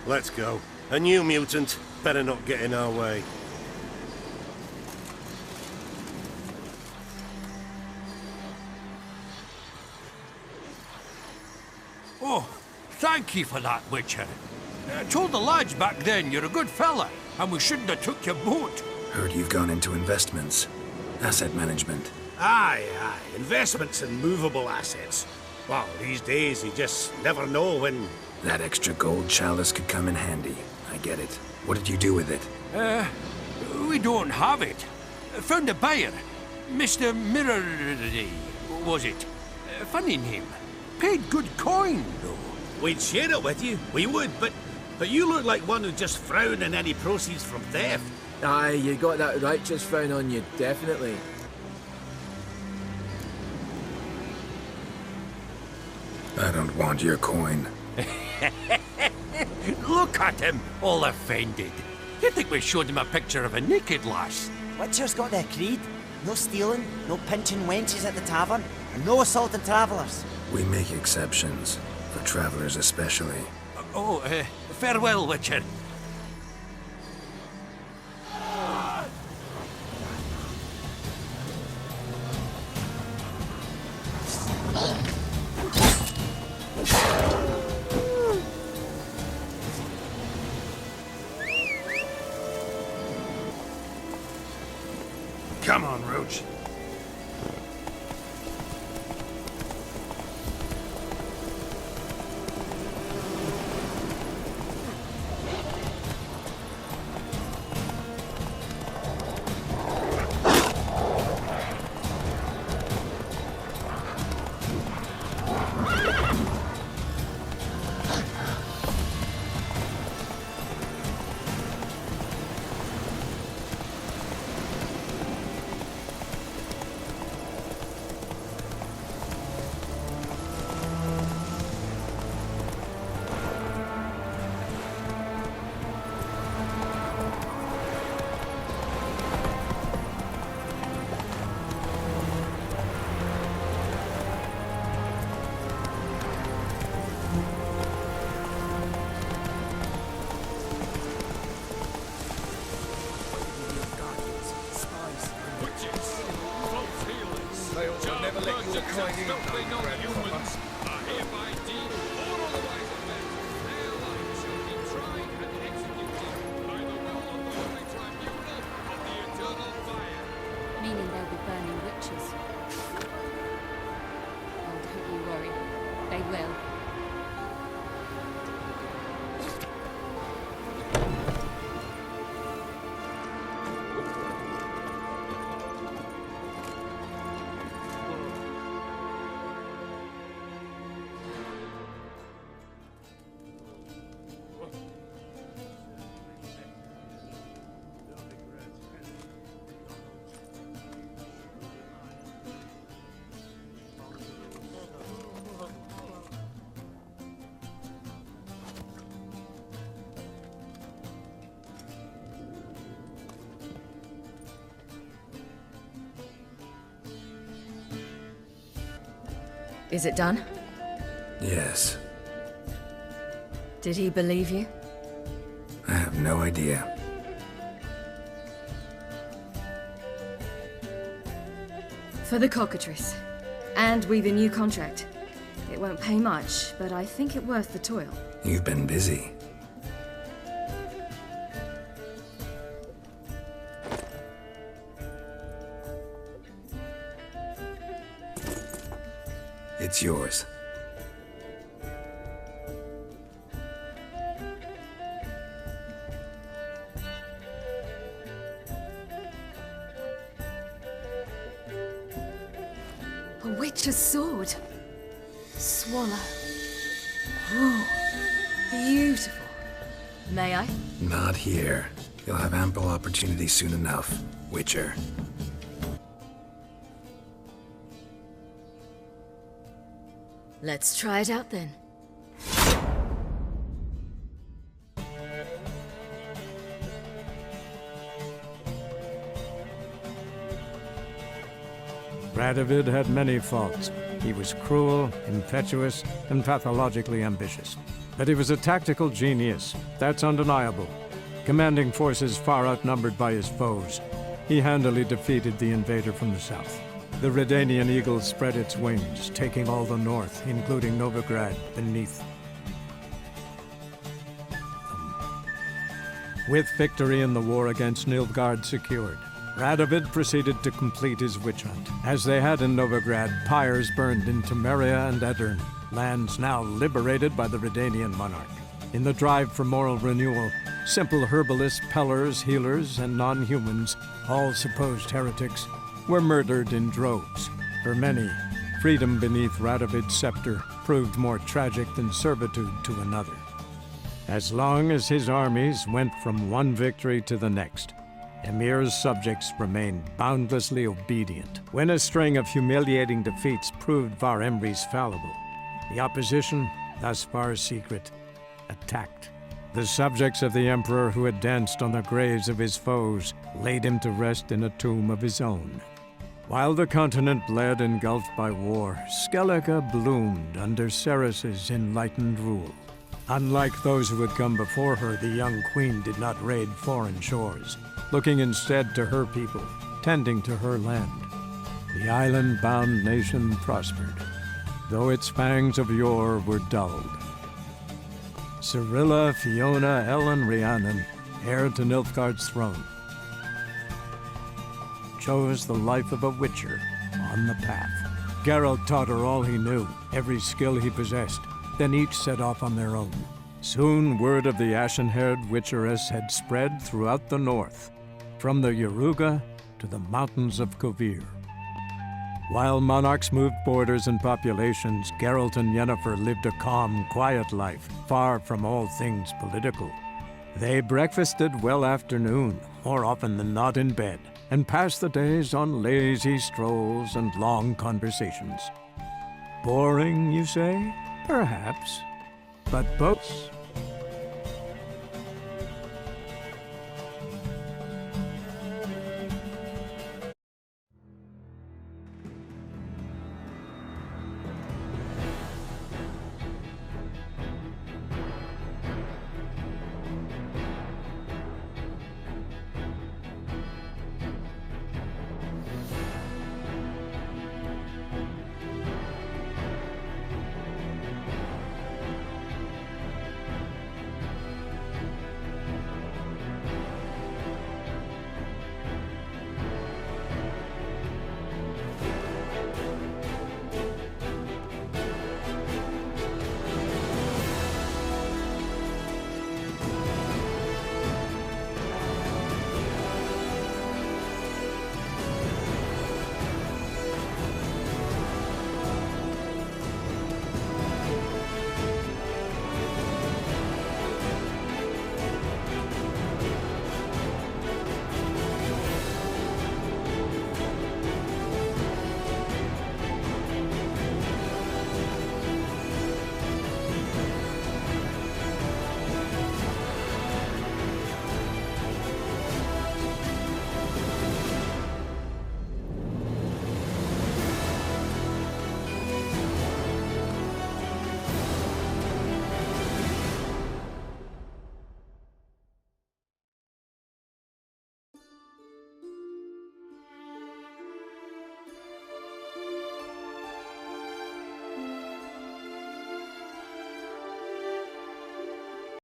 Let's go. A new mutant better not get in our way. Oh, thank you for that, Witcher. I told the lads back then you're a good fella, and we shouldn't have took your boat. Heard you've gone into investments. Asset management. Aye, aye. Investments in movable assets. Well, these days you just never know when... That extra gold chalice could come in handy. I get it. What did you do with it? We don't have it. Found a buyer. Mr. Mirror... was it? Funny name. Paid good coin, though. We'd share it with you. We would, but you look like one who'd just frown on any proceeds from theft. Aye, you got that righteous frown on you, definitely. I don't want your coin. Look at him, all offended. You think we showed him a picture of a naked lass? Witcher's got their creed. No stealing, no pinching wenches at the tavern, and no assaulting travellers. We make exceptions, for travelers especially. Farewell, Witcher. Come on, Roach. Meaning they'll be burning witches. Oh, don't you worry. They will. Is it done? Yes. Did he believe you? I have no idea. For the cockatrice. And we've a new contract. It won't pay much, but I think it worth the toil. You've been busy. It's yours. A witch's sword. Swallow. Oh, beautiful. May I? Not here. You'll have ample opportunity soon enough, Witcher. Let's try it out then. Radovid had many faults. He was cruel, impetuous, and pathologically ambitious. But he was a tactical genius, that's undeniable. Commanding forces far outnumbered by his foes, he handily defeated the invader from the south. The Redanian eagle spread its wings, taking all the north, including Novigrad, beneath. With victory in the war against Nilfgaard secured, Radovid proceeded to complete his witch hunt. As they had in Novigrad, pyres burned in Temeria and Aedirn, lands now liberated by the Redanian monarch. In the drive for moral renewal, simple herbalists, pellers, healers, and non-humans, all supposed heretics, were murdered in droves. For many, freedom beneath Radovid's scepter proved more tragic than servitude to another. As long as his armies went from one victory to the next, Emir's subjects remained boundlessly obedient. When a string of humiliating defeats proved Var Emreis fallible, the opposition, thus far secret, attacked. The subjects of the Emperor who had danced on the graves of his foes laid him to rest in a tomb of his own. While the continent bled engulfed by war, Skellige bloomed under Ceres's enlightened rule. Unlike those who had come before her, the young queen did not raid foreign shores, looking instead to her people, tending to her land. The island-bound nation prospered, though its fangs of yore were dulled. Cirilla, Fiona, Ellen, Rhiannon, heir to Nilfgaard's throne, chose the life of a witcher on the path. Geralt taught her all he knew, every skill he possessed. Then each set off on their own. Soon word of the ashen-haired witcheress had spread throughout the north, from the Yaruga to the mountains of Kovir. While monarchs moved borders and populations, Geralt and Yennefer lived a calm, quiet life, far from all things political. They breakfasted well after noon, more often than not in bed, and passed the days on lazy strolls and long conversations. Boring, you say? Perhaps. But both